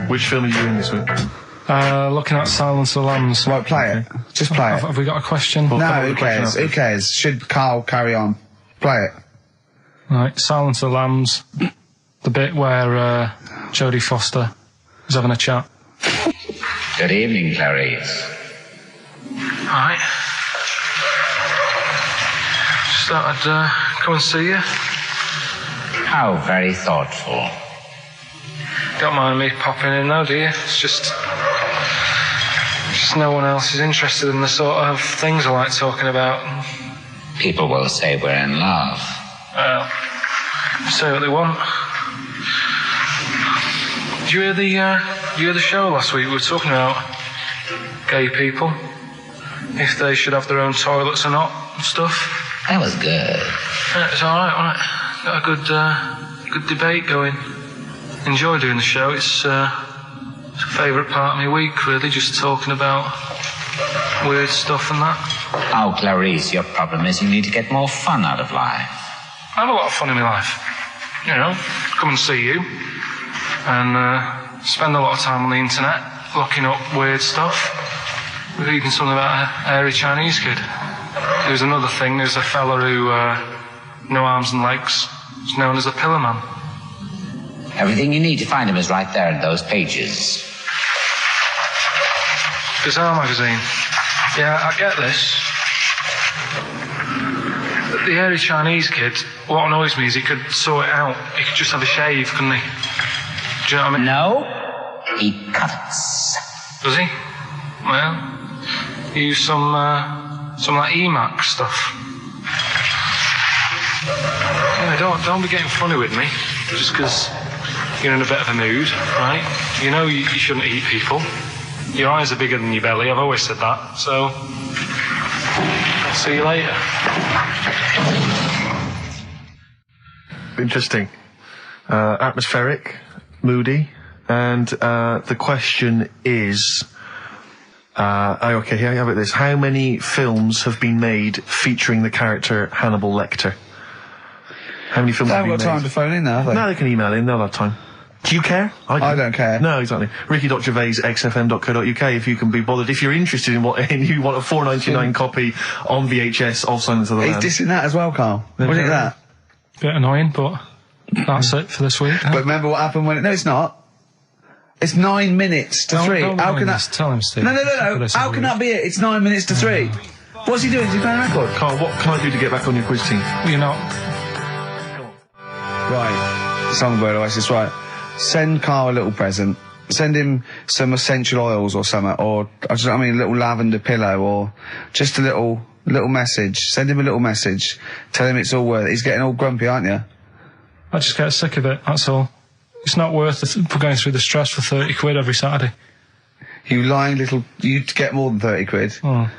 Which film are you doing this week? Looking at Silence of the Lambs. Right, play it. Just play it. Have we got a question? No, who cares? Who cares? Should Karl carry on? Play it. Right, Silence of the Lambs. The bit where Jodie Foster is having a chat. Good evening, Clarice. Alright. Just thought I'd come and see you. How very thoughtful. Don't mind me popping in though, do you? It's just no one else is interested in the sort of things I like talking about. People will say we're in love. Well, say what they want. Did you hear the show last week? We were talking about gay people, if they should have their own toilets or not and stuff. That was good. Yeah, it's alright, wasn't it? Got a good debate going. Enjoy doing the show. It's a favourite part of my week, really, just talking about weird stuff and that. Oh, Clarice, your problem is you need to get more fun out of life. I have a lot of fun in my life. You know, come and see you and spend a lot of time on the internet looking up weird stuff. We're reading something about a hairy Chinese kid. There's another thing. There's a fella who no arms and legs. He's known as a pillar man. Everything you need to find him is right there in those pages. Bizarre magazine. Yeah, I get this. The hairy Chinese kid, what annoys me is he could sort it out. He could just have a shave, couldn't he? Do you know what I mean? No, he cuts. Does he? Well, he used some like Emacs stuff. Yeah, don't be getting funny with me, just because you're in a bit of a mood, right? You know you shouldn't eat people. Your eyes are bigger than your belly, I've always said that, so I'll see you later. Interesting. Atmospheric, moody, and the question is... okay, here I have it this. How many films have been made featuring the character Hannibal Lecter? How many films have been made? They haven't got time to phone in now, have they? No, they can email in, they'll have time. Do you care? I don't care. No, exactly. Ricky.gervais@xfm.co.uk if you can be bothered. If you're interested in and you want a $4.99 copy on VHS of Silence of the Lambs. He's dissing that as well, Karl. Wasn't it that? Bit annoying, but that's it for this week. But remember what happened when... No, it's not. It's 9 minutes to 3. How can that... Tell him, Steve. No. How can that be it? It's 9 minutes to 3. What's he doing? Is he playing a record? Karl, what can I do to get back on your quiz team? You're not. Right. Songbird Oasis, right. Send Karl a little present. Send him some essential oils or something, or, a little lavender pillow, or just a little message. Send him a little message. Tell him it's all worth it. He's getting all grumpy, aren't you? I just get sick of it, that's all. It's not worth it for going through the stress for 30 quid every Saturday. You lying little... You'd get more than 30 quid. Oh,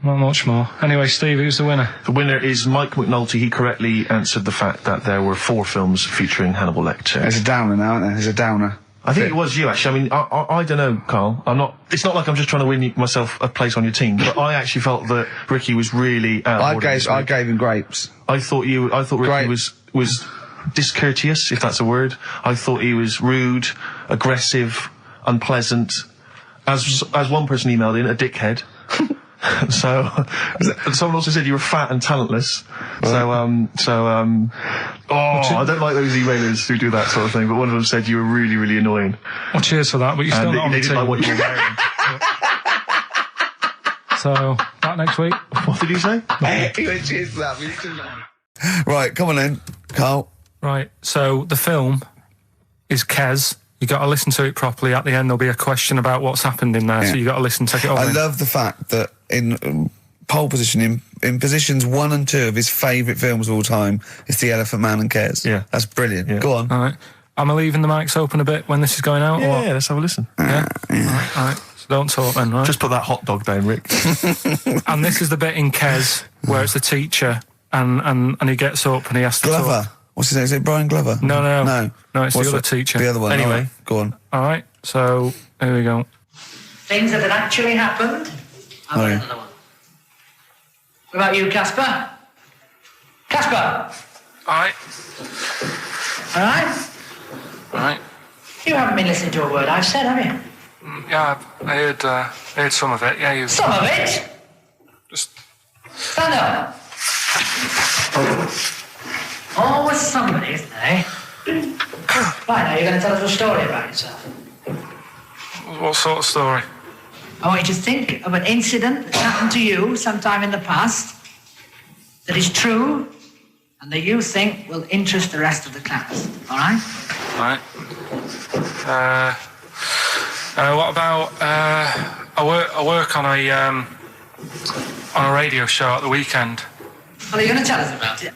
not much more. Anyway, Steve, who's the winner? The winner is Mike McNulty. He correctly answered the fact that there were 4 films featuring Hannibal Lecter. There's a downer now, isn't there? There's a downer. I think it was you, actually. I mean, I don't know, Karl. It's not like I'm just trying to win myself a place on your team, but I actually felt that Ricky was really I gave him grapes. I thought Ricky was discourteous, if that's a word. I thought he was rude, aggressive, unpleasant. As one person emailed in, a dickhead. So, someone also said you were fat and talentless. I don't like those emailers who do that sort of thing, but one of them said you were really, really annoying. Well, cheers for that, but you're still not on the team. They didn't like what you were wearing. So, back next week. What did you say? He went, cheers for that. Right, come on then, Karl. Right, so the film is Kes. You got to listen to it properly. At the end, there'll be a question about what's happened in there, so you got to listen, take it all in. I love the fact that in pole position, in positions 1 and 2 of his favourite films of all time, it's The Elephant Man and Kes. Yeah. That's brilliant. Yeah. Go on. All right. Am I leaving the mics open a bit when this is going out? Yeah, let's have a listen. Yeah? All right. So don't talk then, right? Just put that hot dog down, Rick. And this is the bit in Kes where it's the teacher and he gets up and he has to Glover. talk. What's his name? Is it Brian Glover? No, it's the other teacher. The other one. Anyway. Right. Go on. All right, so here we go. Things that had actually happened. I've got another one. What about you, Casper? Casper! All right. All right? All right. You haven't been listening to a word I've said, have you? Yeah, I heard some of it. Yeah, you. Some of it? Just. Stand up. Always somebody, isn't there, eh? Right, now you're going to tell us a story about yourself. What sort of story? I want you to think of an incident that's happened to you sometime in the past that is true and that you think will interest the rest of the class. All right? Right. What about I work on a radio show at the weekend. Well, are you going to tell us about it?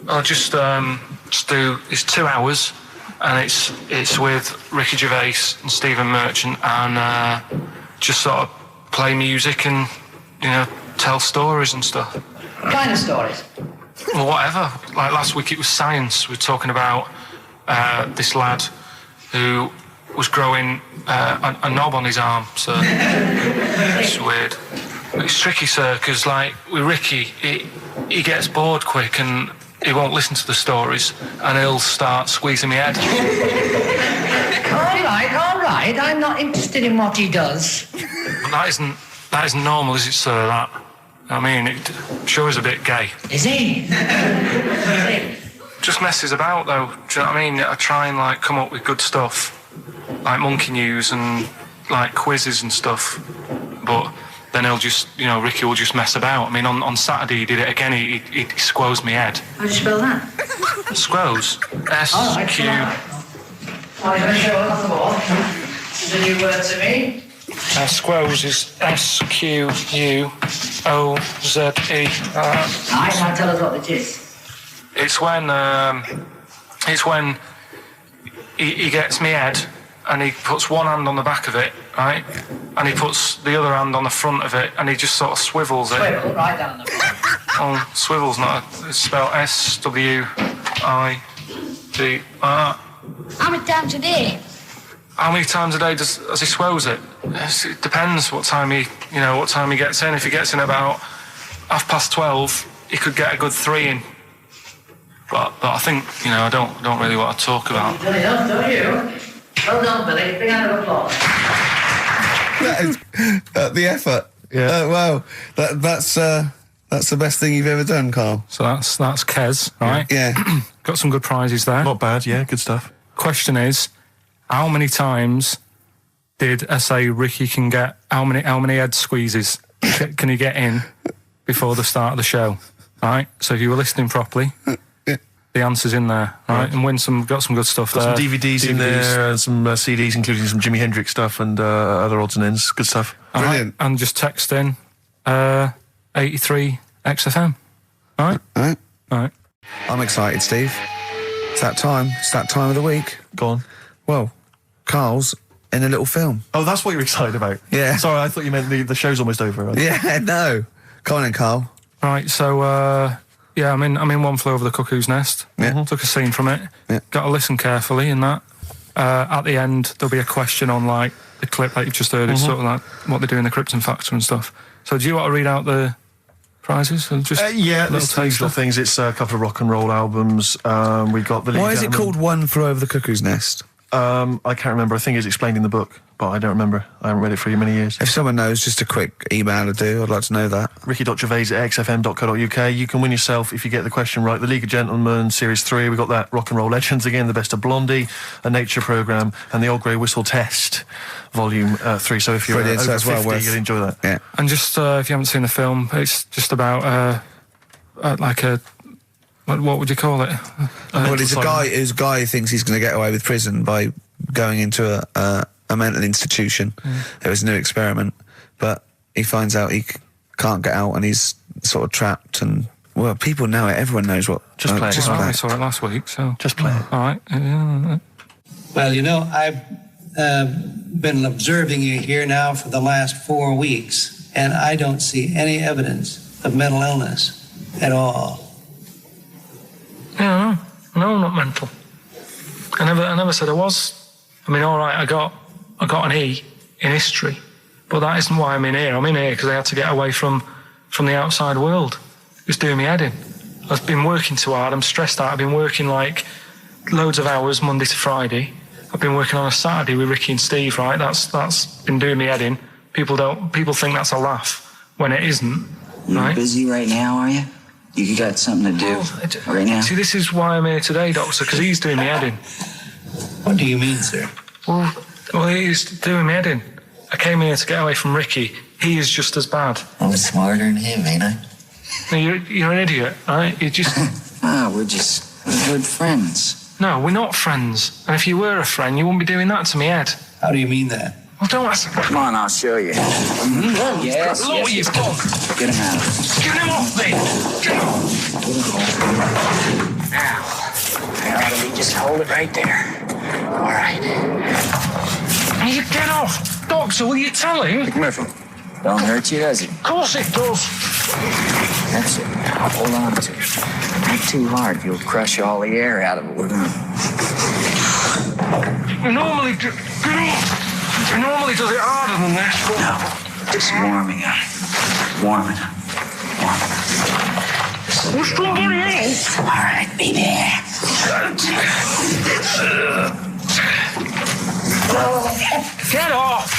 I'll just do. It's 2 hours, and it's with Ricky Gervais and Stephen Merchant, and just sort of play music and tell stories and stuff. What kind of stories? Well, whatever. Like last week, it was science. We were talking about this lad who was growing a knob on his arm. So it's weird. It's tricky, sir, because like with Ricky, he gets bored quick and he won't listen to the stories, and he'll start squeezing my head. All right. I'm not interested in what he does. That isn't normal, is it, sir? That. I mean, it sure is a bit gay. Is he? Just messes about, though. Do you know what I mean? I try and like come up with good stuff, like monkey news and like quizzes and stuff, but then he'll just, Ricky will just mess about. I mean, on Saturday he did it again. He squoze me head. How do you spell that? Squoze. S-Q. Oh, you're going to show it on the board? This is a new word to me. Squoze is S-Q-U-O-Z-E. Right, now tell us what it is. It's when he gets me head and he puts one hand on the back of it, right? And he puts the other hand on the front of it and he just sort of swivels it. Swivel, right down the front. Oh, swivel's not it's spelled S-W-I-V-R. How many times a day? How many times a day does he swells it? It depends what time he gets in. If he gets in about 12:30, he could get a good 3 in. But I think, I don't really want to talk about. You've done enough, don't you? Well done, Billy. Big round of applause. That is the effort. Yeah. Wow. That's the best thing you've ever done, Karl. So that's Kez, right? Yeah. Got some good prizes there. Not bad, yeah, good stuff. Question is, how many times did I say Ricky can get? How many head squeezes can he get in before the start of the show? Right. So if you were listening properly. The answer's in there, right? And got some good stuff there. Got some DVDs in there and some CDs, including some Jimi Hendrix stuff and other odds and ends. Good stuff. Brilliant. Right. And just text in 83 XFM. All right. I'm excited, Steve. It's that time. It's that time of the week. Go on. Well, Karl's in a little film. Oh, that's what you're excited about? Yeah. Sorry, I thought you meant the show's almost over. Right? Yeah, no. Come on in, Karl. Right, so... yeah, I'm in One Flew Over the Cuckoo's Nest. Yeah. Took a scene from it. Yeah. Got to listen carefully in that. At the end, there'll be a question on, like, the clip that you've just heard. It's sort of like what they do in the Krypton Factor and stuff. So do you want to read out the prizes? Or just yeah, there's usual things. It's a couple of rock and roll albums. We got the... Why is it called One Flew Over the Cuckoo's Nest? I can't remember. I think it's explained in the book, but I don't remember. I haven't read it for many years. If someone knows, just a quick email to do. I'd like to know that. ricky.gervais@xfm.co.uk. You can win yourself, if you get the question right, the League of Gentlemen Series 3. We got that Rock and Roll Legends again, the Best of Blondie, a nature programme, and the Old Grey Whistle Test, Volume 3. So if you're over 50, you'll enjoy that. Yeah. And just if you haven't seen the film, it's just about like a... What would you call it? Well, it's a guy who thinks he's going to get away with prison by going into a mental institution. It was a new experiment, but he finds out he can't get out and he's sort of trapped. And well, people know it. Everyone knows what. Just play it. I saw it last week, so just play it. All right. Yeah. Well, I've been observing you here now for the last 4 weeks, and I don't see any evidence of mental illness at all. Yeah, no, not mental. I never said I was. I mean, all right, I got an E in history, but that isn't why I'm in here. I'm in here because I had to get away from the outside world. It was doing me head in. I've been working too hard. I'm stressed out. I've been working like loads of hours Monday to Friday, I've been working on a Saturday with Ricky and Steve, right? That's been doing me head in. People think that's a laugh when it isn't, right? You busy right now, are you? You got something to do right now? See, this is why I'm here today, Doctor, because he's doing me head in. What do you mean, sir? Well, he's doing me head in. I came here to get away from Ricky. He is just as bad. I'm smarter than him, ain't I? No, you're an idiot, right? You're just... We're just good friends. No, we're not friends. And if you were a friend, you wouldn't be doing that to me, Ed. How do you mean that? Well, don't ask... Come on, I'll show you. Yes, Look what you've done. Get him out. Get him off me! Get him off! Now, just hold it right there. All right. You get off! Doctor, will you tell him? Murphy, don't hurt you, does it? Of course it does. That's it. Now hold on to it. Not too hard. You'll crush all the air out of it. He normally does it harder than this, but... No, just warming up. Warm it up. What's somebody else? All right, be there. Get off!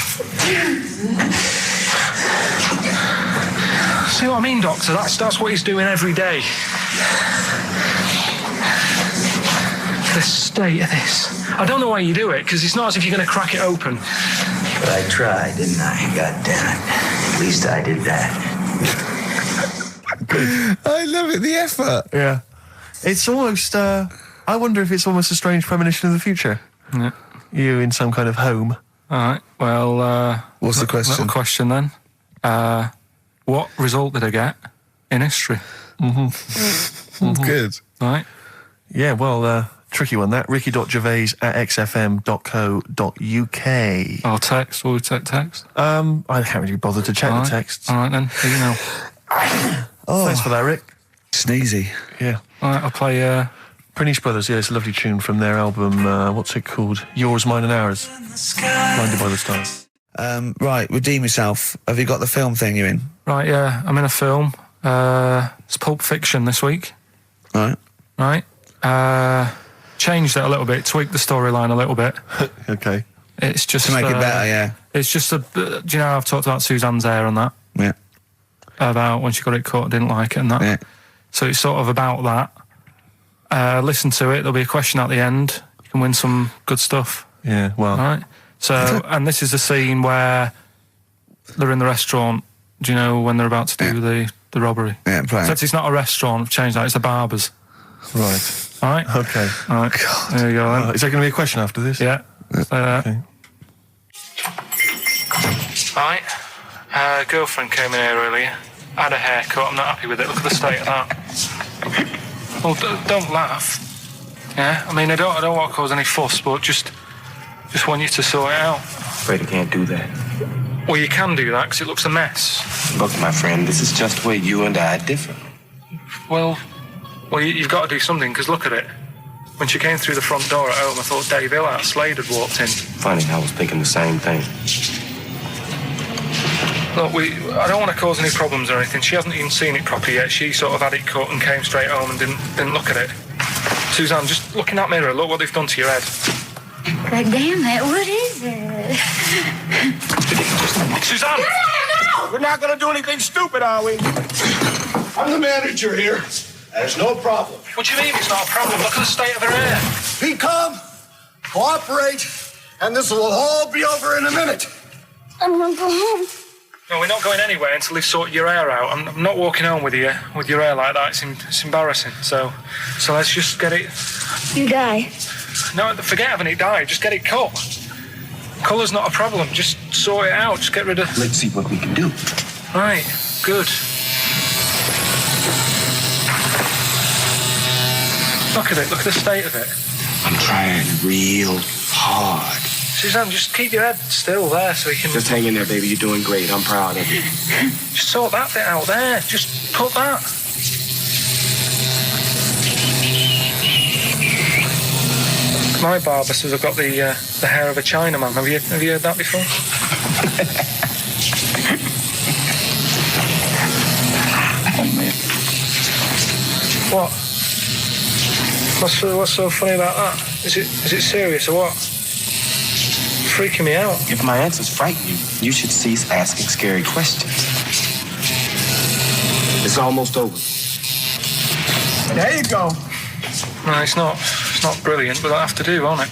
See what I mean, Doctor? That's what he's doing every day. The state of this. I don't know why you do it, because it's not as if you're going to crack it open. But I tried, didn't I? God damn it. At least I did that. I love it, the effort. Yeah. It's almost, I wonder if it's almost a strange premonition of the future. Yeah. You in some kind of home. All right, well... What's the question? Little question then. What result did I get in history? Good. Right. Yeah, well, tricky one, that. ricky.gervais@xfm.co.uk. I'll text. Will we take text? I can't really bother to check the texts. All right, then. Here you know. Thanks for that, Rick. Sneezy. Yeah. All right, I'll play... Prinish Brothers, yeah, it's a lovely tune from their album, what's it called? Yours, Mine and Ours. Blinded by the Stars. Right, redeem yourself. Have you got the film thing you're in? Right, yeah, I'm in a film. It's Pulp Fiction this week. Right. Right. Changed it a little bit, tweaked the storyline a little bit. Okay. It's just... To make it better, yeah. It's just do you know, I've talked about Suzanne's hair and that? Yeah. About when she got it cut, didn't like it and that. Yeah. So it's sort of about that. Listen to it, there'll be a question at the end. You can win some good stuff. Yeah, well... All right. So, and this is the scene where they're in the restaurant, do you know, when they're about to do the robbery. Yeah, play Except it's not a restaurant, I've changed that, it's the barber's. Right. All right? Okay. All right. God. There you go then. Is there going to be a question after this? Yeah. Stay there. Okay. Right. Girlfriend came in here earlier. Had a haircut, I'm not happy with it. Look at the state of that. Well, don't laugh. Yeah? I mean, I don't want to cause any fuss, but just want you to sort it out. Afraid I can't do that. Well, you can do that, because it looks a mess. Look, my friend, this is just where you and I differ. Well, you've got to do something, because look at it. When she came through the front door at home, I thought Dave Hill out Slade had walked in. Funny, I was thinking the same thing. Look, I don't want to cause any problems or anything. She hasn't even seen it properly yet. She sort of had it cut and came straight home and didn't look at it. Suzanne, just look in that mirror. Look what they've done to your head. God damn it, what is it? Suzanne! We're not going to do anything stupid, are we? I'm the manager here. There's no problem. What do you mean it's not a problem? Look at the state of her hair. Be calm, cooperate, and this will all be over in a minute. I'm gonna go home. No, we're not going anywhere until they've sorted your hair out. I'm not walking home with you with your hair like that. It's embarrassing. So let's just get it. You die. No, forget having it dyed. Just get it cut. Colour's not a problem. Just sort it out. Just get rid of... Let's see what we can do. Right. Good. Look at it. Look at the state of it. I'm trying real hard. Suzanne, just keep your head still there so you can... Just hang in there, baby. You're doing great. I'm proud of you. Just sort that bit out there. Just cut that. My barber says I've got the hair of a Chinaman. Have you heard that before? What? What's so funny about that? Is it serious or what? freaking me out. If my answers frighten you, you should cease asking scary questions. It's almost over. There you go. No, it's not brilliant, but that'll have to do, won't it?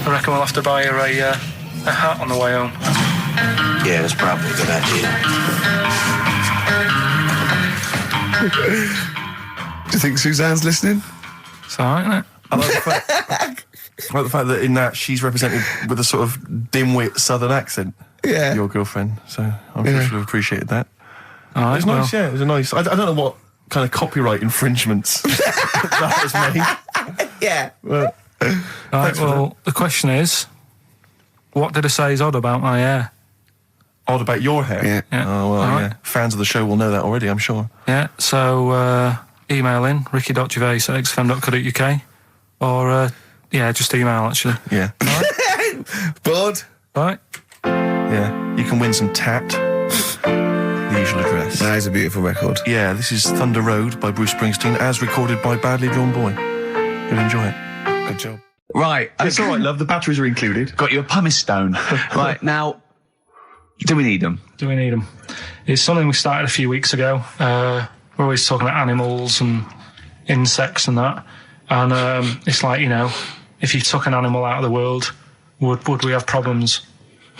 I reckon we'll have to buy her a hat on the way home. Yeah, that's probably a good idea. Do you think Suzanne's listening? It's alright, isn't it? I like the fact that in that she's represented with a sort of dimwit southern accent. Yeah. Your girlfriend. So I'm sure she'll have appreciated that. Alright, It was nice, yeah. It was a nice... I don't know what kind of copyright infringements that was made. Yeah. But, Right, well, the question is, what did I say is odd about my hair? odd about your hair? Yeah. Oh, well, yeah. Fans of the show will know that already, I'm sure. Yeah, so email in, ricky.gervais@xfm.co.uk or, just email, actually. Yeah. Bored? Right? Yeah. You can win some tat. The usual address. That is a beautiful record. Yeah, this is Thunder Road by Bruce Springsteen, as recorded by Badly Drawn Boy. You'll enjoy it. Good job. Right. It's all right, love. The batteries are included. Got you a pumice stone. Right, now, do we need them? Do we need them? It's something we started a few weeks ago. We're always talking about animals and insects and that. And it's like, if you took an animal out of the world, would we have problems?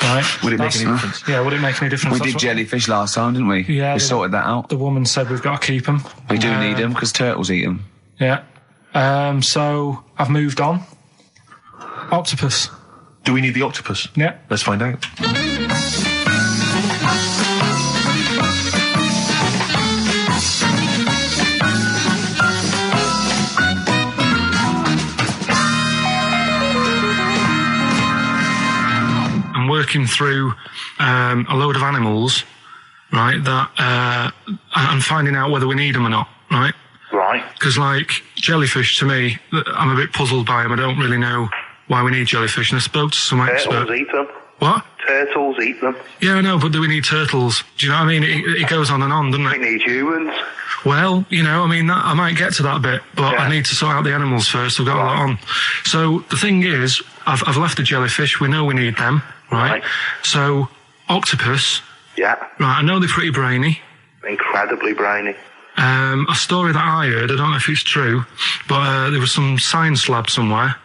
Right? Would it make any difference? Yeah, would it make any difference? We did jellyfish last time, didn't we? Yeah. We sorted that out. The woman said we've got to keep them. We do need them because turtles eat them. Yeah. So I've moved on. Octopus. Do we need the octopus? Yeah. Let's find out. I'm working through a load of animals, right, that I'm finding out whether we need them or not, right? Right. Because, jellyfish, to me, I'm a bit puzzled by them. I don't really know why we need jellyfish, and I spoke to some expert. Turtles eat them. What? Turtles eat them. Yeah, I know, but do we need turtles? Do you know what I mean? It goes on and on, doesn't We it? need humans. Well, I might get to that bit, but I need to sort out the animals first. I've got a lot on. So the thing is, I've left the jellyfish. We know we need them, right? So octopus. Yeah. Right, I know they're pretty brainy. Incredibly brainy. A story that I heard, I don't know if it's true, but there was some science lab somewhere,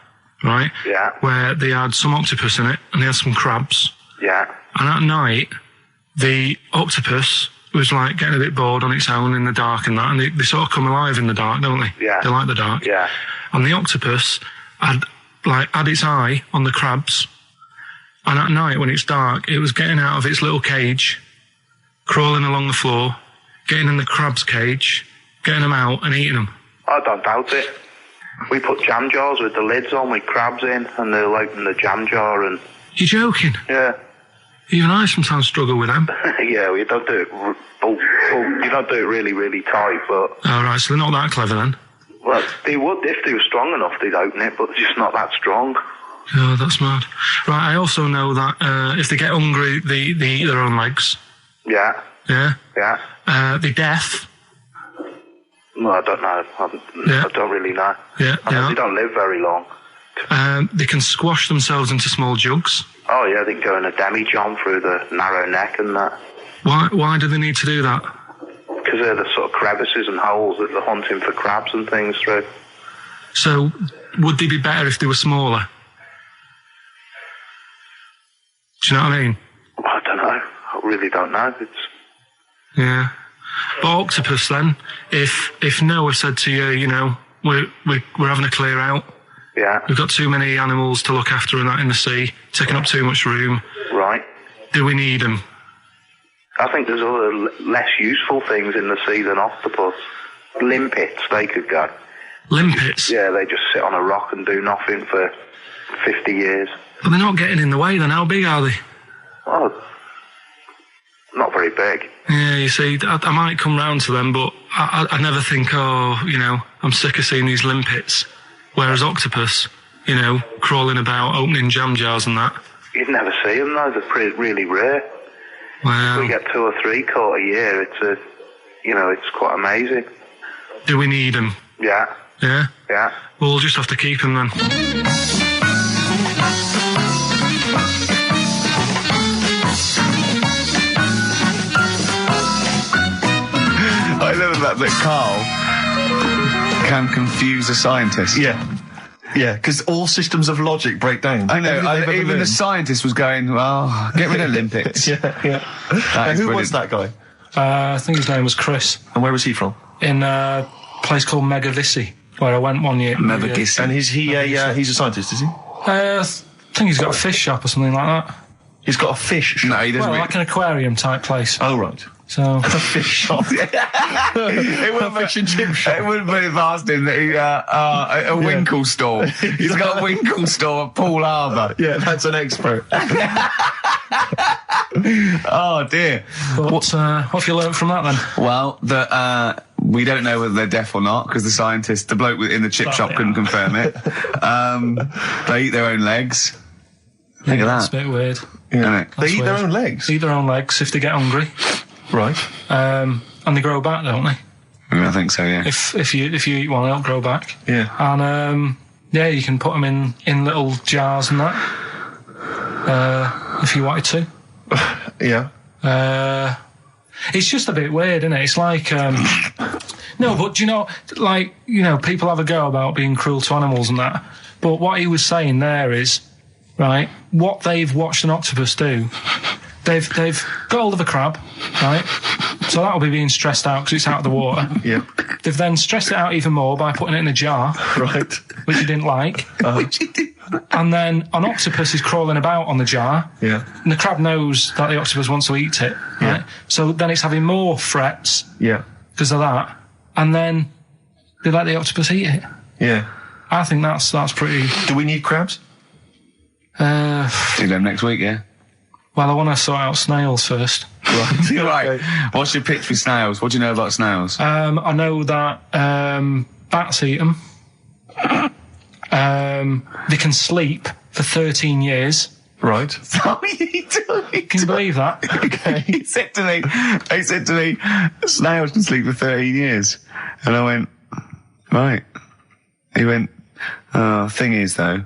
right? Yeah. Where they had some octopus in it, and they had some crabs. Yeah. And at night, the octopus was getting a bit bored on its own in the dark and that, and they sort of come alive in the dark, don't they? Yeah. They like the dark. Yeah. And the octopus had its eye on the crabs, and at night when it's dark, it was getting out of its little cage, crawling along the floor, getting in the crab's cage, getting them out and eating them. I don't doubt it. We put jam jars with the lids on with crabs in, and they'll open the jam jar and... You're joking? Yeah. Even I sometimes struggle with them. Yeah, we don't do it... you don't do it really, really tight, but... Oh, right, so they're not that clever then? Well, they would, if they were strong enough, they'd open it, but they're just not that strong. Oh, that's mad. Right, I also know that if they get hungry, they eat their own legs. Yeah. Yeah? Yeah. They're deaf. No, I don't know. I don't really know. Yeah, I know they don't live very long. They can squash themselves into small jugs. Oh, yeah, they can go in a demi-john through the narrow neck and that. Why do they need to do that? Because they're the sort of crevices and holes that they're hunting for crabs and things through. So, would they be better if they were smaller? Do you know what I mean? I don't know. I really don't know. Yeah. But octopus then, if Noah said to you, we're having a clear out. Yeah. We've got too many animals to look after and that in the sea, taking up too much room. Right. Do we need them? I think there's other less useful things in the sea than octopus. Limpets, they could go. Limpets? Yeah, they just sit on a rock and do nothing for 50 years. But they're not getting in the way then. How big are they? Oh, not very big. Yeah, you see, I might come round to them, but I never think, I'm sick of seeing these limpets. Whereas octopus, crawling about, opening jam jars and that. You'd never see them though, they're really rare. Wow. We get 2 or 3 caught a year, it's quite amazing. Do we need them? Yeah. Yeah? Yeah. Well, we'll just have to keep them then. that Karl can confuse a scientist. Yeah. Yeah, because all systems of logic break down. I know. Even the scientist was going, well, get rid of Olympics. Yeah. Who was that guy? I think his name was Chris. And where was he from? In a place called Megavissi, where I went one year. Megavissi. And he's a scientist, is he? I think he's got a fish shop or something like that. He's got a fish shop? No, he doesn't. Well, like an aquarium type place. Oh, right. So a fish shop. It wouldn't fish and chip shop. It wouldn't be past him that he a Winkle store. He's got a Winkle store at Poole Harbour. Yeah, that's an expert. Oh dear. But, what have you learnt from that then? Well, that we don't know whether they're deaf or not because the bloke in the chip shop couldn't confirm it. They eat their own legs. Think of that. That's a bit weird. Yeah. They eat their own legs? Eat their own legs if they get hungry. Right. And they grow back, don't they? I think so, yeah. If you eat one, they'll grow back. Yeah. And yeah, you can put them in little jars and that. If you wanted to. Yeah. It's just a bit weird, isn't it? It's like no, but do you know, like, you know, people have a go about being cruel to animals and that. But what he was saying there is, right, what they've watched an octopus do. They've got hold of a crab, right? So that'll be being stressed out because it's out of the water. Yeah. They've then stressed it out even more by putting it in a jar. Right. Which he didn't like. Which he didn't. And then an octopus is crawling about on the jar. Yeah. And the crab knows that the octopus wants to eat it. Right? Yeah. So then it's having more threats. Yeah. Because of that. And then they let the octopus eat it. Yeah. I think that's pretty... Do we need crabs? Do them next week, yeah? Well, I want to sort out snails first. Right. Right. What's your pitch for snails? What do you know about snails? I know that bats eat them. They can sleep for 13 years. Right. Can you believe that? Okay. He said to me, snails can sleep for 13 years. And I went, right. He went, thing is though,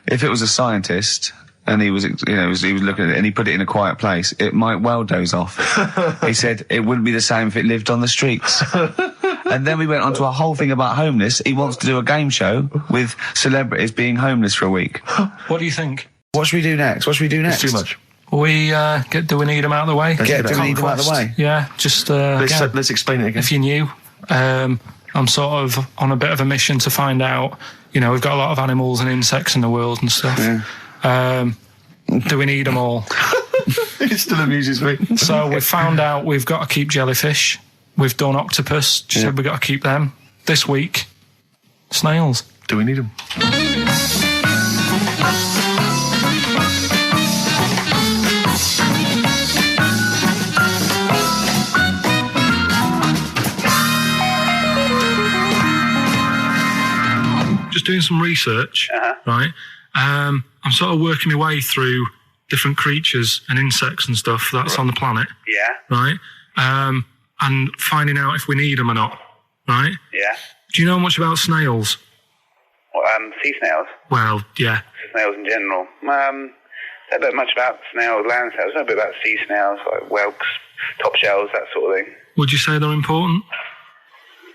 if it was a scientist and he was, he was looking at it and he put it in a quiet place, it might well doze off. He said it wouldn't be the same if it lived on the streets. And then we went on to a whole thing about homeless. He wants to do a game show with celebrities being homeless for a week. What do you think? What should we do next? It's too much. Do we need them out of the way? Do we need them out of the way? Yeah, just let's explain it again. If you're new, I'm sort of on a bit of a mission to find out. You know, we've got a lot of animals and insects in the world and stuff. Yeah. Do we need them all? It still amuses me. So we've found out we've got to keep jellyfish. We've done octopus. She said we've got to keep them. This week, snails. Do we need them? Just doing some research, right? I'm sort of working my way through different creatures and insects and stuff that's on the planet. Yeah. Right? And finding out if we need them or not. Right? Yeah. Do you know much about snails? Well, sea snails? Well, yeah. Snails in general. Don't know much about snails, land snails. I know a bit about sea snails, like whelks, top shells, that sort of thing. Would you say they're important?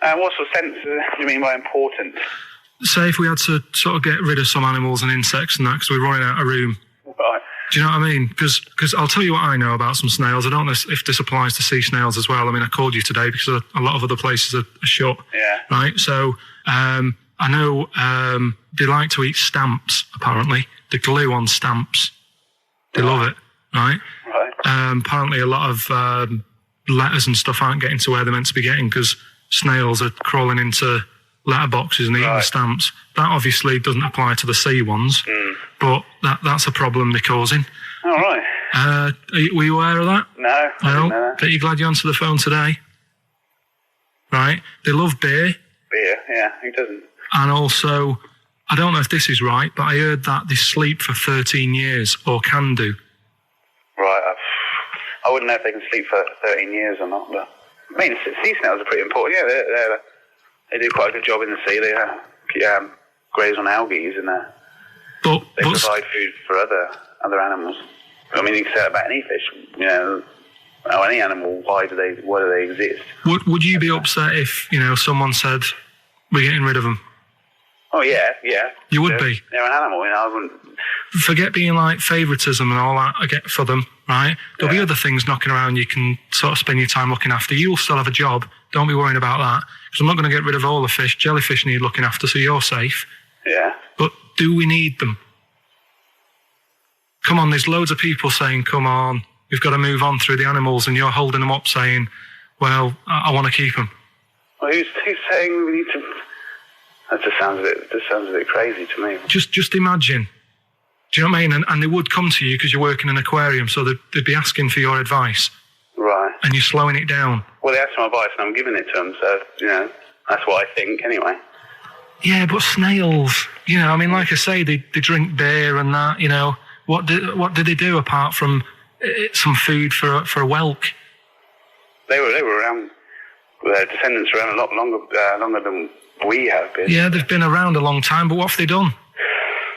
What sort of sense do you mean by important? Say if we had to sort of get rid of some animals and insects and that because we're running out of room. Right. Do you know what I mean? Because I'll tell you what I know about some snails. I don't know if this applies to sea snails as well. I mean, I called you today because a lot of other places are shut. Yeah. Right? So I know they like to eat stamps, apparently. The glue on stamps. They love it, right? Right. Apparently a lot of letters and stuff aren't getting to where they're meant to be getting because snails are crawling into letterboxes and eating the stamps. That obviously doesn't apply to the sea ones, but that's a problem they're causing. All right. Were you aware of that? No, I didn't know that. Bet you're glad you answered the phone today. Right? They love beer. Beer, yeah, who doesn't? And also, I don't know if this is right, but I heard that they sleep for 13 years, or can do. Right, I wouldn't know if they can sleep for 13 years or not, but... I mean, sea snails are pretty important. Yeah, they do quite a good job in the sea. They graze on algae and they provide food for other animals. I mean, you can say that about any fish. You know, Oh, any animal, why do they exist? Would you be upset if, someone said, we're getting rid of them? Oh, yeah. You would be? They're an animal, I wouldn't... Forget being like favouritism and all that I get for them, right? There'll be other things knocking around you can sort of spend your time looking after. You'll still have a job. Don't be worrying about that. Because I'm not going to get rid of all the fish. Jellyfish need looking after, so you're safe. Yeah. But do we need them? Come on, there's loads of people saying, come on, we've got to move on through the animals, and you're holding them up saying, well, I want to keep them. Well, who's saying we need to... That just sounds a bit crazy to me. Just imagine. Do you know what I mean? And they would come to you because you work in an aquarium, so they'd be asking for your advice. Right. And you're slowing it down. Well, they asked for my advice and I'm giving it to them, so, that's what I think anyway. Yeah, but snails, like I say, they drink beer and that, What did they do apart from some food for a whelk? They were around, their descendants were around a lot longer than we have been. Yeah, they've been around a long time, but what have they done?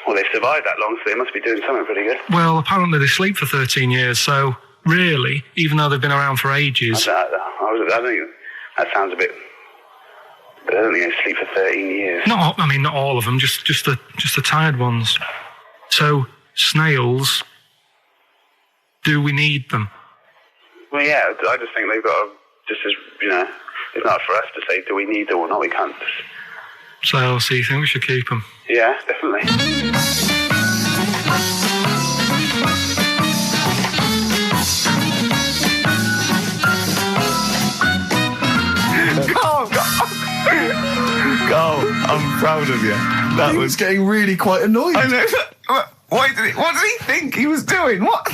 Well, they've survived that long, so they must be doing something pretty good. Well, apparently they sleep for 13 years, so really, even though they've been around for ages... I think that sounds a bit... But I don't think they sleep for 13 years. Not all of them, just the tired ones. So, snails, do we need them? Well, yeah, I just think they've got to, it's not for us to say, do we need them or not, we can't. So you think we should keep them? Yeah, definitely. Carl, I'm proud of you. That was getting really quite annoyed. I know. What did he think he was doing? What?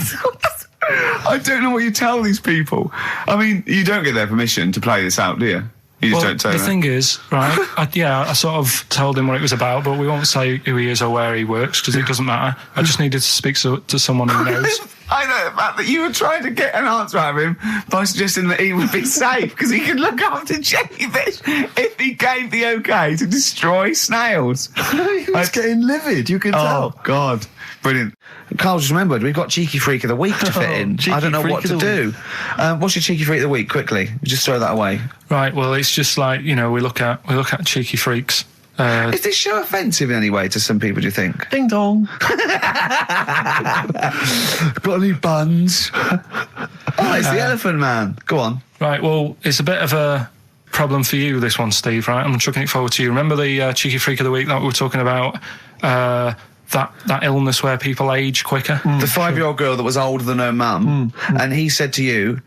I don't know what you tell these people. I mean, you don't get their permission to play this out, do you? You just don't say the that. thing is, right, I sort of told him what it was about, but we won't say who he is or where he works, because it doesn't matter. I just needed to speak to someone who knows. I know the fact that you were trying to get an answer out of him by suggesting that he would be safe, because he could look after jellyfish if he gave the okay to destroy snails. He was getting livid, you can tell. Oh, God. Brilliant. Carl just remembered, we've got Cheeky Freak of the Week to fit in. I don't know what to do. What's your Cheeky Freak of the Week, quickly? Just throw that away. Right, well, it's just like, we look at Cheeky Freaks. Is this show offensive in any way to some people, do you think? Ding dong. Got any buns? Oh, it's the Elephant Man. Go on. Right, well, it's a bit of a problem for you, this one, Steve, right? I'm chucking it forward to you. Remember the Cheeky Freak of the Week that we were talking about? That illness where people age quicker? The 5-year-old girl that was older than her mum, and he said to you,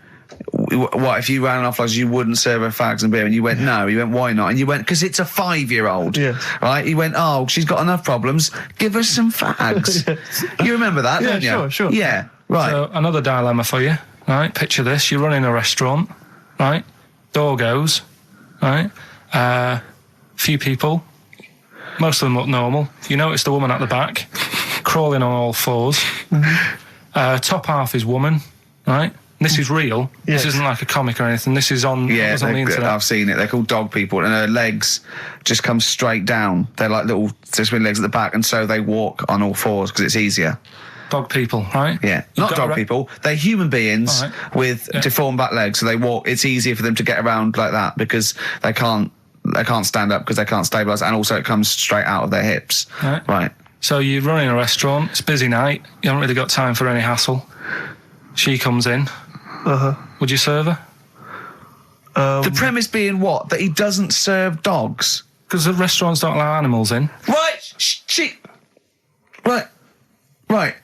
what, if you ran off like you wouldn't serve her fags and beer? And you went, no. He went, why not? And you went, because it's a 5-year-old. Yeah. Right? He went, oh, she's got enough problems. Give her some fags. You remember that, don't you? Sure. Yeah, right. So, another dilemma for you, right? Picture this. You're running a restaurant, right? Door goes, right? Few people. Most of them look normal. You notice the woman at the back, crawling on all fours. Top half is woman, right? This is real. Yes. This isn't like a comic or anything. This is on, yeah, on the internet. I've seen it. They're called dog people, and her legs just come straight down. They're like little swing legs at the back, and so they walk on all fours because it's easier. Dog people, right? Yeah, not dog people. They're human beings with deformed back legs, so they walk. It's easier for them to get around like that because they can't stand up because they can't stabilise, and also it comes straight out of their hips. Right. So you're running a restaurant. It's a busy night. You haven't really got time for any hassle. She comes in. Would you serve her? The premise being what? That he doesn't serve dogs? Because the restaurants don't allow animals in. Right.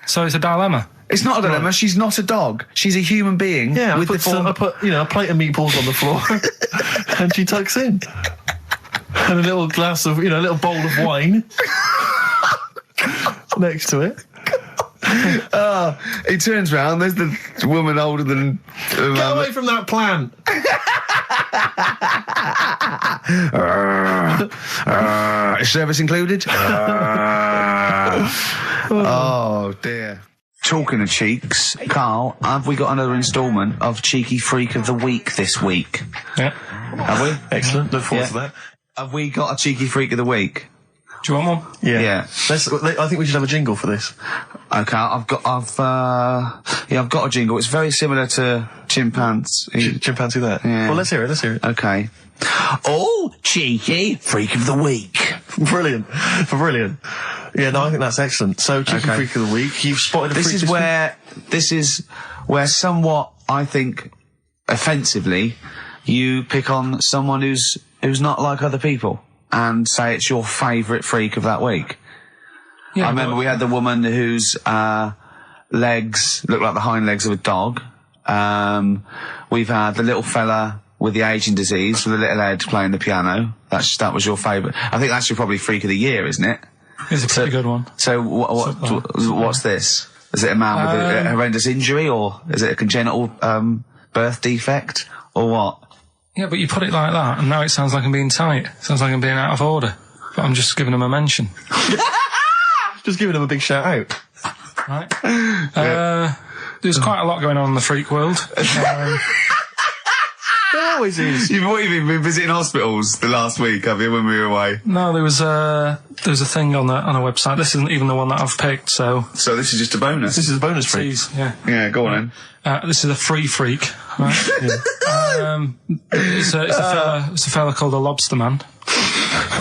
So it's a dilemma. It's not a dilemma. Right. She's not a dog. She's a human being. Yeah, with I put a plate of meatballs on the floor, and she tucks in, and a little glass of, a little bowl of wine next to it. He turns round, there's the woman older than... Get away from that plant! Is service included? Oh, dear. Talking of cheeks, Carl, have we got another instalment of Cheeky Freak of the Week this week? Yeah. Have we? Excellent, look forward to that. Have we got a Cheeky Freak of the Week? Do you want one? Yeah. Yeah. I think we should have a jingle for this. Okay, I've got a jingle. It's very similar to chimpanzee. Chimpanzee that? Yeah. Well, let's hear it. Okay. Oh, cheeky freak of the week. Brilliant. Yeah, no, I think that's excellent. So, cheeky freak of the week. You've spotted a freak This is where somewhat, I think, offensively, you pick on someone who's not like other people and say it's your favourite freak of that week. Yeah, I remember we had the woman whose legs look like the hind legs of a dog. We've had the little fella with the aging disease with a little head playing the piano. That was your favourite. I think that's your probably freak of the year, isn't it? It's a pretty good one. So what's this? Is it a man with a horrendous injury, or is it a congenital birth defect, or what? Yeah, but you put it like that, and now it sounds like I'm being tight. It sounds like I'm being out of order. But I'm just giving him a mention. Just giving him a big shout out. Right. There's quite a lot going on in the freak world. There always is. You've been visiting hospitals the last week, have you, when we were away? No, there was a thing on a website. This isn't even the one that I've picked, so this is just a bonus. This is a bonus freak. Yeah, go on then. This is a free freak. Right? It's a fella called the Lobster Man.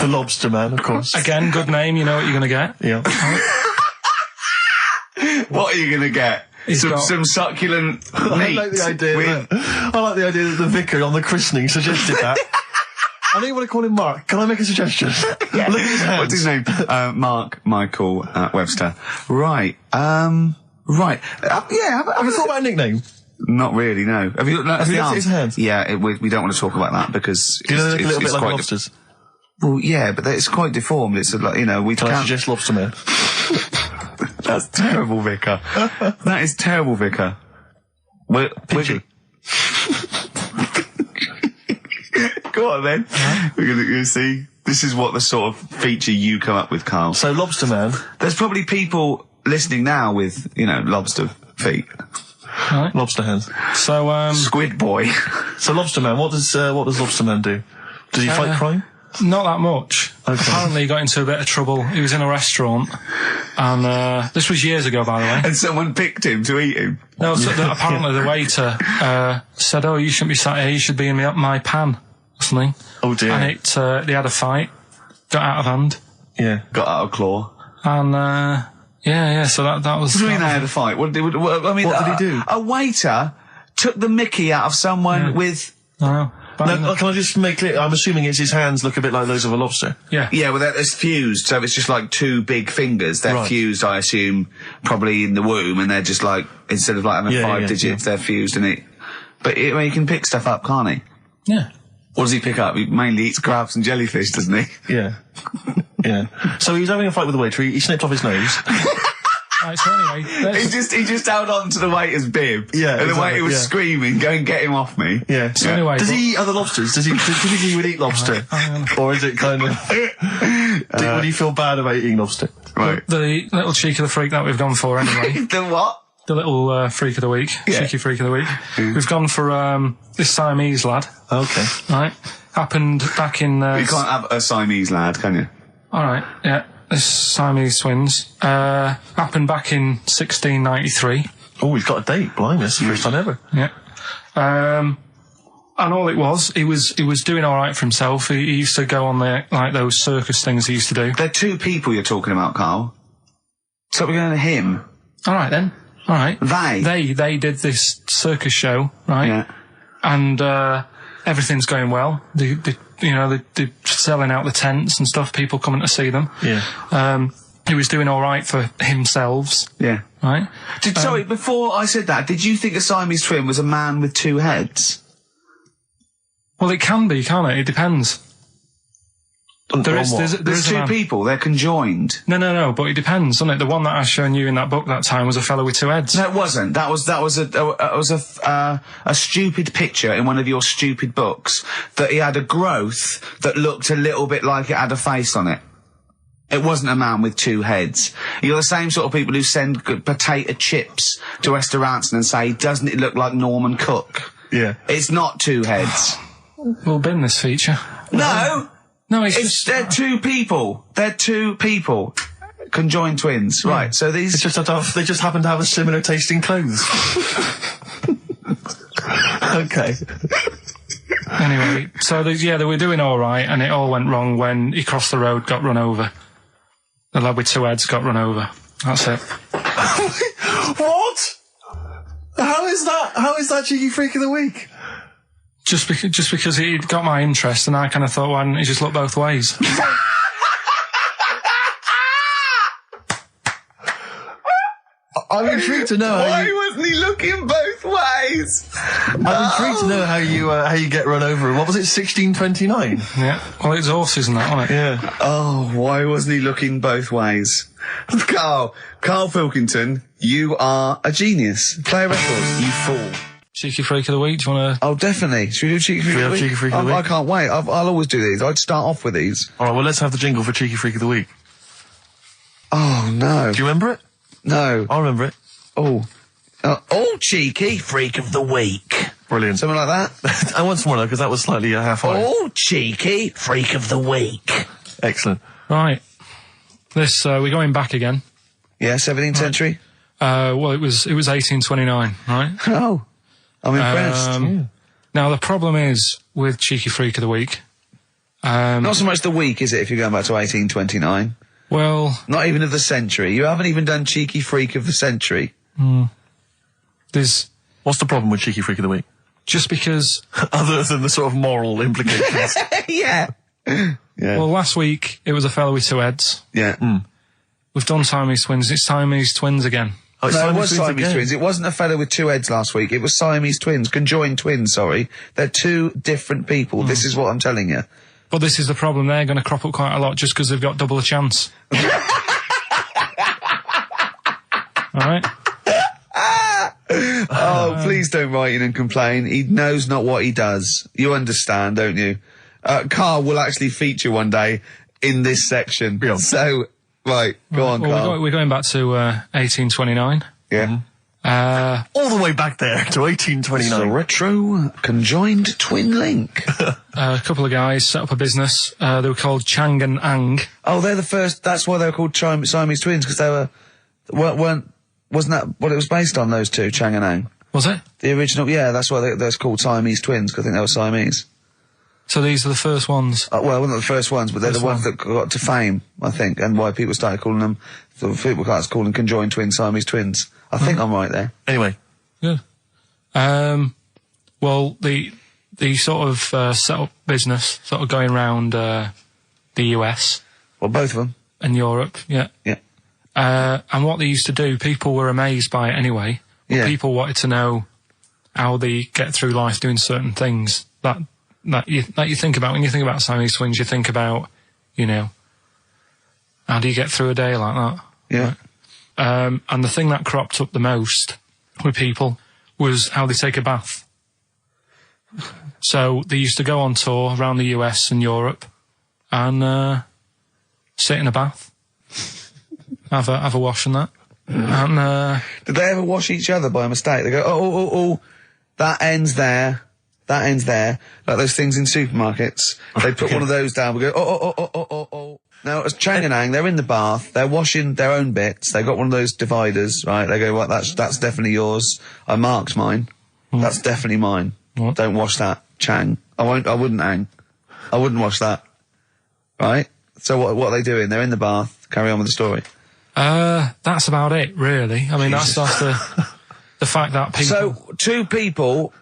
The Lobster Man, of course. Again, good name. You know what you're going to get. Yeah. What are you going to get? Some succulent meat. I like the idea that the vicar on the christening suggested that. I know you want to call him Mark. Can I make a suggestion? Yeah. Look at his hands. What's his name? Mark Michael Webster. Right. Right. Have you thought about a nickname? Not really, no. Have you looked at his hands? Yeah, we don't want to talk about that because do you know they look a little bit like lobsters? Well, yeah, but it's quite deformed. It's like, we Can I suggest Lobster Man? That's terrible, Vicar. That is terrible, Vicar. Pidgey. Go on then. We're going to see. This is what the sort of feature you come up with, Karl. So, Lobster Man. There's probably people listening now with, lobster feet. Right. Lobster hands. So, Squid Boy. So, Lobster Man, what does Lobster Man do? Does he fight crime? Not that much. Okay. Apparently he got into a bit of trouble. He was in a restaurant, and this was years ago, by the way. And someone picked him to eat him? No, so apparently the waiter said, "Oh, you shouldn't be sat here, you should be in my pan," or something. Oh dear. And they had a fight, got out of hand. Yeah. Got out of claw. And, so that was... What do you mean they had a fight? What did he do? A waiter took the mickey out of someone with... No. No, can I just make clear? I'm assuming his hands look a bit like those of a lobster. Yeah. Yeah, well, it's fused, so it's just like two big fingers. They're fused, I assume, probably in the womb, and they're just like, instead of like having 5 digits, they're fused in it. But he can pick stuff up, can't he? Yeah. What does he pick up? He mainly eats crabs and jellyfish, doesn't he? Yeah. Yeah. So he was having a fight with the waiter, he snipped off his nose. Right, so anyway, he just held on to the waiter's bib. Yeah, and the waiter was screaming, "Go and get him off me." Yeah. So anyway, does he eat other lobsters? Does he think he would eat lobster, or is it kind of? Would he feel bad about eating lobster? Right. The little cheek of the freak that we've gone for anyway. The what? The little freak of the week, cheeky freak of the week. We've gone for this Siamese lad. Okay. Right. Happened back in. You can't have a Siamese lad, can you? All right. Yeah. This Siamese twins happened back in 1693. Oh, he's got a date. Blimey, that's the first time ever. Yeah. And all it was, he was doing all right for himself. He used to go on those circus things he used to do. They're two people you're talking about, Karl. So we're going to him. All right then. All right. They did this circus show, right? Yeah. And everything's going well. They're selling out the tents and stuff, people coming to see them. Yeah. He was doing all right for himself. Yeah. Right? Sorry, before I said that, did you think a Siamese twin was a man with 2 heads? Well, it can be, can't it? It depends. There's 2 people, they're conjoined. No, but it depends, doesn't it? The one that I shown you in that book that time was a fellow with 2 heads. No, it wasn't. That was a stupid picture in one of your stupid books that he had a growth that looked a little bit like it had a face on it. It wasn't a man with 2 heads. You're the same sort of people who send potato chips to restaurants and say, "Doesn't it look like Norman Cook?" Yeah. It's not 2 heads. We'll bin this feature. No! No, they're two people. They're two people. Conjoined twins. Right, so these... They just happen to have a similar taste in clothes. Okay. Anyway, so they were doing all right, and it all went wrong when he crossed the road, got run over. The lad with two heads got run over. That's it. What? How is that Cheeky Freak of the Week? Just because he got my interest, and I kind of thought, why didn't he just look both ways? I'm intrigued to know why wasn't he looking both ways? I'm intrigued to know how you get run over. What was it, 1629? Yeah. Well, it's horses and that, wasn't it? Yeah. Oh, why wasn't he looking both ways? Karl Pilkington, you are a genius. Play a record, you fool. Cheeky Freak of the Week, do you want to... Oh, definitely. Should we do Cheeky Freak of the Week? Cheeky Freak of the Week? I can't wait. I'll always do these. I'd start off with these. All right, well, let's have the jingle for Cheeky Freak of the Week. Oh, no. Do you remember it? No. I remember it. Oh. Cheeky Freak of the Week. Brilliant. Something like that? I want some more, though, because that was slightly half-high. Oh, Cheeky Freak of the Week. Excellent. Right. This, we're going back again. Yeah, 17th century? Well, it was 1829, right? Oh. I'm impressed. Now, the problem is with Cheeky Freak of the Week... not so much the week, is it, if you're going back to 1829? Well... Not even of the century. You haven't even done Cheeky Freak of the century. There's... What's the problem with Cheeky Freak of the Week? Just because... Other than the sort of moral implications. Yeah. Well, last week, it was a fellow with two heads. Yeah. We've done Siamese twins. It's Siamese twins again. Oh, no, it was Siamese twins. It wasn't a fellow with two heads last week. It was Siamese twins. Conjoined twins, sorry. They're two different people. This is what I'm telling you. But this is the problem. They're going to crop up quite a lot just because they've got double a chance. All right? Oh, please don't write in and complain. He knows not what he does. You understand, don't you? Karl will actually feature one day in this section. Yeah. So, right, go on, Karl. We're going back to 1829. Yeah. All the way back there to 1829. The retro conjoined twin link. A couple of guys set up a business. They were called Chang and Ang. Oh, they're the first. That's why they were called Siamese twins, because they wasn't that what it was based on? Those two, Chang and Ang. Was it? The original, yeah. That's why they're called Siamese twins, because I think they were Siamese. So these are the first ones. Well, not the first ones, but they're the ones that got to fame, I think, and why people started calling them. People started calling them conjoined twins, Siamese twins. I think I'm right there. Anyway. Good. Well, the sort of set up business, sort of going around the US. Well, both of them. And Europe, yeah. Yeah. And what they used to do, people were amazed by it anyway. Yeah. People wanted to know how they get through life doing certain things that you think about. When you think about Siamese twins, you think about, how do you get through a day like that? Yeah. Right? And the thing that cropped up the most with people was how they take a bath. So they used to go on tour around the US and Europe and sit in a bath, have a wash and that. And did they ever wash each other by mistake? They go, oh, that ends there. That ends there. Like those things in supermarkets. They put one of those down. We go, oh. Now, as Chang and Ang, they're in the bath. They're washing their own bits. They got one of those dividers, right? They go, well, that's definitely yours. I marked mine. That's definitely mine. What? Don't wash that, Chang. I wouldn't, Ang. I wouldn't wash that. Right? So what are they doing? They're in the bath. Carry on with the story. That's about it, really. I mean, that's the fact that people... So,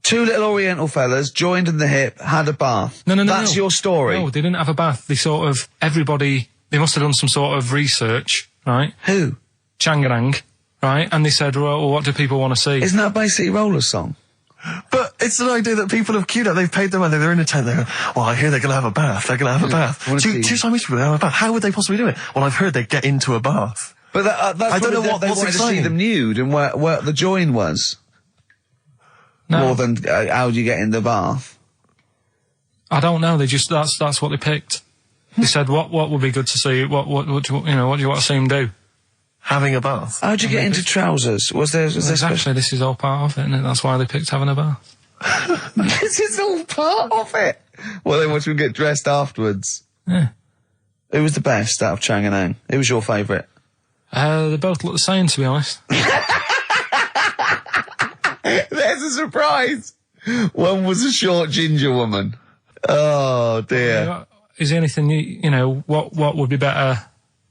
two little Oriental fellas joined in the hip, had a bath. No. That's your story. No, they didn't have a bath. They they must have done some sort of research, right? Who? Changarang, right? And they said, well, what do people want to see? Isn't that basically Roller's song? But it's an idea that people have queued up. They've paid their money. They're in a tent. They go, well, I hear they're going to have a bath. They're going to have a bath. Two Siamese people have a bath. How would they possibly do it? Well, I've heard they get into a bath. But that's I don't know what they wanted to see them nude and where the join was. No. More than how do you get in the bath? I don't know. That's what they picked. They said, what would be good to see? What do you want to see them do? Having a bath. How'd you get into trousers? Was there exactly? This is all part of it, isn't it? That's why they picked having a bath. This is all part of it. Well, they watch them get dressed afterwards. Yeah. Who was the best out of Chang and Ang? Who was your favourite? They both look the same, to be honest. There's a surprise. One was a short ginger woman. Oh dear. Is there anything you know? What would be better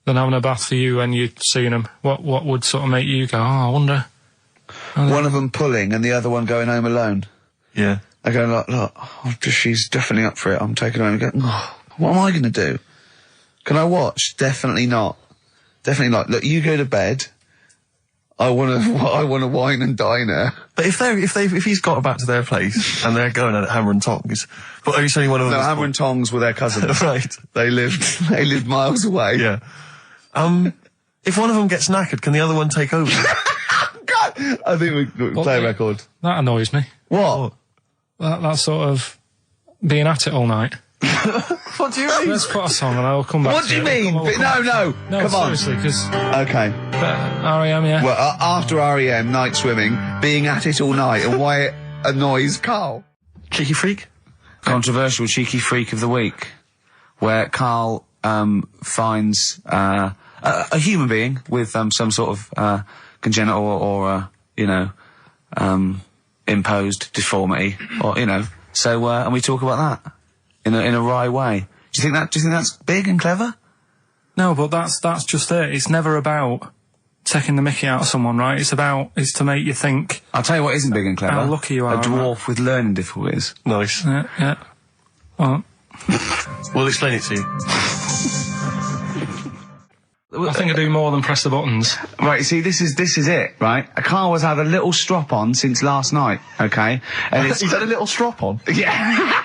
than having a bath for you when you'd seen them? What would sort of make you go, oh, I wonder? One of them pulling and the other one going home alone. Yeah. I go like, look, she's definitely up for it. I'm taking her home and go, oh, what am I going to do? Can I watch? Definitely not. Definitely not. Look, you go to bed. I want to wine and dine her. But if he's got back to their place and they're going at Hammer and Tongs, but it's only one of them. No, Hammer and Tongs were their cousins. Right. They lived miles away. Yeah. If one of them gets knackered, can the other one take over? God, I think we play a record. That annoys me. What? That sort of being at it all night. What do you mean? Let's put a song and I'll come back What to do you it. mean? No, come on. seriously, because... Okay. R.E.M., yeah. Well, after R.E.M., Night Swimming, being at it all night, and why it annoys Karl. Cheeky freak? Controversial cheeky freak of the week, where Karl finds a human being with some sort of congenital or imposed deformity, or So and we talk about that in a wry way. Do you think that's big and clever? No, but that's just it. It's never about taking the mickey out of someone, right? It's to make you think. I'll tell you what isn't big and clever. How lucky you are. A dwarf with learning difficulties. Nice. Yeah. Well, we'll explain it to you. I think I do more than press the buttons. Right, see, this is it, right? Karl has had a little strop on since last night, okay? And He's had a little strop on? Yeah.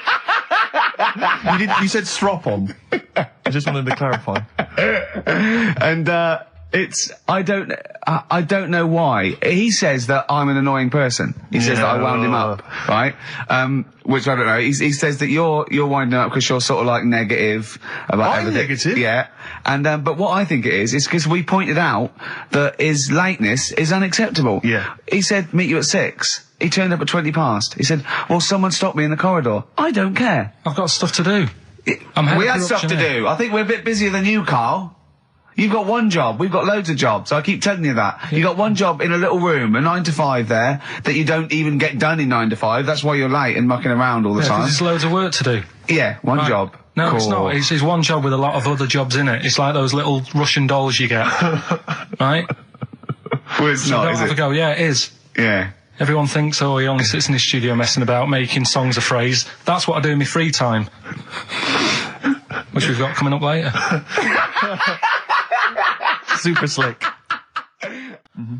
You said strop on. I just wanted to clarify. And, I don't know why. He says that I'm an annoying person. He says that I wound him up, right? Which I don't know. He says that you're winding up because you're sort of like negative about everything. I'm negative? Yeah. And, but what I think it is because we pointed out that his lateness is unacceptable. Yeah. He said, meet you at 6. He turned up at 20 past. He said, well, someone stopped me in the corridor. I don't care. I've got stuff to do. We had stuff to do. I think we're a bit busier than you, Karl. You've got one job. We've got loads of jobs. I keep telling you that. You got one job in a little room, a 9 to 5 there, that you don't even get done in 9 to 5. That's why you're late and mucking around all the time. There's loads of work to do. Yeah, one job. No, cool. It's not. It's one job with a lot of other jobs in it. It's like those little Russian dolls you get. Right? Well, it's so not, is it? Go, yeah, it is. Yeah. Everyone thinks, he only sits in his studio messing about, making songs of phrase. That's what I do in my free time. Which we've got coming up later. Super slick.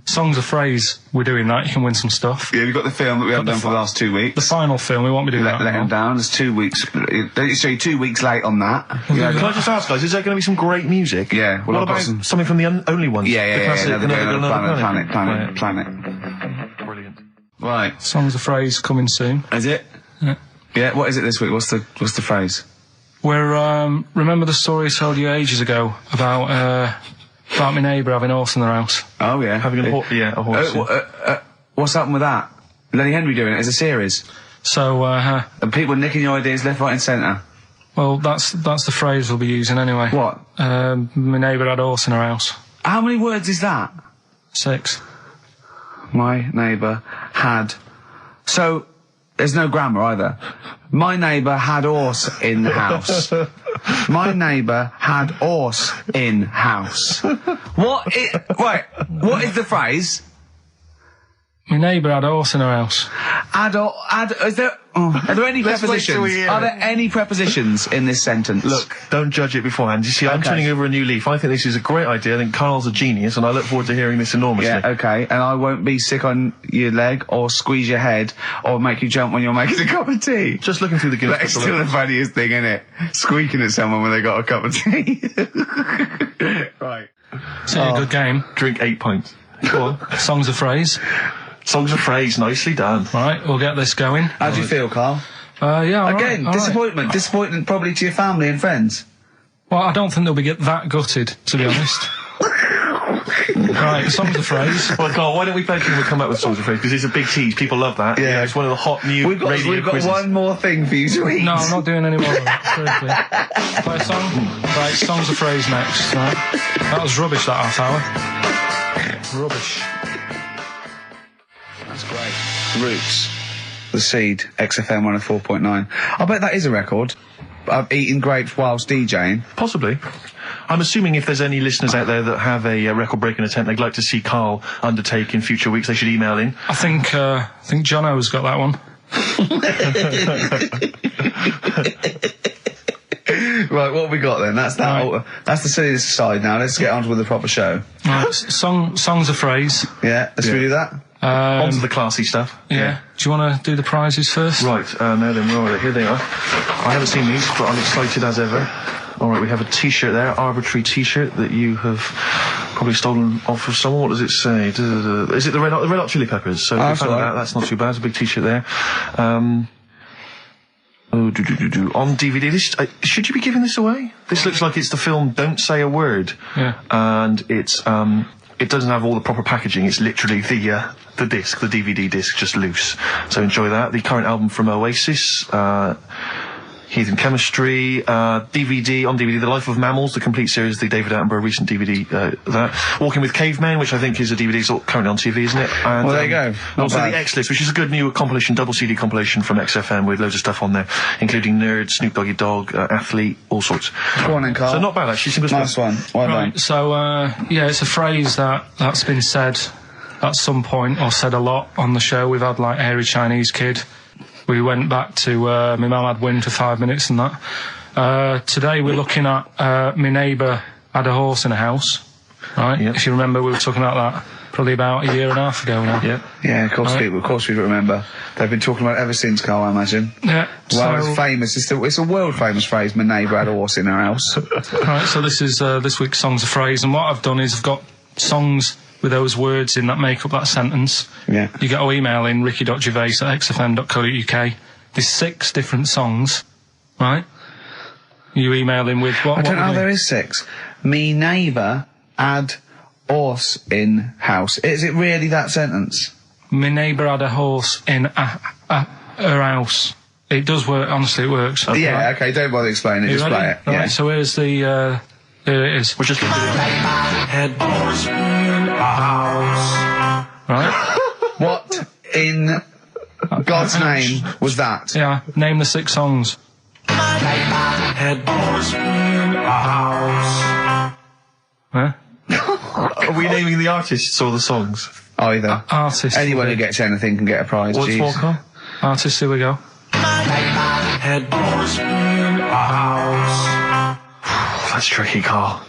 Songs of phrase, we're doing that. You can win some stuff. Yeah, we've got the film that we haven't done for the last 2 weeks. The final film, we won't be doing that. Let him down. There's 2 weeks. So you're 2 weeks late on that. Yeah, can I just ask, guys, is there going to be some great music? Yeah. Well, what about something from the Only Ones? Yeah. Planet. Brilliant. Right. Songs of phrase coming soon. Is it? Yeah. What is it this week? What's the phrase? We're remember the story I told you ages ago about my neighbour having a horse in their house. Oh yeah, having a horse. What's happened with that? Lenny Henry doing it as a series. So and people nicking your ideas left, right, and centre. Well, that's the phrase we'll be using anyway. What? My neighbour had a horse in her house. How many words is that? 6. My neighbour had. So there's no grammar either. My neighbour had horse in the house. My neighbour had horse in house. What is the phrase? My neighbour had a horse in her house. Are there any prepositions? Are there any prepositions in this sentence? Look, don't judge it beforehand. You see, I'm turning over a new leaf. I think this is a great idea. I think Karl's a genius, and I look forward to hearing this enormously. Yeah, okay. And I won't be sick on your leg, or squeeze your head, or make you jump when you're making a cup of tea. Just looking through the Guinness. That's still the funniest thing, isn't it? Squeaking at someone when they got a cup of tea. Right. It's a good game. Drink 8 pints. Go on. Songs of phrase. Songs of phrase, nicely done. Right, we'll get this going. How do you feel, Karl? Yeah, Again, disappointment. Right. Disappointment probably to your family and friends. Well, I don't think they'll be that gutted, to be honest. Right, songs of phrase. Well, Carl, why don't we play King We'll come up with songs of phrase, because it's a big tease, people love that. Yeah. It's one of the hot new We've got quizzes. one more thing for you to eat. No, I'm not doing any more of that. Seriously. Play a song? Right, songs of phrase next. Right. That was rubbish, that half hour. Rubbish. That's great. Roots. The Seed, XFM 104.9. I bet that is a record. Eating grapes whilst DJing. Possibly. I'm assuming if there's any listeners out there that have a record-breaking attempt they'd like to see Karl undertake in future weeks, they should email in. I think Jono's got that one. Right, what have we got then? That's that. Right. That's the silliness aside now. Let's get on with the proper show. Right, songs of phrase. Yeah, let's do that. On to the classy stuff. Yeah. Do you want to do the prizes first? Right, now then, where are they? Here they are. I haven't seen these, but I'm excited as ever. Alright, we have a t-shirt there, arbitrary t-shirt that you have probably stolen off of someone. What does it say? Is it the Red Hot Chili Peppers? So if you found that, that's not too bad. It's a big t-shirt there. On DVD, this, should you be giving this away? This looks like it's the film Don't Say a Word. Yeah. And it's, it doesn't have all the proper packaging. It's literally the disc, the DVD disc, just loose. So enjoy that. The current album from Oasis, Heathen Chemistry, DVD, on DVD, The Life of Mammals, the complete series, the David Attenborough recent DVD, that. Walking with Cavemen, which I think is a DVD, it's currently on TV, isn't it? And, well, there you go. Also the X-List, which is a good new compilation, double CD compilation from XFM with loads of stuff on there, including Nerd, Snoop Doggy Dogg, Athlete, all sorts. Go on then, Karl. So not bad, actually. Simple nice one. Well done. So, yeah, it's a phrase that's been said at some point, or said a lot on the show. We've had, like, Hairy Chinese Kid. We went back to my mum had wind for 5 minutes and that. Today we're looking at my neighbour had a horse in a house, right? Yep. If you remember, we were talking about that probably about a year and a half ago now. Yeah, of course, right. Of course we remember. They've been talking about it ever since, Karl, I imagine. Yeah. Well, it's famous. It's a world famous phrase. My neighbour had a horse in her house. Right. So this is this week's songs of phrase, and what I've done is I've got songs with those words in that make up that sentence. Yeah. You get to email in ricky.gervais@xfm.co.uk. There's 6 different songs, right? You email in with what? I don't know, there is 6. Me neighbour had horse in house. Is it really that sentence? My neighbour had a horse in her house. It does work, honestly, it works. Okay. Yeah, okay, don't bother explaining it, just play it. Right, yeah. so here's the, here it is. We're just going to do it. Head horse in a house. Right? What in God's name was that? Yeah, name the 6 songs. Head horse in a house. Huh? Are we naming the artists or the songs? Either. Artists. Anyone who gets anything can get a prize. What's more, Karl? Artists, here we go. Head horse in a house. That's tricky, Karl.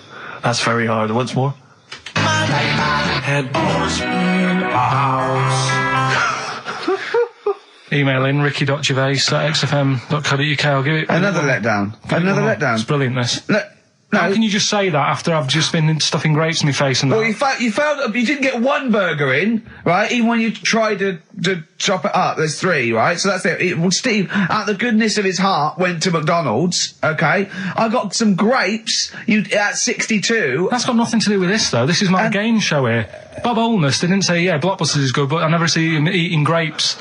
That's very hard. Once more. Head horse in a house. Email in ricky.gervais@xfm.co.uk. I'll give it another letdown. Another letdown. It's brilliant, this. No. How can you just say that after I've just been stuffing grapes in my face and that? Well, you failed. You didn't get one burger in, right? Even when you tried to chop it up, there's 3, right? So that's it. Well, Steve, out the goodness of his heart, went to McDonald's. Okay, I got some grapes. At 62. That's got nothing to do with this, though. This is my game show here. Bob Holness didn't say, yeah, Blockbusters is good, but I never see him eating grapes.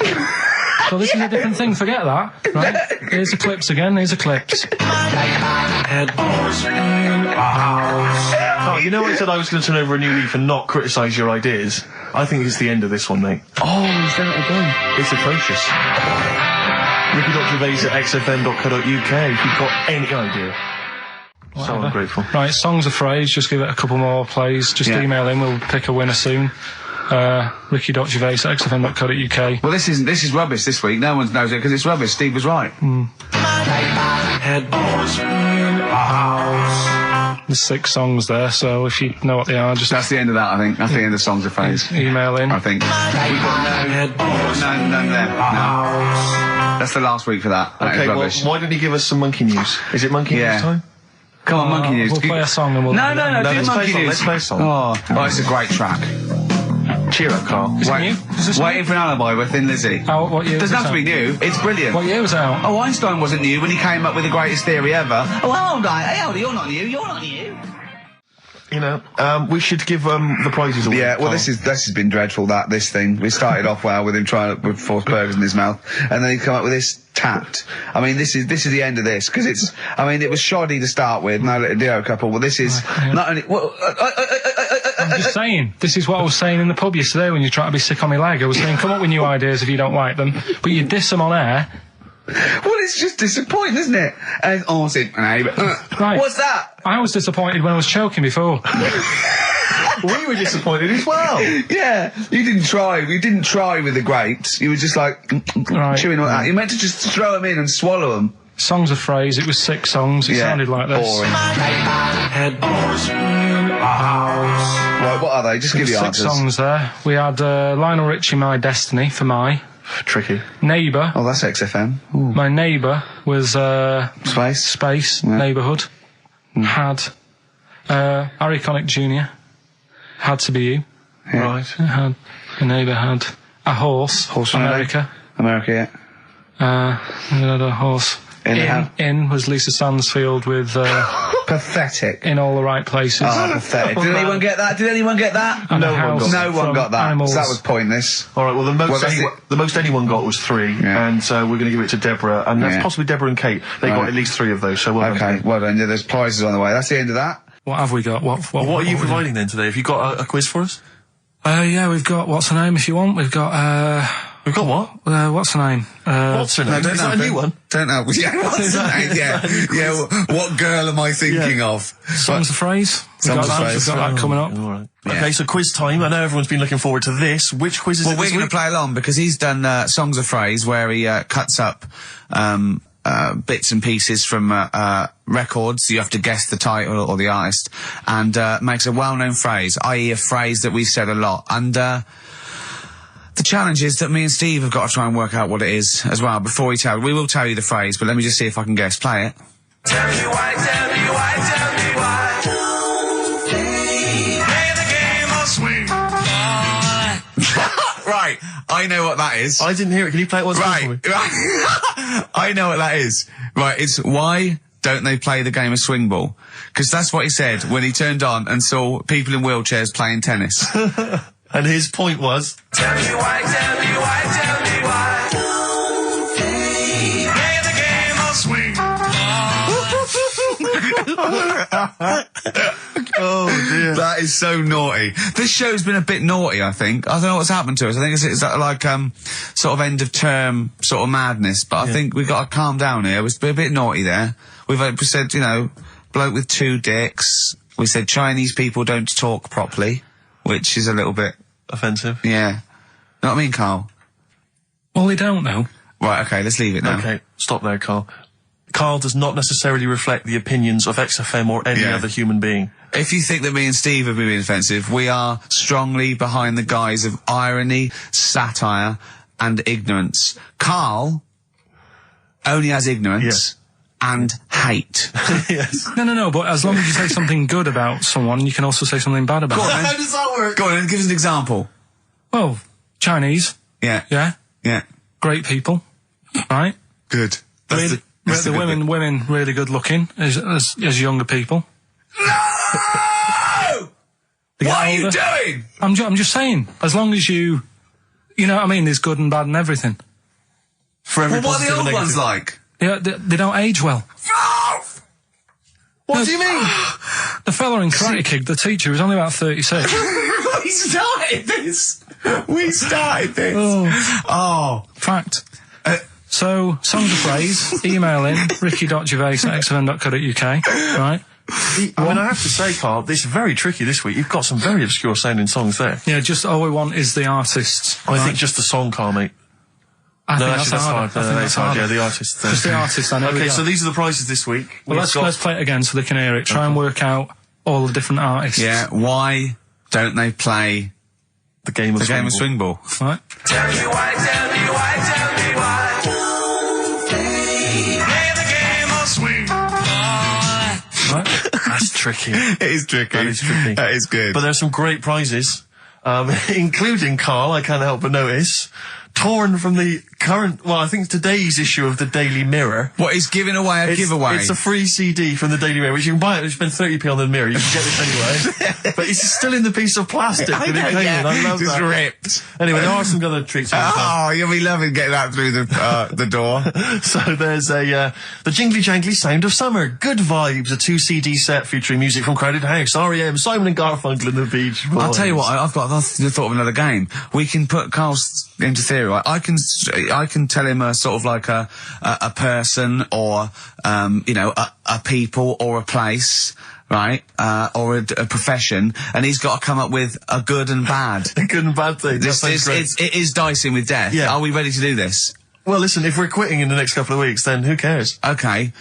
So this is a different thing. Forget that. Right? Here's the clips again. Here's the clips. Head horse in a house. Oh, you know I said I was going to turn over a new leaf and not criticise your ideas? I think it's the end of this one, mate. Oh, he's done it again. It's atrocious. ricky.gervais@xfm.co.uk if you've got any idea. Whatever. So ungrateful. Right, songs of phrase. Just give it a couple more plays. Just email in. We'll pick a winner soon. ricky.gervais@xfm.co.uk. Well, this is rubbish this week. No one knows it because it's rubbish. Steve was right. Head horse in a house. There's 6 songs there, so if you know what they are, just... That's the end of that, I think. That's the end of songs of phrase. Email in. I think. We've got none there. No. That's the last week for that. Okay, well, why don't you give us some monkey news? Is it monkey news time? Come on, monkey news. We'll play a song and we'll... No, do monkey news. Let's play a song. Oh, it's a great track. Cheer up, Karl. Is it new? Is this Waiting for an Alibi with Thin Lizzy. What year? Doesn't have to be new. It's brilliant. What year was it out? Oh, Einstein wasn't new when he came up with the greatest theory ever. Oh, hold on. Hey, hold on. You're not new. You're not new. You know, we should give the prizes away. Yeah, well, this has been dreadful. This thing. We started off well with him trying to force burgers in his mouth, and then he come up with this tapped. I mean, this is the end of this because it's. I mean, it was shoddy to start with. No little Dio couple. Well, this is not only. Well, I'm just saying. This is what I was saying in the pub yesterday when you try to be sick on my leg. I was saying, come up with new ideas if you don't like them, but you diss them on air. Well, it's just disappointing, isn't it? And Right. What's that? I was disappointed when I was choking before. We were disappointed as well. Yeah, you didn't try. You didn't try with the grapes. You were just like chewing on that. You meant to just throw them in and swallow them. Songs of phrase. It was 6 songs. It sounded like this. Boring. Right, what are they? Just give the 6 answers. songs there. We had Lionel Richie, My Destiny, for my. Tricky. Neighbour. Oh, that's XFM. Ooh. My Neighbour was Space. Yeah. Neighbourhood. Had Harry Connick Jr. Had to be you. Yeah. Right. Had the Neighbour had a horse. America. America, yeah. We had a horse. In was Lisa Stansfield with pathetic. In all the right places. Oh, pathetic. Did anyone get that? And No one got that. Animals. So that was pointless. All right. Well, the most anyone got was 3, and so we're going to give it to Deborah, and that's possibly Deborah and Kate. They got at least 3 of those. So well done. Well done. Yeah, there's prizes on the way. That's the end of that. What have we got? What are you providing then today? Have you got a quiz for us? Yeah, we've got what's her name if you want. We've got what? What's her name? What's her name? Is that a new one? Don't know. Yeah, what's her name? Yeah. What girl am I thinking of? Songs of phrase. We've got that coming up. All right. Yeah. Okay, so quiz time. I know everyone's been looking forward to this. Which quiz is it? Well, we're going to play along because he's done Songs of Phrase where he cuts up bits and pieces from records. You have to guess the title or the artist, and makes a well-known phrase, i.e. a phrase that we've said a lot. And the challenge is that me and Steve have got to try and work out what it is as well before we will tell you the phrase, but let me just see if I can guess. Play it. Tell me why, tell me why, tell me why. Play the game of swing. Right, I know what that is. I didn't hear it. Can you play it once more for me? I know what that is. Right, it's why don't they play the game of swing ball? Because that's what he said when he turned on and saw people in wheelchairs playing tennis. And his point was... Tell me why, tell me why, tell me why. Play the game of swing. Oh dear. That is so naughty. This show's been a bit naughty, I think. I don't know what's happened to us. I think it's like sort of end of term sort of madness, but I think we've got to calm down here. We've been a bit naughty there. We said, bloke with 2 dicks. We said Chinese people don't talk properly, which is a little bit... offensive. Yeah. Know what I mean, Carl? Well, they don't know. Right, okay, let's leave it now. Okay, stop there, Carl. Carl does not necessarily reflect the opinions of XFM or any other human being. If you think that me and Steve have been being offensive, we are strongly behind the guise of irony, satire, and ignorance. Carl only has ignorance and hate. Yes. No, but as long as you say something good about someone, you can also say something bad about them. How does that work? Go on, and give us an example. Well, Chinese. Yeah. Yeah? Great people. Right? Good. The women really good looking as younger people. No! What are you doing? I'm just saying, as long as you know what I mean, there's good and bad and everything. For every what are the old ones like? Yeah, they don't age well. What do you mean? The fella in Karate Kid, the teacher, is only about 36. We started this. Oh. Fact. So, songs of phrase, email in, ricky.gervais@xfm.co.uk, right? I mean, I have to say, Carl, this is very tricky this week. You've got some very obscure sounding songs there. Yeah, just all we want is the artists. I think just the song, Carl, mate. I think that's hard. Yeah, the artists. Just the artists, I know. Okay, so these are the prizes this week. Well, let's play it again so they can hear it. Try and work out all the different artists. Yeah, why don't they play the game of swing ball? Right. Tell me why, tell me why, tell me why. Play the game of swing. Right. That's tricky. It is tricky. That is tricky. That is good. But there's some great prizes, including, Carl, I can't help but notice, torn from the current, well, I think today's issue of the Daily Mirror. What, he's giving away a giveaway? It's a free CD from the Daily Mirror, which you can buy it, you spend 30p on the Mirror, you can get this anyway. But it's still in the piece of plastic that it came in. I love just that. ripped. Anyway, there are some other treats. Oh, you'll be loving getting that through the door. So there's the Jingly Jangly Sound of Summer, Good Vibes, a 2-CD set featuring music from Crowded House, R.E.M., Simon and Garfunkel and the Beach Boys. I'll tell you what, I've thought of another game. We can put Carl's into theory, right? I can tell him a sort of like a person or, you know, a people or a place, right? Or a profession, and he's got to come up with a good and bad. A good and bad thing. It is dicing with death. Yeah. Are we ready to do this? Well, listen, if we're quitting in the next couple of weeks, then who cares? Okay.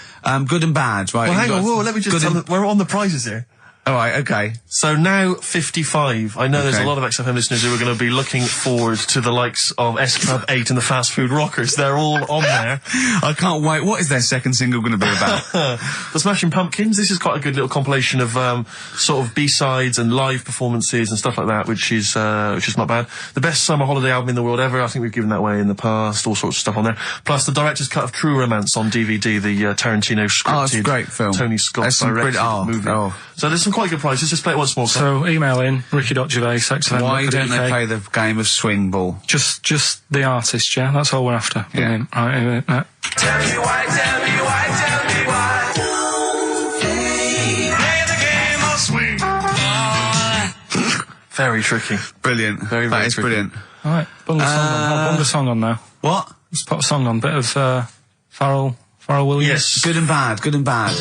Good and bad, right? Well, hang on, whoa, let me just tell them, we're on the prizes here. Alright, okay. So now 55. I know there's a lot of XFM listeners who are going to be looking forward to the likes of S Club 8 and the Fast Food Rockers. They're all on there. I can't wait. What is their second single going to be about? The Smashing Pumpkins. This is quite a good little compilation of sort of B-sides and live performances and stuff like that, which is not bad. The best summer holiday album in the world ever. I think we've given that away in the past. All sorts of stuff on there. Plus the director's cut of True Romance on DVD. The Tarantino scripted. Oh, it's a great film. Tony Scott directed movie. So there's some quite good prizes. Just play it once more. So email in ricky.gervais@xfm.co.uk. Why don't they play the game of swing ball? Just the artist, yeah? That's all we're after. Yeah. Right, Tell me why, tell me why, tell me why. Play the game of swing. Very tricky. Brilliant. Very that is tricky. Brilliant. Alright, bung the song on now. What? Let's put a song on. Bit of Pharrell Williams. Yes. Good and bad. Good and bad.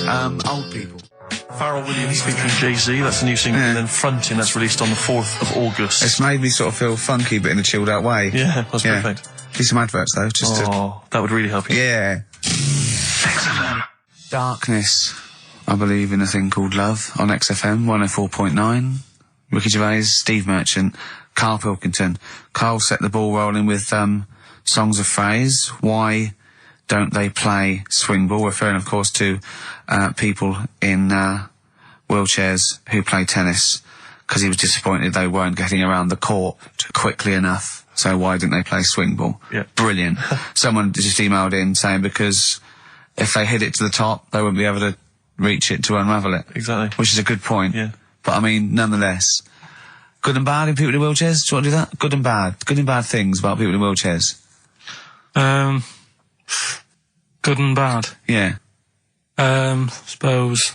Old people. Pharrell Williams featuring Jay-Z, that's a new single, and then Frontin', that's released on the 4th of August. It's made me sort of feel funky, but in a chilled out way. Yeah, that's perfect. Do some adverts though, just that would really help you. Yeah. XFM. Darkness. I believe in a thing called love on XFM 104.9. Ricky Gervais, Steve Merchant, Karl Pilkington. Karl set the ball rolling with songs of phrase. Why don't they play swing ball? Referring, of course, to people in wheelchairs who play tennis, because he was disappointed they weren't getting around the court quickly enough. So why didn't they play swing ball? Yeah. Brilliant. Someone just emailed in saying because if they hit it to the top, they wouldn't be able to reach it to unravel it. Exactly. Which is a good point. Yeah. But I mean, nonetheless, good and bad in people in wheelchairs? Do you want to do that? Good and bad. Good and bad things about people in wheelchairs. Good and bad. Yeah. Suppose.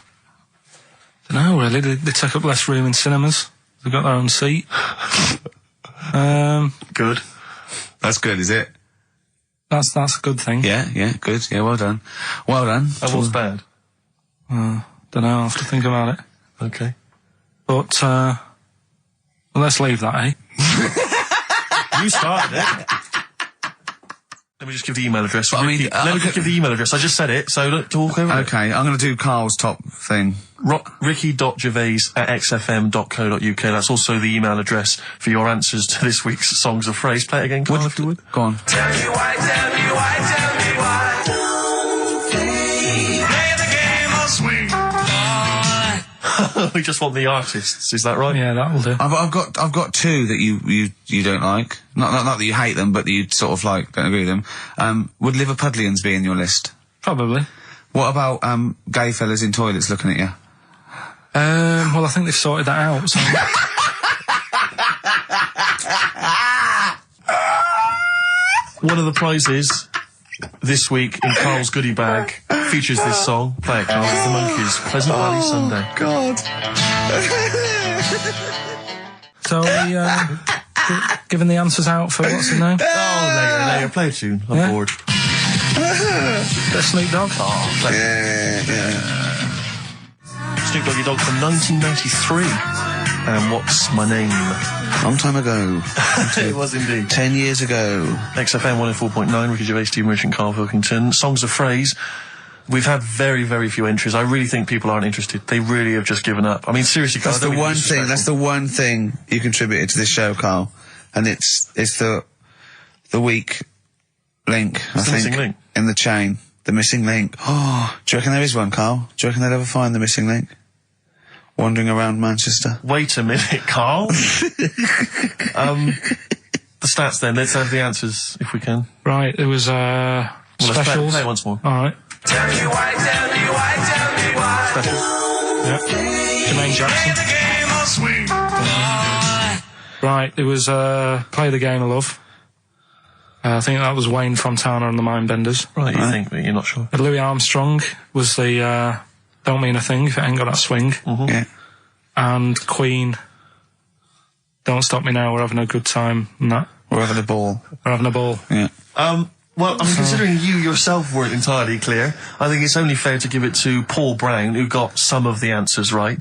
Don't know really. They take up less room in cinemas. They've got their own seat. Good. That's good, is it? That's a good thing. Yeah, good. Yeah, well done. Well done. And what's bad? Don't know. I'll have to think about it. Okay. But well, let's leave that, eh? You started it. Let me just give the email address. But, let me just give the email address. I just said it, so don't talk over it. Okay, I'm going to do Carl's top thing. Ricky.gervais@xfm.co.uk. That's also the email address for your answers to this week's Songs of Phrase. Play it again, Carl, if you would. Go on. Tell me why, tell me why, tell me why. Play the game of swing. We just want the artists, is that right? Yeah, that will do. I've got two that you don't like. Not that you hate them, but that you sort of like, don't agree with them. Would Liverpudlians be in your list? Probably. What about gay fellas in toilets looking at you? Well, I think they've sorted that out. So. One of the prizes this week in Carl's goodie bag features this song. Play it, Carl. It's the Monkees. Pleasant Valley Sunday. God. So we giving the answers out for what's his name? Oh, later. Play a tune. I'm bored. Bit of Snoop Dogg. Oh, play Snoop Doggy Dogg from 1993. And What's My Name? Long time ago. It was indeed. 10 years ago. XFM 104.9, Ricky Gervais, Steve Merchant, Karl Pilkington. Songs of Phrase. We've had very, very few entries. I really think people aren't interested. They really have just given up. I mean, seriously, Carl. That's the one thing you contributed to this show, Carl. And it's the weak link, I think. Missing link. In the chain. The missing link. Oh, do you reckon there is one, Carl? Do you reckon they'll ever find the missing link? Wandering around Manchester. Wait a minute, Carl. The the stats then. Let's have the answers if we can. Right, there was Well, let's specials. play it once more. All right. Tell me why, tell me why, tell me why. Special. Yep. Jermaine Jackson. The game of swing. Right, there was Play the Game of Love. I think that was Wayne Fontana and the Mindbenders. Right, you think, but you're not sure. Louis Armstrong was the Don't Mean a Thing If It Ain't Got That Swing. Mm-hmm. Yeah. And Queen, Don't Stop Me Now, We're Having a Good Time. And that. We're having a ball. We're having a ball. Yeah. Well, I mean, considering you yourself weren't entirely clear, I think it's only fair to give it to Paul Brown, who got some of the answers right.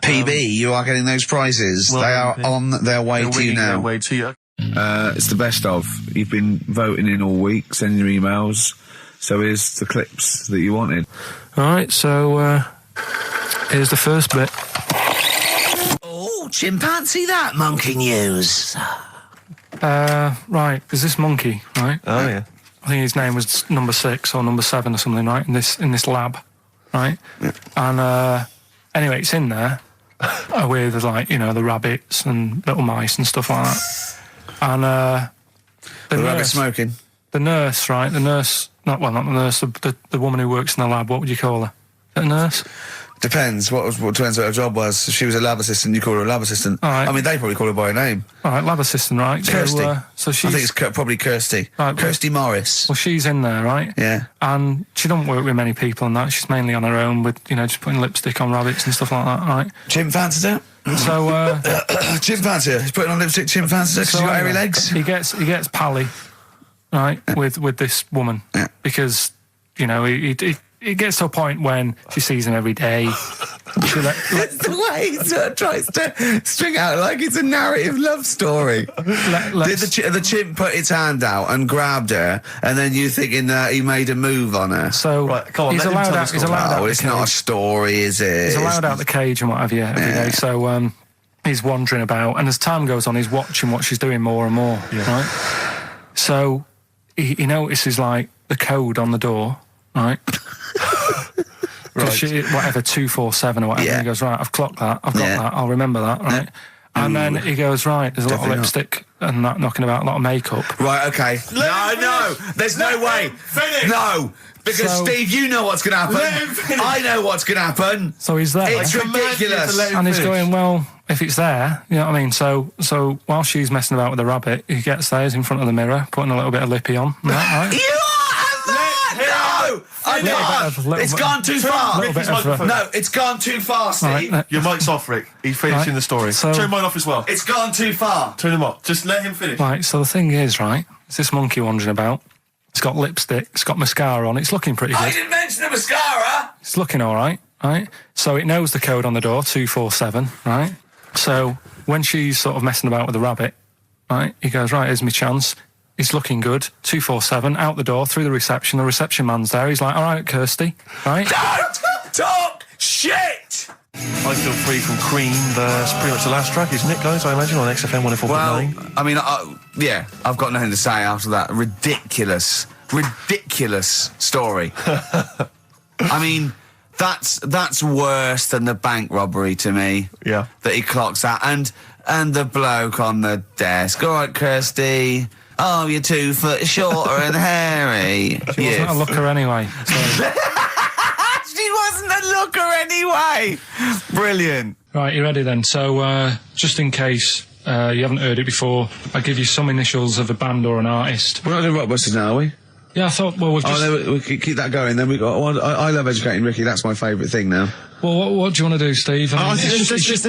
PB, you are getting those prizes. Well, they are on their way They're to you winging their now. way to you. It's the best of. You've been voting in all week, sending your emails. So here's the clips that you wanted. All right, so here's the first bit. Oh, chimpanzee that monkey news. Right, there's this monkey, right? Oh, yeah. I think his name was number 6 or number 7 or something, right? In this lab, right? Yeah. And anyway, it's in there with like the rabbits and little mice and stuff like that. And The rabbit smoking. the nurse, right? The nurse, not the nurse, the woman who works in the lab. What would you call her? Is that a nurse? Depends. What depends what her job was. If she was a lab assistant, you call her a lab assistant. All right. I mean, they probably call her by her name. All right, lab assistant, right? Kirsty. So she's. I think it's probably Kirsty. Right, Kirsty Morris. Well, she's in there, right? Yeah. And she don't work with many people and that. She's mainly on her own with, just putting lipstick on rabbits and stuff like that, right? Chimp fancies her. So, Chimp fancy her. He's putting on lipstick, chimp fancies her because she's got hairy legs. He gets Pally, right, with this woman. Yeah. Because, it gets to a point when she sees him every day. It's the way he sort of tries to string out like it's a narrative love story. Did the chimp put its hand out and grabbed her, and then you thinking that he made a move on her? So Right, come on, he's let him allowed tell out. the He's story. allowed out. Oh, the it's not a cage. story, is it? He's allowed out the cage and what have you every day. So he's wandering about, and as time goes on, he's watching what she's doing more and more. Yeah. Right. So he notices like the code on the door, right? Right. Whatever 247 or whatever. Yeah. And he goes, right, I've clocked that. I've got Yeah. that. I'll remember that. Right. And then he goes, right, there's a lot of Definitely not. lipstick and that knocking about, a lot of makeup. Right, okay. No, there's no way. Finish. No, because So- Steve, you know what's going to happen. Let him finish. I know what's going to happen. So he's there. It's ridiculous. And he's going, well, if it's there, you know what I mean? So while she's messing about with the rabbit, he gets there, he's in front of the mirror, putting a little bit of lippy on. Right? You are no! I can't. It's gone too far. No, it's gone too far, Steve. Right, Your mic's off, Rick. He's finishing Right. the story. So- Turn mine off as well. It's gone too far. Turn him off. Just let him finish. Right, so the thing is, right, it's this monkey wandering about. It's got lipstick, it's got mascara on, it's looking pretty I good. didn't mention the mascara. It's looking all right, right? So it knows the code on the door, 247, right? So when she's sort of messing about with the rabbit, right, he goes, right, here's my chance. He's looking good, 247, out the door, through the reception man's there. He's like, all right, Kirsty, right? Don't talk shit. I Feel Free from Cream. That's pretty much the last track, isn't it, guys? I imagine on XFM 104.9. Well, I mean, yeah, I've got nothing to say after that ridiculous story. I mean, that's worse than the bank robbery to me. Yeah. That he clocks that, and the bloke on the desk. All right, Kirsty. Oh, you're 2 foot shorter and hairy. She wasn't a looker anyway. So. She wasn't a looker anyway. Brilliant. Right, you ready then? So, just in case you haven't heard it before, I'll give you some initials of a band or an artist. We're not doing Rockbusters now, are we? Yeah, I thought, well, we've just... Oh, no, we keep that going. Then we got. I love educating Ricky. That's my favourite thing now. Well, what do you want to do, Steve? I mean, Let's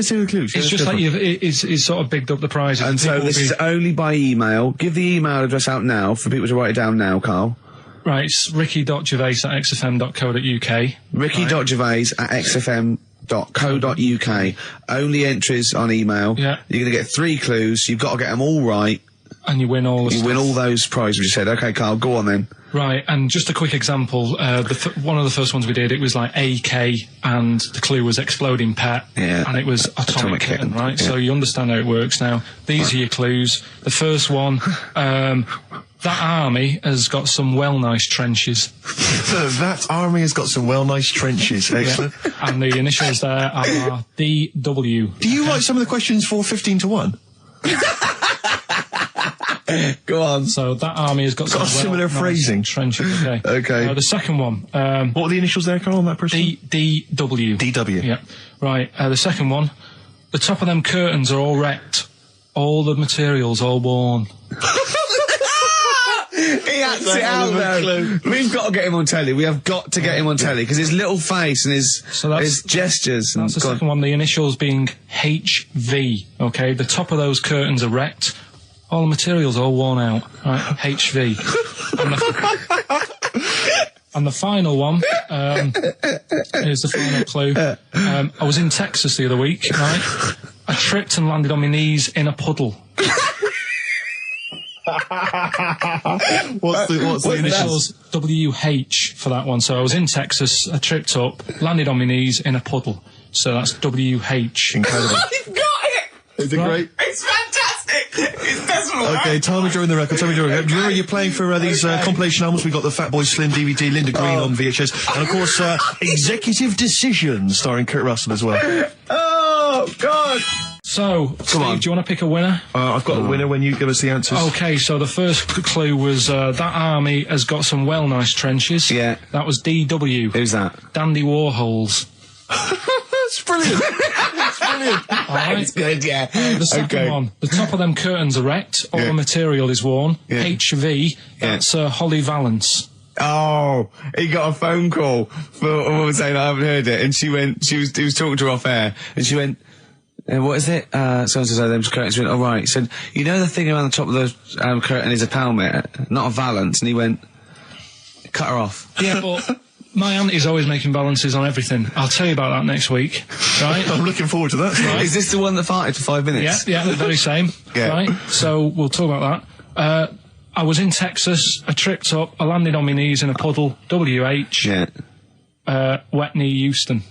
do the clues. It's just like he's sort of bigged up the prize. And so this is only by email. Give the email address out now for people to write it down now, Carl. Right, it's ricky.gervais@xfm.co.uk. Ricky.gervais@xfm.co.uk. Only entries on email. Yeah. You're going to get 3 clues. You've got to get them all right. And you win all the You win all those prizes you said. Okay, Carl, go on then. Right, and just a quick example, one of the first ones we did, it was like AK, and the clue was exploding pet, Yeah. and it was atomic kitten, right? Yeah. So you understand how it works now. These are your clues. The first one, that army has got some nice trenches. That army has got some nice trenches. Excellent. Yeah. And the initials there are DW. Do you write some of the questions for 15 to 1? Go on. So that army has got some similar phrasing. Trenches, okay. Okay. The second one. What were the initials there, Carl, on that person? DW. DW. Yeah. Right, the second one. The top of them curtains are all wrecked. All the materials all worn. He acts it out, though. We've got to get him on telly. We have got to get him on telly, because his little face and his gestures. That's the second one, the initials being HV, okay? The top of those curtains are wrecked. All the materials all worn out, right? HV. And the final one, here's the final clue. I was in Texas the other week, right? I tripped and landed on my knees in a puddle. What's the initials? WH for that one. So I was in Texas, I tripped up, landed on my knees in a puddle. So that's WH. Incredible. You've got it! Is it great? It's fantastic! It's desperate. Okay, time during the record. Do you remember you're playing for these compilation albums? We got the Fatboy Slim DVD, Linda Green on VHS, and of course Executive Decision, starring Kurt Russell as well. Oh God! So, Steve, do you want to pick a winner? I've got a winner when you give us the answers. Okay, so the first clue was that army has got some nice trenches. Yeah. That was DW. Who's that? Dandy Warhols. That's brilliant. That's brilliant. All right. It's good, yeah. The second one. The top of them curtains are wrecked. All the material is worn. Yeah. HV. That's Holly Valance. Oh, he got a phone call for a woman saying I haven't heard it, and he was talking to her off air, and she went, what is it? So-and-so said them curtains. She went, right. He said, you know the thing around the top of the curtain is a palmet, not a valance, and he went, cut her off. Yeah, but my auntie's always making balances on everything. I'll tell you about that next week, right? I'm looking forward to that. Right. Is this the one that farted for 5 minutes? Yeah, the very same. Yeah. Right? So we'll talk about that. I was in Texas, I tripped up, I landed on my knees in a puddle, WH, Yeah. Wet Knee Houston,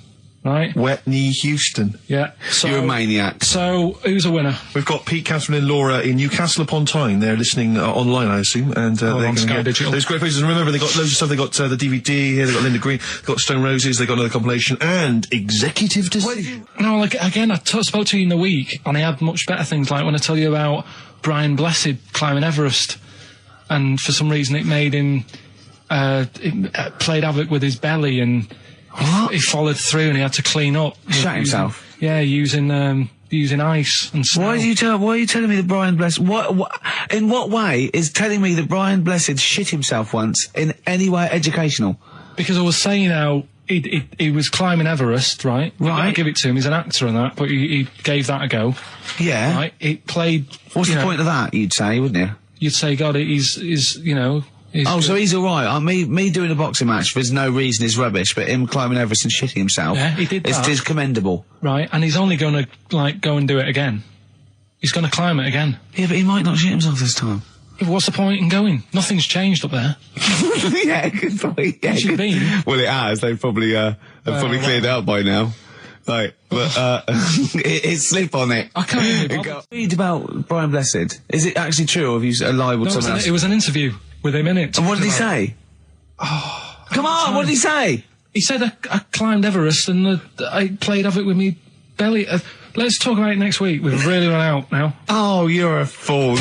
right? Wet Knee Houston. Yeah. So, You're a maniac. So, who's a winner? We've got Pete, Catherine and Laura in Newcastle upon Tyne. They're listening online, I assume, and they're going to get digital. those great places. And remember, they got loads of stuff. They got the DVD here. They got Linda Green. They got Stone Roses. They got another compilation and Executive Decision. No, like again, I spoke to you in the week, and I had much better things. Like when I tell you about Brian Blessed climbing Everest, and for some reason it made him it played havoc with his belly, and he followed through, and he had to clean up. Shut himself. Yeah, using ice and snow. Why are you telling me that Brian Blessed? In what way is telling me that Brian Blessed shit himself once in any way educational? Because I was saying how he was climbing Everest, right? Right. I give it to him. He's an actor and that, but he gave that a go. Yeah. Right. He played. What's the point of that? You'd say, wouldn't you? You'd say, God, he's you know. So he's all right. Me doing a boxing match, there's no reason is rubbish, but him climbing Everest and shitting himself, yeah, he did that. It's commendable. Right, and he's only going to go and do it again. He's going to climb it again. Yeah, but he might not shit himself this time. Yeah, what's the point in going? Nothing's changed up there. Yeah, good point. Yeah, Has it been? Well, it has. They've probably cleared it out by now. Right, but it's slip on it. I can't even read about Brian Blessed. Is it actually true, or have you lied with someone else? It was an interview with him in it. And what did he say? Oh, come on! What did he say? He said I climbed Everest and I played havoc with me belly. Let's talk about it next week. We've really run out now. Oh, you're a fool.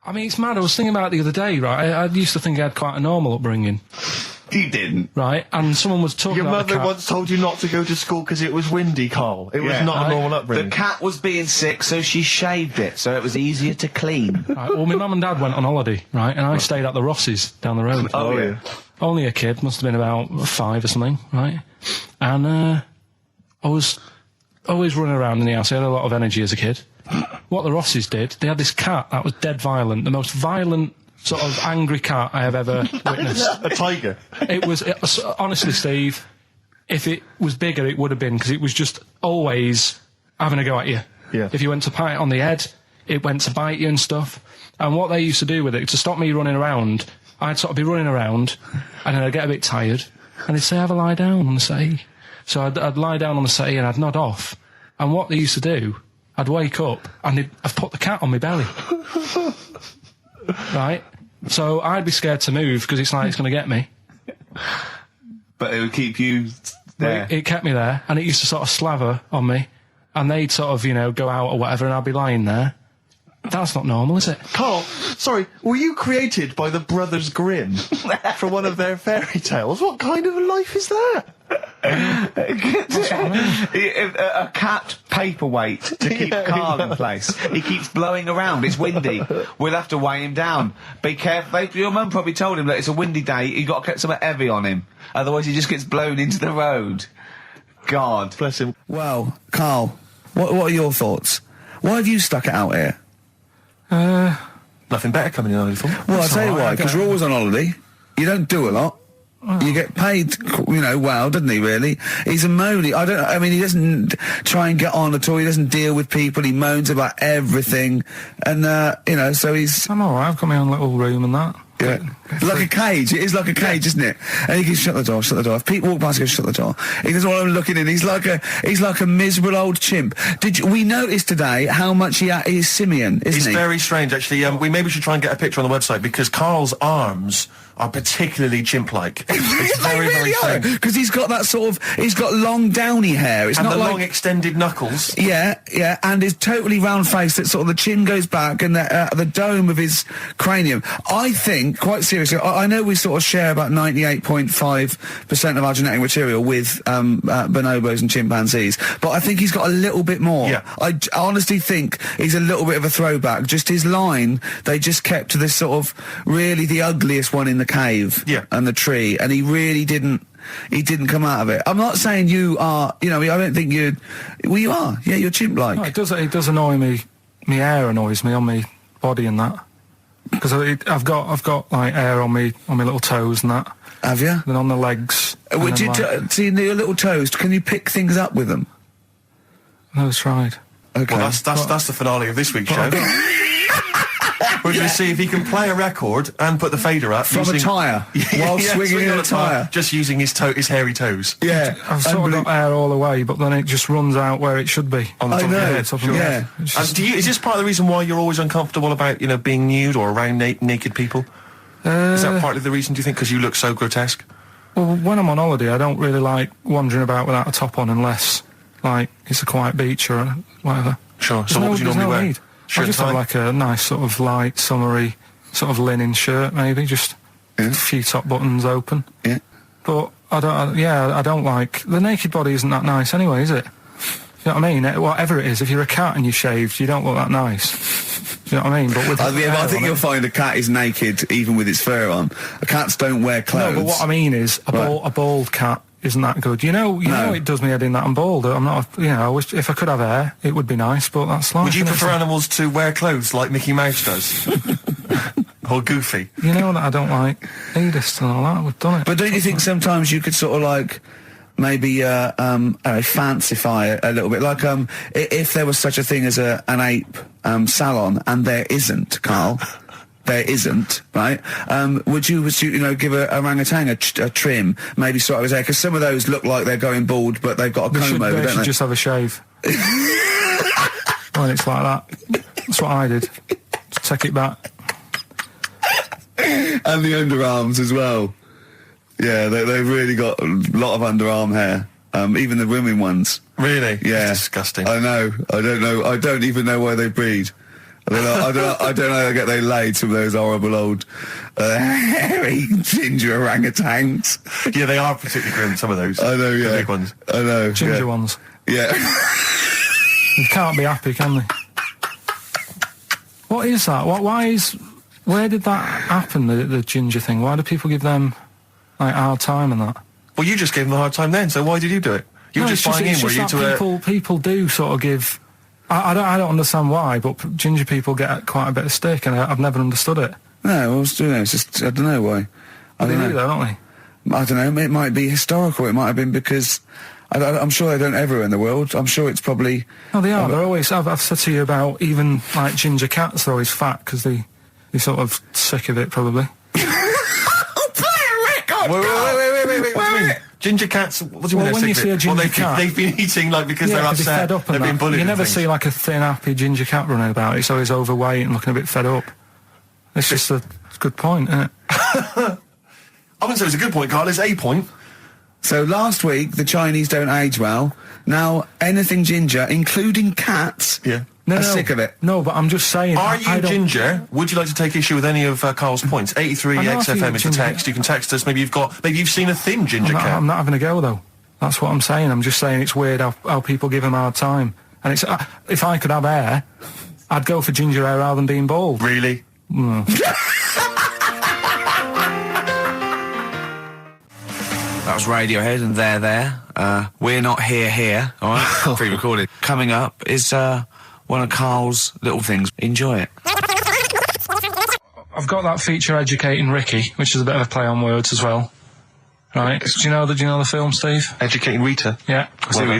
I mean, it's mad. I was thinking about it the other day, right? I used to think I had quite a normal upbringing. You didn't. Right, and someone was talking about Your mother once told you not to go to school because it was windy, Carl. It was not a normal upbringing. The cat was being sick, so she shaved it, so it was easier to clean. Right, well, my mum and dad went on holiday, right, and I stayed at the Rosses down the road. Oh, yeah. Only a kid, must have been about 5 or something, right? And I was always running around in the house. I had a lot of energy as a kid. What the Rosses did, they had this cat that was dead violent, the most violent sort of angry cat I have ever witnessed. A tiger. It was honestly, Steve, if it was bigger, it would have been, because it was just always having a go at you. Yeah. If you went to pat it on the head, it went to bite you and stuff. And what they used to do with it, to stop me running around, I'd sort of be running around, and then I'd get a bit tired, and they'd say, have a lie down on the settee. So I'd lie down on the settee and I'd nod off. And what they used to do, I'd wake up and I'd put the cat on my belly. Right? So I'd be scared to move because it's like it's going to get me. But it would keep you there. It kept me there, and it used to sort of slaver on me, and they'd sort of, go out or whatever, and I'd be lying there, That's not normal, is it? Karl, sorry, were you created by the Brothers Grimm for one of their fairy tales? What kind of a life is that? A cat paperweight to keep Karl in place. He keeps blowing around. It's windy. We'll have to weigh him down. Be careful. Your mum probably told him that it's a windy day. You got to get something heavy on him. Otherwise, he just gets blown into the road. God bless him. Well, Karl, what are your thoughts? Why have you stuck it out here? Nothing better coming in on it. Well, I'll tell you why. Because you're always on holiday. You don't do a lot. You get paid, well, doesn't he, really? He's a moany. He doesn't try and get on at all. He doesn't deal with people. He moans about everything. And, so he's... I'm alright. I've got my own little room and that. Yeah. Like a cage. It is like a cage, isn't it? And he goes, shut the door, shut the door. If people walk past, he goes, shut the door. He doesn't want them looking in. He's like a miserable old chimp. We noticed today how much he is simian, isn't he? He's very strange, actually. We should try and get a picture on the website, because Karl's arms are particularly chimp-like. It's very, very strange. Because he's got that he's got long downy hair. It's not long extended knuckles. Yeah, and his totally round face that sort of the chin goes back and the dome of his cranium. I think, quite seriously, I know we sort of share about 98.5% of our genetic material with bonobos and chimpanzees, but I think he's got a little bit more. Yeah. I honestly think he's a little bit of a throwback. Just his line, they just kept to this sort of really the ugliest one in the cave and the tree, and he really didn't come out of it. I'm not saying you are, I don't think you are. Yeah, you're chimp-like. No, it does annoy me. My hair annoys me on my body and that. Because I've got like hair on my little toes and that. Have you? Then on the legs. See your little toes, can you pick things up with them? No, it's tried. Okay. Well, that's the finale of this week's show. We're going to see if he can play a record and put the fader up from a tyre while swinging in a tyre, just using his hairy toes. Yeah, I've sort of got hair all the way, but then it just runs out where it should be. On the top of your head. Sure. Yeah. Is this part of the reason why you're always uncomfortable about being nude or around naked people? Is that partly the reason, do you think, because you look so grotesque? Well, when I'm on holiday, I don't really like wandering about without a top on unless, like, it's a quiet beach or whatever. Sure. So what would you normally wear? Need. I just have like a nice sort of light, summery, sort of linen shirt, maybe, just a few top buttons open. Yeah. But I don't like... The naked body isn't that nice anyway, is it? You know what I mean? Whatever it is, if you're a cat and you're shaved, you don't look that nice. You know what I mean? But with I think you'll find a cat is naked even with its fur on. Cats don't wear clothes. No, but what I mean is, a bald cat isn't that good. You know it does me head in that I'm bald. I'm not, I wish if I could have hair, it would be nice, but that's life. Would you prefer animals to wear clothes like Mickey Mouse does? Or Goofy? You know that I don't like nudist and all that, we've done it. But don't you think sometimes you could sort of like, maybe, fancify a little bit? Like, if there was such a thing as an ape, salon, and there isn't, Karl, there isn't, right? Would you give a orangutan a trim, maybe sort of his hair? Because some of those look like they're going bald, but they've got a comb over, don't they? They should just have a shave. When it's like that. That's what I did. Just take it back. And the underarms as well. Yeah, they've really got a lot of underarm hair. Even the women ones. Really? Yeah. That's disgusting. I know. I don't know. I don't even know why they breed. I don't know how they get they laid, some of those horrible old hairy ginger orangutans. Yeah, they are particularly grim, some of those. I know, yeah. The big ones. I know. Ginger ones. Yeah. You can't be happy, can they? What is that? Where did that happen, the ginger thing? Why do people give them, like, a hard time and that? Well, you just gave them a hard time then, so why did you do it? You were just buying in, were you, to people do sort of give... I don't understand why, but ginger people get quite a bit of stick, and I've never understood it. No, well, it's just, I don't know why. They do, though, don't they? I don't know, it might be historical, it might have been because... I'm sure they don't everywhere in the world. I'm sure it's probably... No, they are. They're always... I've said to you about even, like, ginger cats, they're always fat, because they're sort of sick of it, probably. Play a record! Wait. What do you mean? Ginger cats, what do you mean when you see a ginger cat... They've been eating, like, because they're upset, fed up and they've been bullied. You never see, like, a thin, happy ginger cat running about. It's always overweight and looking a bit fed up. It's just a good point, isn't it? I wouldn't say it's a good point, Karl. It's a point. So last week, the Chinese don't age well. Now, anything ginger, including cats... Yeah. I'm sick of it. No, but I'm just saying. Are you Ginger? Would you like to take issue with any of Carl's points? 83XFM is the text. You can text us. Maybe you've seen a thin ginger cat. I'm not having a go though. That's what I'm saying. I'm just saying it's weird how people give him a hard time. And it's if I could have hair, I'd go for ginger hair rather than being bald. Really? Mm. That was Radiohead and They're There. We're Not Here, alright? Pre-recorded. Coming up is one of Carl's little things. Enjoy it. I've got that feature Educating Ricky, which is a bit of a play on words as well. Right. Do you know the film, Steve? Educating Rita? Yeah. I see what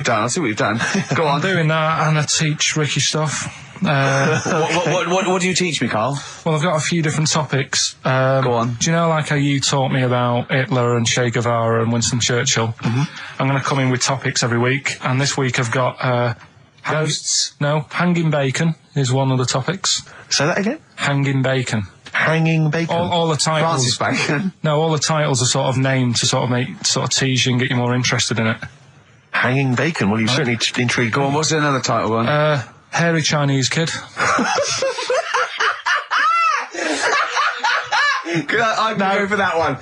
you've done. Go on. I'm doing that and I teach Ricky stuff. What do you teach me, Carl? Well, I've got a few different topics. Go on. Do you know, like how you taught me about Hitler and Che Guevara and Winston Churchill? I'm going to come in with topics every week, and this week I've got ghosts. No, hanging bacon is one of the topics. Say that again. Hanging bacon. Hanging bacon. All the titles. Francis Bacon. No, all the titles are sort of named to sort of tease you and get you more interested in it. Hanging bacon. Well, you've certainly intrigued. Go on. What's another title one? Hairy Chinese kid. I'm going to go for that one.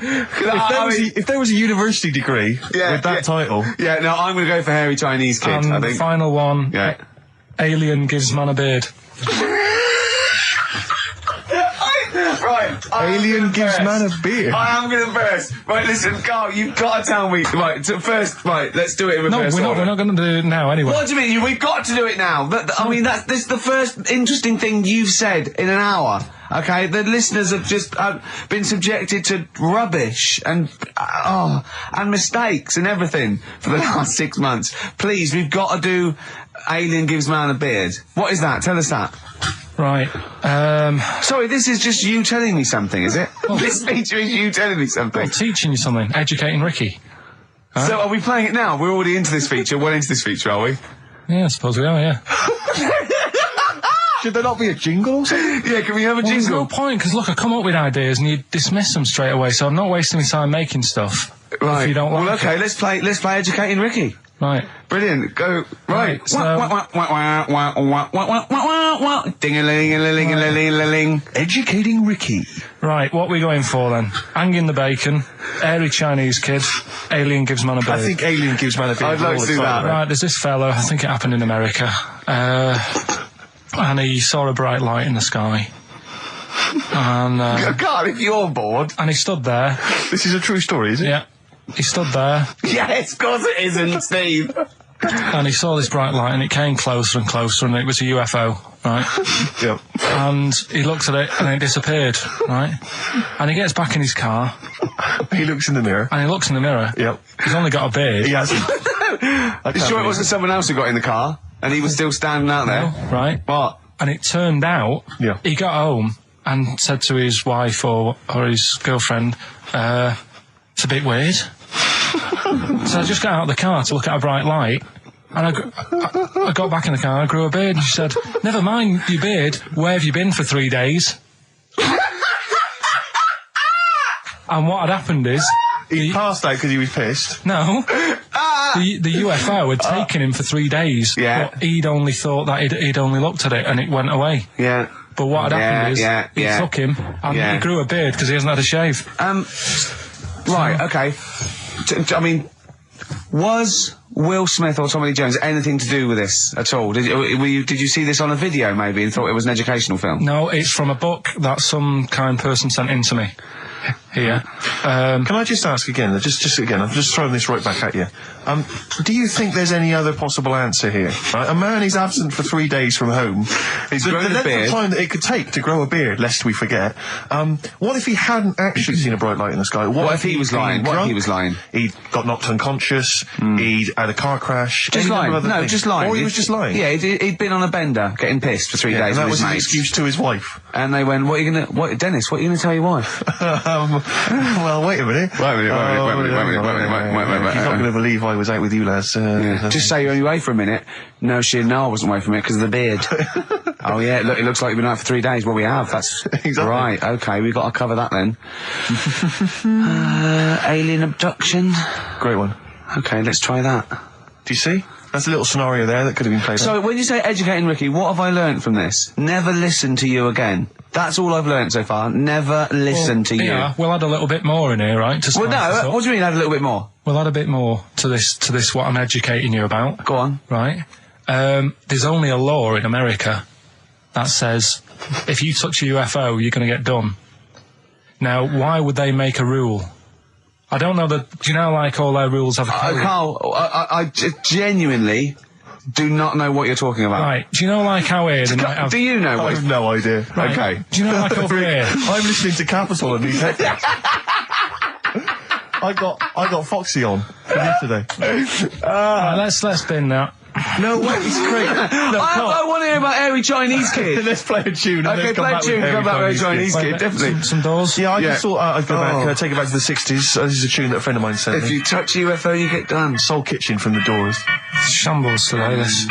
If there was a university degree with that title. Yeah, no, I'm going to go for Hairy Chinese Kid, I think. The final one, Alien gives man a beard. Right. Alien gives man a beard. I am going to burst. Right, listen, Carl, you've got to tell me. Right, first, let's do it in reverse. No, we're not going to do it now anyway. What do you mean? We've got to do it now. This is the first interesting thing you've said in an hour. Okay, the listeners have just been subjected to rubbish and mistakes and everything for the last 6 months. Please, we've got to do Alien gives man a beard. What is that? Tell us that. Right. Sorry, this is just you telling me something, is it? Well, this feature is you telling me something. I'm teaching you something. Educating Ricky. Huh? So are we playing it now? We're already into this feature. Well into this feature, are we? Yeah, I suppose we are, yeah. Should there not be a jingle or something? Yeah, can we have a jingle? There's no point, because look, I come up with ideas and you dismiss them straight away, so I'm not wasting my time making stuff. Right. If you don't like well, okay, let's play Educating Ricky. Right. Brilliant. Go. Right. So Ding-a-ling-a-ling-a-ling-a-ling. Educating Ricky. Right, what are we going for then? Hanging the bacon, Hairy Chinese kid, Alien gives man a beard. I think Alien gives man a beard. I'd like to do that. Right, there's this fella, I think it happened in America, and he saw a bright light in the sky. And God, if you're bored. And he stood there. This is a true story, is it? Yeah. He stood there. Yes, of course it isn't, Steve. And he saw this bright light and it came closer and closer and it was a UFO, right? Yep. And he looked at it and it disappeared, right? And he gets back in his car. He looks in the mirror. And he looks in the mirror. Yep. He's only got a beard. He hasn't. You sure it wasn't someone else who got in the car and he was still standing out there? No, right. What? And it turned out he got home and said to his wife or his girlfriend, it's a bit weird. So I just got out of the car to look at a bright light, and I got back in the car and I grew a beard, and she said, never mind your beard, where have you been for 3 days? And what had happened is... He passed out because he was pissed. No. The UFO had taken him for 3 days. Yeah. But he'd only thought that he'd only looked at it and it went away. Yeah. But what had happened is, he took him and he grew a beard because he hasn't had a shave. Right, okay. I mean, was Will Smith or Tommy Lee Jones anything to do with this at all? Did you see this on a video maybe and thought it was an educational film? No, it's from a book that some kind person sent in to me. Here. Can I just ask again, just again, I'm just throwing this right back at you. Do you think there's any other possible answer here? Right? A man is absent for 3 days from home. He's grown a beard. The length of time that it could take to grow a beard, lest we forget. What if he hadn't actually seen a bright light in the sky? What if he was lying? What if he was lying? He got knocked unconscious. He'd had a car crash. Just lying. No, just lying. Or he was just lying. Yeah, he'd been on a bender, getting pissed for 3 days. And that with was his his mates. excuse to his wife. And they went, Dennis, what are you going to tell your wife? Well, wait a minute. Wait a minute. You're not going to believe I was out with you, lads. Just say you're only away for a minute. No, I wasn't away from it because of the beard. Oh, yeah, look, it looks like you've been out for 3 days. Well, we have. That's exactly right. Okay, we've got to cover that then. Alien abduction. Great one. Okay, let's try that. Do you see? That's a little scenario there that could have been played So out. when you say educating Ricky, what have I learnt from this? Never listen to you again. That's all I've learnt so far. Never listen to you. Yeah, we'll add a little bit more in here, right? Well, no, what do you mean add a little bit more? We'll add a bit more to this what I'm educating you about. Go on. Right? There's only a law in America that says if you touch a UFO, you're going to get done. Now, why would they make a rule? I don't know that... Do you know, like, all their rules have a code? Carl, I genuinely do not know what you're talking about. Right. Do you know, like, how here... Do you know what... I have no idea. Right. Okay. Do you know, like, over here... I'm listening to Capital and these headphones. I got Foxy on yesterday. Right, let's bin that. No way, it's great. No, I want to hear about Airy Chinese Kid. Let's play a tune. Okay, play a tune and come back with Airy Chinese Kid, definitely. Some doors. Yeah, I just thought I'd go back, take it back to the 60s. This is a tune that a friend of mine sent me. If you touch a UFO, you get done. Soul Kitchen from the Doors. Shambles today, this.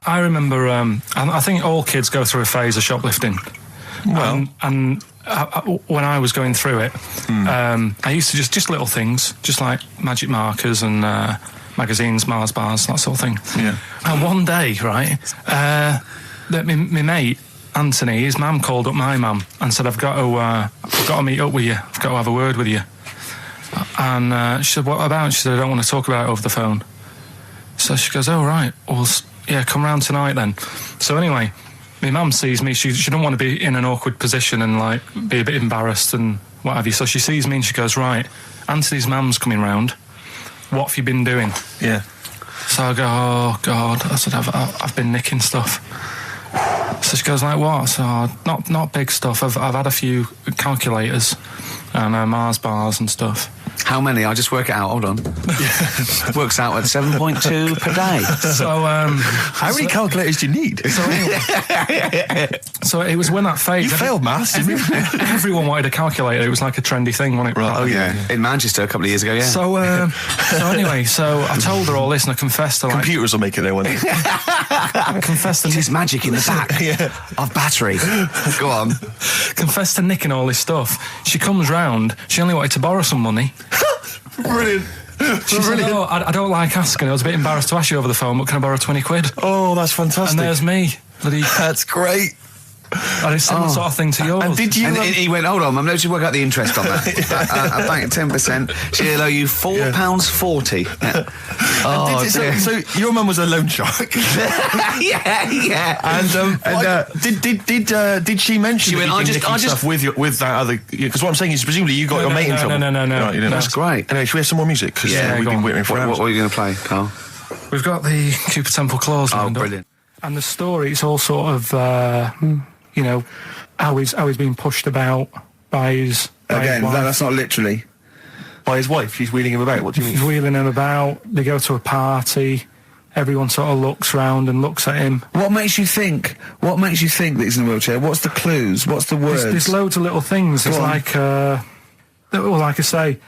I remember, I think all kids go through a phase of shoplifting. Well. And when I was going through it, I used to just little things, just like magic markers and magazines, Mars bars, that sort of thing. Yeah. And one day, right, my mate Anthony, his mum called up my mum and said, "I've got to meet up with you. I've got to have a word with you." And she said, "What about?" She said, "I don't want to talk about it over the phone." So she goes, "Oh right, well, yeah, come round tonight then." So anyway, my mum sees me. She don't want to be in an awkward position and like be a bit embarrassed and what have you. So she sees me and she goes, "Right, Anthony's mum's coming round. What have you been doing?" Yeah. So I go, "Oh God," I said, I've been nicking stuff." So she goes, "Like what?" So not big stuff. I've had a few calculators and Mars bars and stuff. How many? I'll just work it out. Hold on. Works out at 7.2 per day. So how many calculators do you need? So anyway, so it was when that phase. You failed maths. Everyone wanted a calculator. It was like a trendy thing, wasn't it? Right. Oh yeah. In Manchester a couple of years ago. Yeah. So anyway, so I told her all this and I confessed to computers will make it there one day. I confessed to there's magic in the back of battery. Go on. Confessed to nicking all this stuff. She comes round. She only wanted to borrow some money. Brilliant. She said, "Oh, I don't like asking. I was a bit embarrassed to ask you over the phone, but can I borrow 20 quid? Oh, that's fantastic. And there's me. That's great. And it's similar sort of thing to yours. And did you? And he went, "Hold on, I'm going to work out the interest on that. I bank 10%. She'll owe you £4.40. Yeah. Oh, so your mum was a loan shark. yeah. And did she mention? She went, "I just stuff with that other?" Because what I'm saying is, presumably you got your mate in trouble. No. Right, you didn't. That's great. Anyway, should we have some more music? Because we've been waiting for hours. What are you going to play, Carl? We've got the Cooper Temple Clause. Oh, brilliant. And the story, it's all sort of, you know, how he's being pushed about by his Again, wife. that's not literally. By his wife, she's wheeling him about. What do you mean? He's wheeling him about. They go to a party. Everyone sort of looks round and looks at him. What makes you think? What makes you think that he's in a wheelchair? What's the clues? What's the words? There's loads of little things. It's like, well, like I say,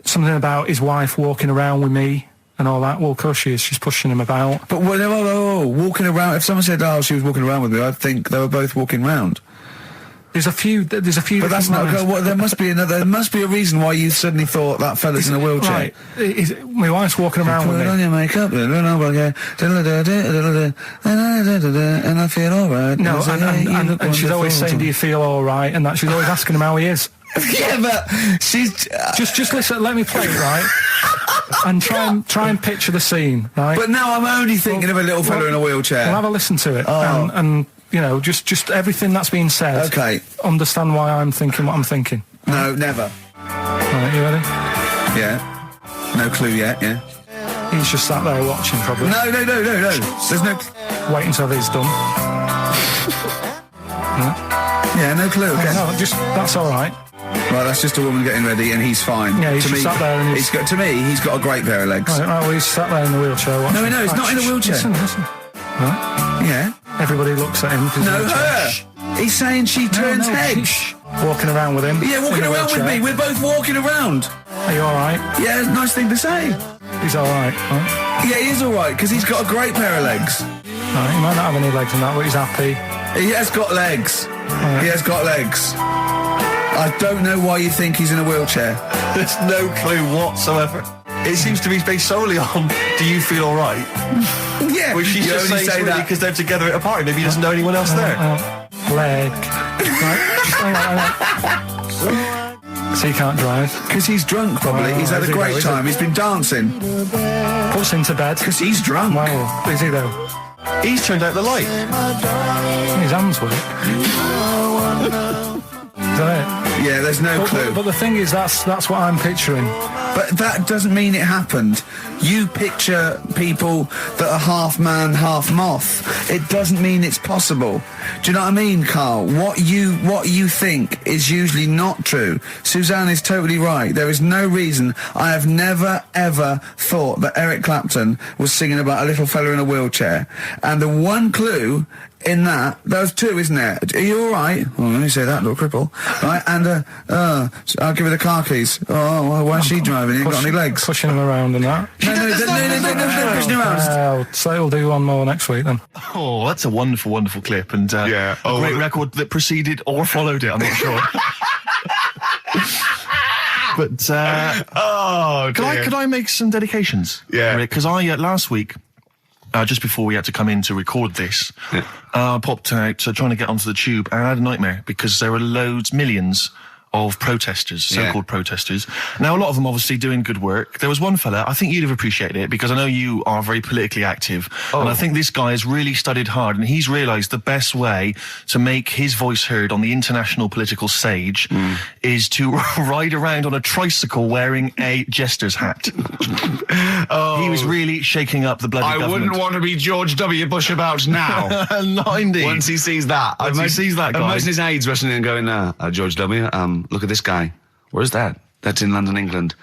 something about his wife walking around with me and all that. Well, of course she is. She's pushing him about. But walking around. If someone said, "Oh, she was walking around with me," I'd think they were both walking round. There's a few. But that's not. There must be another. There must be a reason why you suddenly thought that fella's in a wheelchair. Right. My wife's walking around with me. Put on your makeup, and I feel alright. No, and she's always saying, "Do you feel all right?" And that she's always asking him how he is. Yeah, but she's just listen. Let me play it, right? And try and picture the scene, right? But now I'm only thinking of a little fella in a wheelchair. Well, have a listen to it, and you know, just everything that's been said. Okay. Understand why I'm thinking what I'm thinking. No, never. Right, you ready? Yeah. No clue yet. Yeah. He's just sat there watching, probably. No. There's no. Wait until he's done. Yeah, no clue. Okay. No, that's all right. Right, that's just a woman getting ready, and he's fine. Yeah, he's just sat there, and he's got a great pair of legs. Right, well, he's sat there in the wheelchair watching. No, he's not in a wheelchair. Listen. Right? Yeah. Everybody looks at him. No, her. He's saying she turns heads. Walking around with him. Yeah, walking around with me. We're both walking around. Are you all right? Yeah, nice thing to say. He's all right. Huh? Yeah, he is all right because he's got a great pair of legs. Right, he might not have any legs in that, but he's happy. He has got legs. Right. He has got legs. I don't know why you think he's in a wheelchair. There's no clue whatsoever. it seems to be based solely on, do you feel all right? Yeah. Which she's just saying say that because they're together at a party. Maybe he doesn't know anyone else there. Leg. So he can't drive. Because he's drunk, probably. He's had a great time. He's been dancing. Puts him to bed. Because he's drunk. Well, is he though? He's turned out the light. His hands work. Is that it? Yeah, there's no clue. But the thing is, that's what I'm picturing. But that doesn't mean it happened. You picture people that are half man, half moth. It doesn't mean it's possible. Do you know what I mean, Carl? What you think is usually not true. Suzanne is totally right. There is no reason. I have never, ever thought that Eric Clapton was singing about a little fella in a wheelchair. And the one clue in that, there's two, isn't there? Are you all right? Oh, let me say that, little cripple. Right, and, I'll give her the car keys. Oh, why is she driving? He ain't got any legs. Pushing him around and that. No, pushing him around. So we'll do one more next week then. Oh, that's a wonderful, wonderful clip, and a great record that preceded or followed it, I'm not sure. But, could I make some dedications? Yeah. Because last week, just before we had to come in to record this, popped out trying to get onto the tube, and I had a nightmare because there were millions of protesters, so-called protesters. Now, a lot of them obviously doing good work. There was one fella, I think you'd have appreciated it, because I know you are very politically active, and I think this guy has really studied hard, and he's realised the best way to make his voice heard on the international political stage is to ride around on a tricycle wearing a jester's hat. He was really shaking up the bloody government. I wouldn't want to be George W. Bush about now. Not indeed. Once he sees that. Once he sees that guy. Imagine his aides rushing in and going, George W., look at this guy. Where's that? That's in London, England.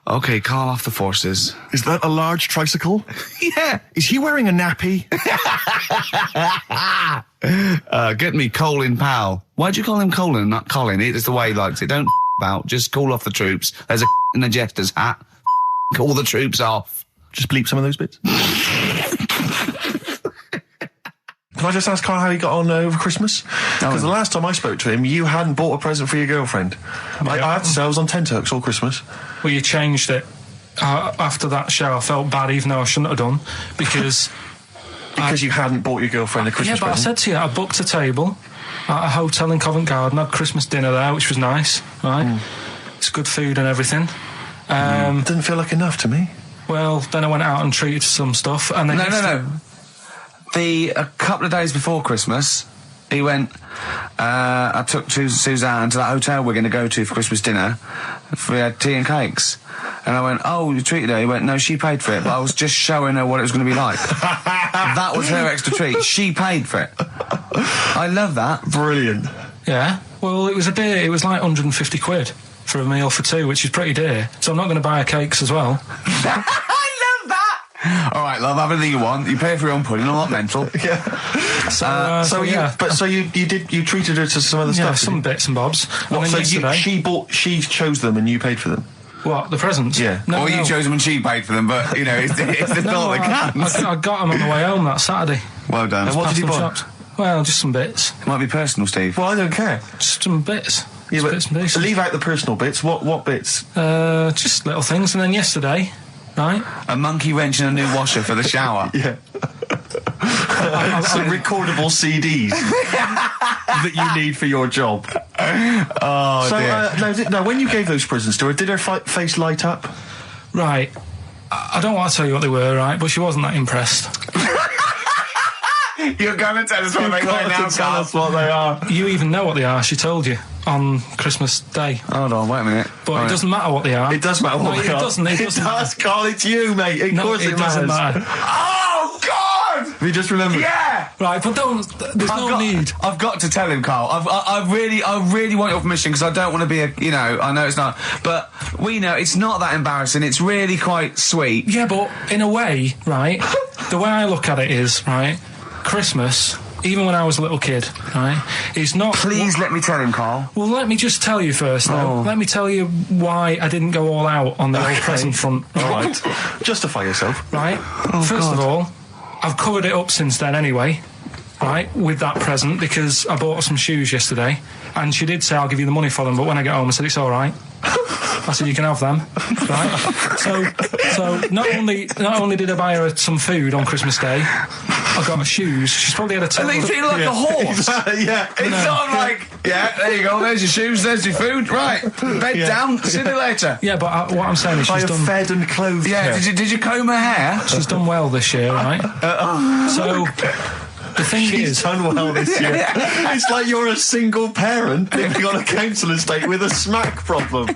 Okay, call off the forces. Is that a large tricycle? Yeah. Is he wearing a nappy? Get me Colin Powell. Why'd you call him Colin, not Colin? It's the way he likes it. Don't about. Just call off the troops. There's a in the jester's hat. Call the troops off. Just bleep some of those bits. Can I just ask Carl how he got on over Christmas? Because the last time I spoke to him, you hadn't bought a present for your girlfriend. I had to say I was on tenterhooks all Christmas. Well, you changed it. After that show, I felt bad, even though I shouldn't have done, because... because you hadn't bought your girlfriend a Christmas present? Yeah, but I said to you, I booked a table at a hotel in Covent Garden, had Christmas dinner there, which was nice, right? It's good food and everything. Didn't feel like enough to me. Well, then I went out and treated some stuff, and then... No. A couple of days before Christmas, he went, I took Suzanne to that hotel we're going to go to for Christmas dinner. We had tea and cakes. And I went, oh, you treated her? He went, no, she paid for it, but I was just showing her what it was going to be like. That was her extra treat. She paid for it. I love that. Brilliant. Yeah. Well, it was it was like 150 quid for a meal for two, which is pretty dear. So I'm not going to buy her cakes as well. All right, love, have anything you want. You pay for your own pudding, I'm not mental. Yeah. So you treated her to some other stuff? Yeah, some bits and bobs. She chose them and you paid for them? What, the presents? Yeah. No, you chose them and she paid for them, but, you know, it's the thought that counts. I got them on the way home that Saturday. Well done. And what did you buy? Well, just some bits. It might be personal, Steve. Well, I don't care. Just some bits. Yeah, but bits and pieces. Leave out the personal bits. What bits? Just little things. And then yesterday... Right. A monkey wrench and a new washer for the shower. Yeah. Some recordable CDs that you need for your job. Oh, dear. No, when you gave those presents to her, did her face light up? Right. I don't want to tell you what they were, right, but she wasn't that impressed. You're going to tell us what they are now, tell us what they are. You even know what they are, she told you. On Christmas Day. Hold on, wait a minute. But it doesn't matter what they are. It does matter what they are. It doesn't. It does, Carl, it's you, mate. Of course it doesn't matter. Oh, God! Have you just remembered? Yeah! Right, but there's no need. I've got to tell him, Carl. I really want your permission, because I don't want to be I know it's not, but we know it's not that embarrassing. It's really quite sweet. Yeah, but in a way, right, the way I look at it is, right, Christmas... Even when I was a little kid, right, it's not... Please let me tell him, Carl. Well, let me just tell you first, though. Let me tell you why I didn't go all out on the old present front. All right. Justify yourself. Right. First of all, I've covered it up since then anyway, right, with that present, because I bought her some shoes yesterday, and she did say I'll give you the money for them, but when I get home I said it's all right. I said, you can have them, right? So not only did I buy her some food on Christmas Day, I got her shoes. She's probably had a total. And they feel like a horse. Yeah. It's sort of like, yeah, there you go, there's your shoes, there's your food, right, bed down, see you later. Yeah, but what I'm saying is she's done... fed and clothed. Yeah, did you comb her hair? She's done well this year, right? So... The thing She's done well this year. It's like you're a single parent living on a council estate with a smack problem,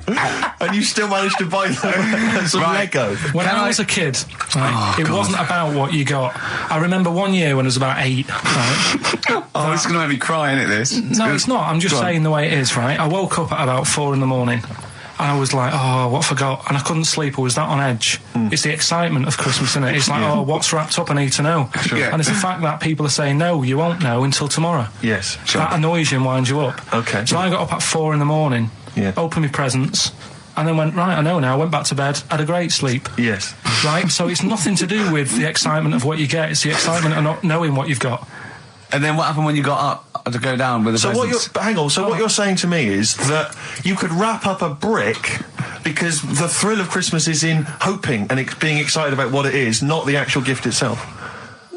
and you still managed to buy them some Lego. When I was a kid, it wasn't about what you got. I remember one year when I was about 8. Right? Oh, it's going to make me cry, isn't it? This? No, it's not. I'm just saying the way it is, right? I woke up at about 4 in the morning. And I was like, oh, what I forgot? And I couldn't sleep. I was that on edge. It's the excitement of Christmas, isn't it? It's like, oh, what's wrapped up? I need to know. Sure. And it's the fact that people are saying, no, you won't know until tomorrow. Yes, sure. That annoys you and winds you up. Okay. So I got up at 4 in the morning, opened my presents, and then went, right, I know now, went back to bed, had a great sleep. Yes. Right? So it's nothing to do with the excitement of what you get. It's the excitement of not knowing what you've got. And then what happened when you got up to go down with the presents? What you're saying to me is that you could wrap up a brick because the thrill of Christmas is in hoping and being excited about what it is, not the actual gift itself.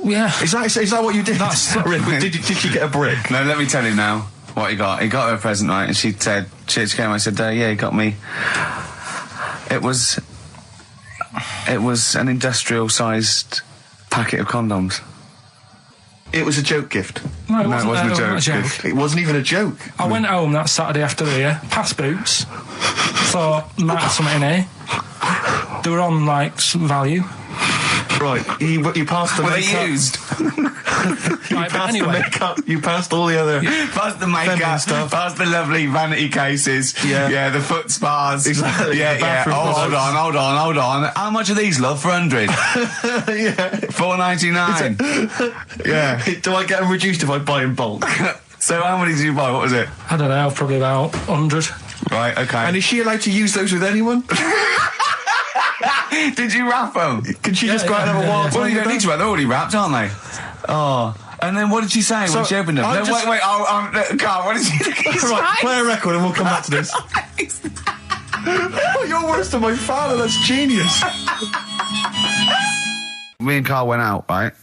Yeah. Is that what you did? Did she get a brick? No, let me tell you now what he got. He got her a present, right? And she said, she came and said, yeah, he got me. It was an industrial-sized packet of condoms. It was a joke gift. No, it wasn't a joke gift. It wasn't even a joke. I went home that Saturday after here, past Boots, thought, might have something in here. They were on, like, some value. Right, you passed the makeup. Were they used? Right, but anyway. The makeup, you passed all the other... Past the makeup, stuff. past the lovely vanity cases. Yeah, the foot spas. Exactly. Yeah. Hold on. How much are these, love, for 100? Yeah. $4.99. Yeah. Do I get them reduced if I buy in bulk? So how many did you buy? What was it? I don't know, probably about 100. Right, okay. And is she allowed to use those with anyone? Did you wrap them? Could she just go out and have a wild time? Well, you don't need to wrap. They're already wrapped, aren't they? Oh. And then what did she say when she opened them? No, wait. Carl, what did she say? Right, play a record and we'll come back to this. Oh, you're worse than my father. That's genius. Me and Carl went out, right?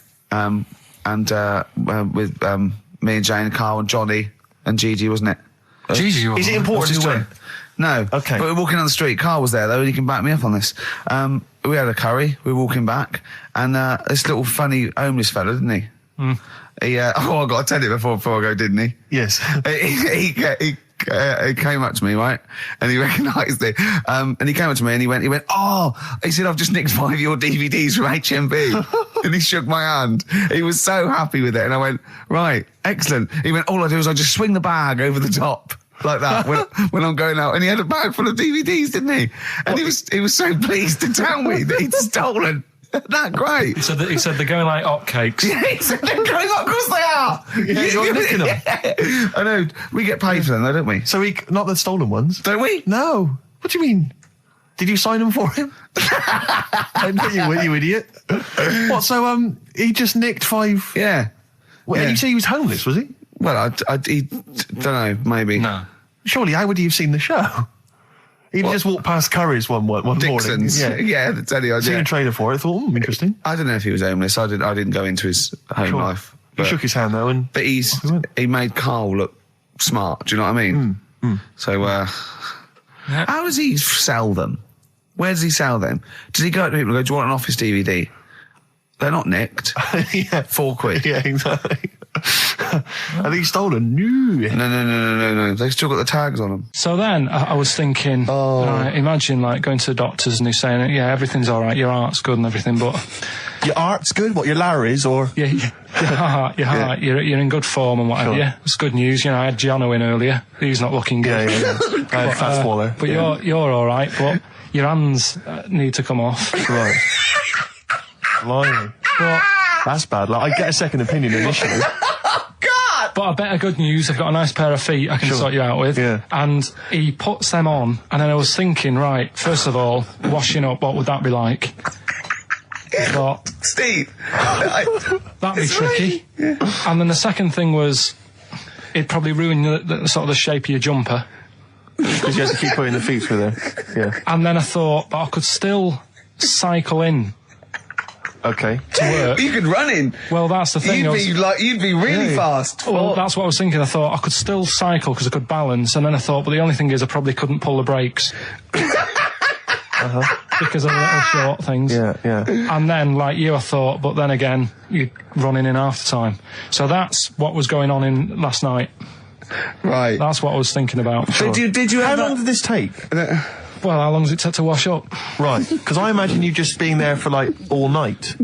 With me and Jane, Carl and Johnny and Gigi, wasn't it? Gigi, is it important to win? No. Okay. But we're walking down the street. Carl was there, though, and he can back me up on this. We had a curry. We were walking back, and this little funny homeless fella, didn't he? Mm. I got to tell you before I go, didn't he? Yes. He came up to me, right? And he recognised it. And he came up to me and he went, he said, I've just nicked 5 of your DVDs from HMV. And he shook my hand. He was so happy with it. And I went, right, excellent. He went, all I do is I just swing the bag over the top. Like that when I'm going out, and he had a bag full of DVDs, didn't he? And he was so pleased to tell me that he'd stolen. That great. He said they're going like hotcakes. Yeah, he said they're going up. Of course they are. Yeah, you're nicking them. Yeah. I know. We get paid for them, though, don't we? So not the stolen ones, don't we? No. What do you mean? Did you sign them for him? I know you idiot. What? So he just nicked 5. Yeah. Well, yeah. And you say he was homeless, was he? Well, he don't know. Maybe. No. Surely, how would he have seen the show? He'd just walked past Curry's one Dixon's. morning. Yeah, that's any idea. Seen a trailer for it. I thought, interesting. I don't know if he was homeless. I didn't go into his home life. He shook his hand though, but he made Carl look smart. Do you know what I mean? So, how does he sell them? Where does he sell them? Does he go to people and go, do you want an Office DVD? They're not nicked. Yeah. £4. Yeah, exactly. Are these stolen? No. They've still got the tags on them. So then I was thinking, imagine like going to the doctors and he's saying, yeah, everything's all right, your heart's good and everything, but... Your heart's good? What, your Larry's or...? Yeah, your heart, you're in good form and whatever, yeah. It's good news, I had Gianno in earlier. He's not looking good. Yeah. I had Fat Swaller. But you're all right, but your hands need to come off. Right. Blimey. But... That's bad. Like, I get a second opinion initially. But I better good news, I've got a nice pair of feet I can sort you out with. Yeah. And he puts them on, and then I was thinking, right, first of all, washing up, what would that be like? But Steve! That'd be tricky. Right. Yeah. And then the second thing was, it'd probably ruin the sort of the shape of your jumper. Because you had to keep putting the feet through there. Yeah. And then I thought, but I could still cycle in. Okay. To work. You could run in. Well, that's the thing. You'd be really fast. Well, that's what I was thinking. I thought I could still cycle because I could balance, and then I thought, but the only thing is I probably couldn't pull the brakes. Because of the little short things. Yeah. And then, like you, I thought, but then again, you're running in half the time. So that's what was going on in last night. Right. That's what I was thinking about. Sure. Did you How long did this take? Well, how long does it take to wash up? Right, because I imagine you just being there for, like, all night.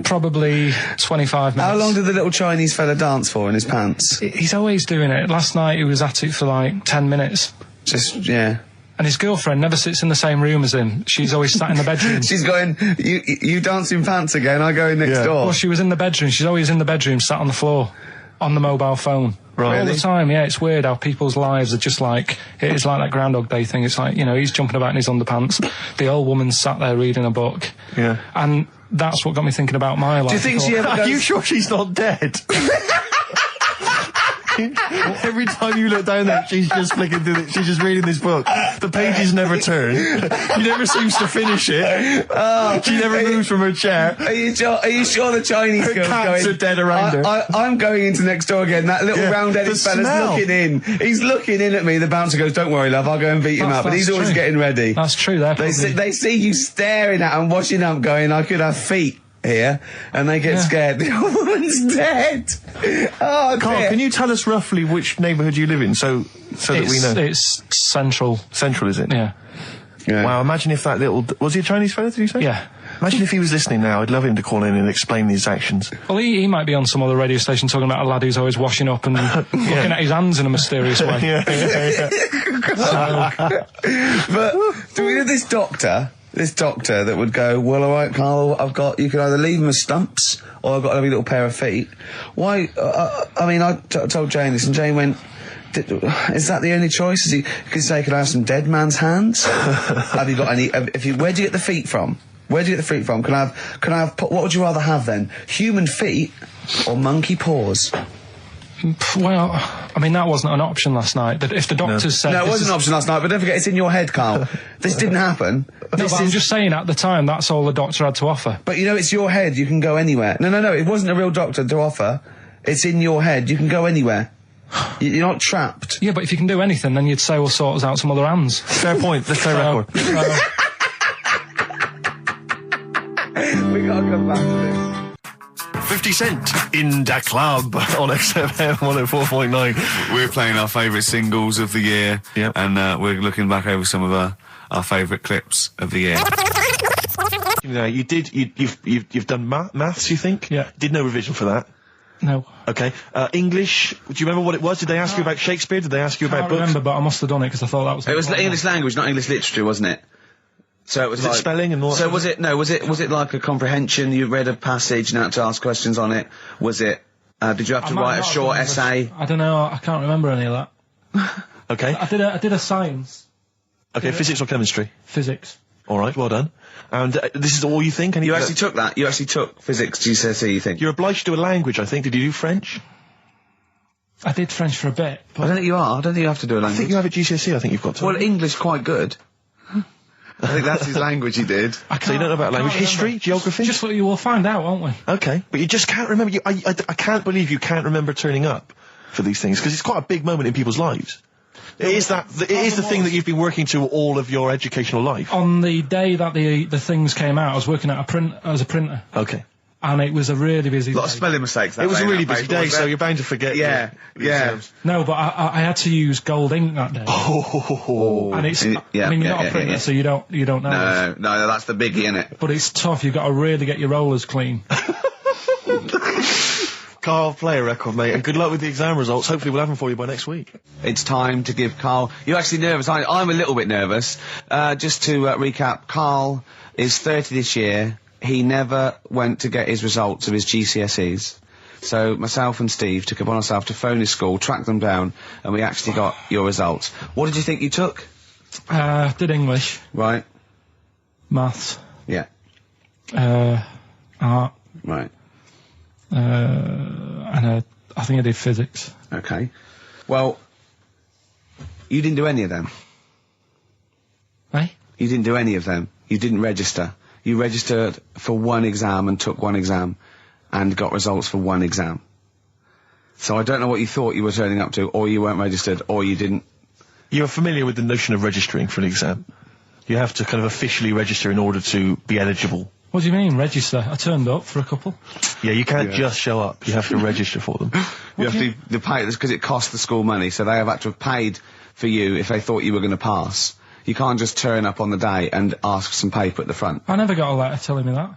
Probably 25 minutes. How long did the little Chinese fella dance for in his pants? He's always doing it. Last night he was at it for, like, 10 minutes. Yeah. And his girlfriend never sits in the same room as him. She's always sat in the bedroom. She's going, you dance in pants again, I go in next door. Well, she was in the bedroom. She's always in the bedroom, sat on the floor, on the mobile phone. Right. All the time, yeah. It's weird how people's lives are just like, it's like that Groundhog Day thing. It's like, he's jumping about in his underpants. The old woman's sat there reading a book. Yeah. And that's what got me thinking about my life. Do you think she ever goes... Are you sure she's not dead? Every time you look down there, she's just flicking through she's just reading this book. The pages never turn. She never seems to finish it. She never moves from her chair. Are you sure the Chinese girl's cats going... are dead around her. I'm going into next door again. That little round-headed fella's looking in. He's looking in at me. The bouncer goes, "Don't worry, love, I'll go and beat him up." But he's always getting ready. That's true. They see you staring at him, washing up, going, "I could have feet here," and they get scared. The old woman's dead. Oh, Karl, dear. can you tell us roughly which neighbourhood you live in, so that we know? It's central. Central, is it? Yeah. Wow, imagine if that little... Was he a Chinese fella, did you say? Yeah. Imagine if he was listening now. I'd love him to call in and explain his actions. Well, he might be on some other radio station talking about a lad who's always washing up and looking at his hands in a mysterious way. But do we know this doctor that would go, "Well, all right, Karl, you can either leave them as stumps or I've got a little pair of feet." Why? I told Jane this, and Jane went, "Is that the only choice? You could say, could I have some dead man's hands? Have you got any? Where do you get the feet from? Can I have? What would you rather have then? Human feet or monkey paws?" Well, I mean, that wasn't an option last night. If the doctors said... No, it wasn't an option last night, but don't forget, it's in your head, Karl. This didn't happen. I'm just saying, at the time, that's all the doctor had to offer. But it's your head, you can go anywhere. No, it wasn't a real doctor to offer. It's in your head, you can go anywhere. You're not trapped. Yeah, but if you can do anything, then you'd say, "We'll sort us out some other hands." Fair point, let's play record. We gotta come back to this. 50 Cent in Da Club on XFM 104.9. We're playing our favourite singles of the year, and we're looking back over some of our favourite clips of the year. You've done maths, you think? Yeah. Did no revision for that? No. Okay. English, do you remember what it was? Did they ask you about Shakespeare? Did they ask you about books? I remember, but I must have done it because I thought that was... It was English language, not English literature, wasn't it? So it was like... spelling and all that? So was it like a comprehension, you read a passage and had to ask questions on it? Was it, did you have to write a short essay? I don't know, I can't remember any of that. Okay. I did a science. Okay, physics or chemistry? Physics. Alright, well done. And this is all you think? You actually took that? You actually took physics GCSE, you think? You're obliged to do a language, I think. Did you do French? I did French for a bit. I don't think you are. I don't think you have to do a language. I think you have a GCSE, I think you've got to. Well, English quite good. I think that's his language he did. So you don't know about language? History? Geography? Just what you will find out, won't we? Okay, but you just can't remember. I can't believe you can't remember turning up for these things, because it's quite a big moment in people's lives. It is the thing that you've been working to all of your educational life. On the day that the things came out, I was working at as a printer. Okay. And it was a really busy day. A lot of spelling mistakes. It was a really busy day, so you're bound to forget. Yeah. No, but I had to use gold ink that day. Oh. And it's, I mean, you're not a printer, so you don't know. No, that's the biggie, innit? But it's tough, you've got to really get your rollers clean. Karl, play a record, mate, and good luck with the exam results. Hopefully we'll have them for you by next week. It's time to give Karl... You're actually nervous, aren't you? I'm a little bit nervous. Just to recap, Karl is 30 this year. He never went to get his results of his GCSEs. So myself and Steve took it upon ourselves to phone his school, track them down, and we actually got your results. What did you think you took? Did English. Right. Maths. Yeah. Art. Right. And I think I did physics. Okay. Well, You didn't do any of them. Eh? You didn't do any of them. You didn't register. You registered for one exam and took one exam and got results for one exam. So I don't know what you thought you were turning up to, or you weren't registered, or you didn't. You're familiar with the notion of registering for an exam. You have to kind of officially register in order to be eligible. What do you mean, register? I turned up for a couple. Yeah, you can't just show up. You have to register for them. You have to pay this because it costs the school money, so they have had to have paid for you if they thought you were going to pass. You can't just turn up on the day and ask for some paper at the front. I never got a letter telling me that.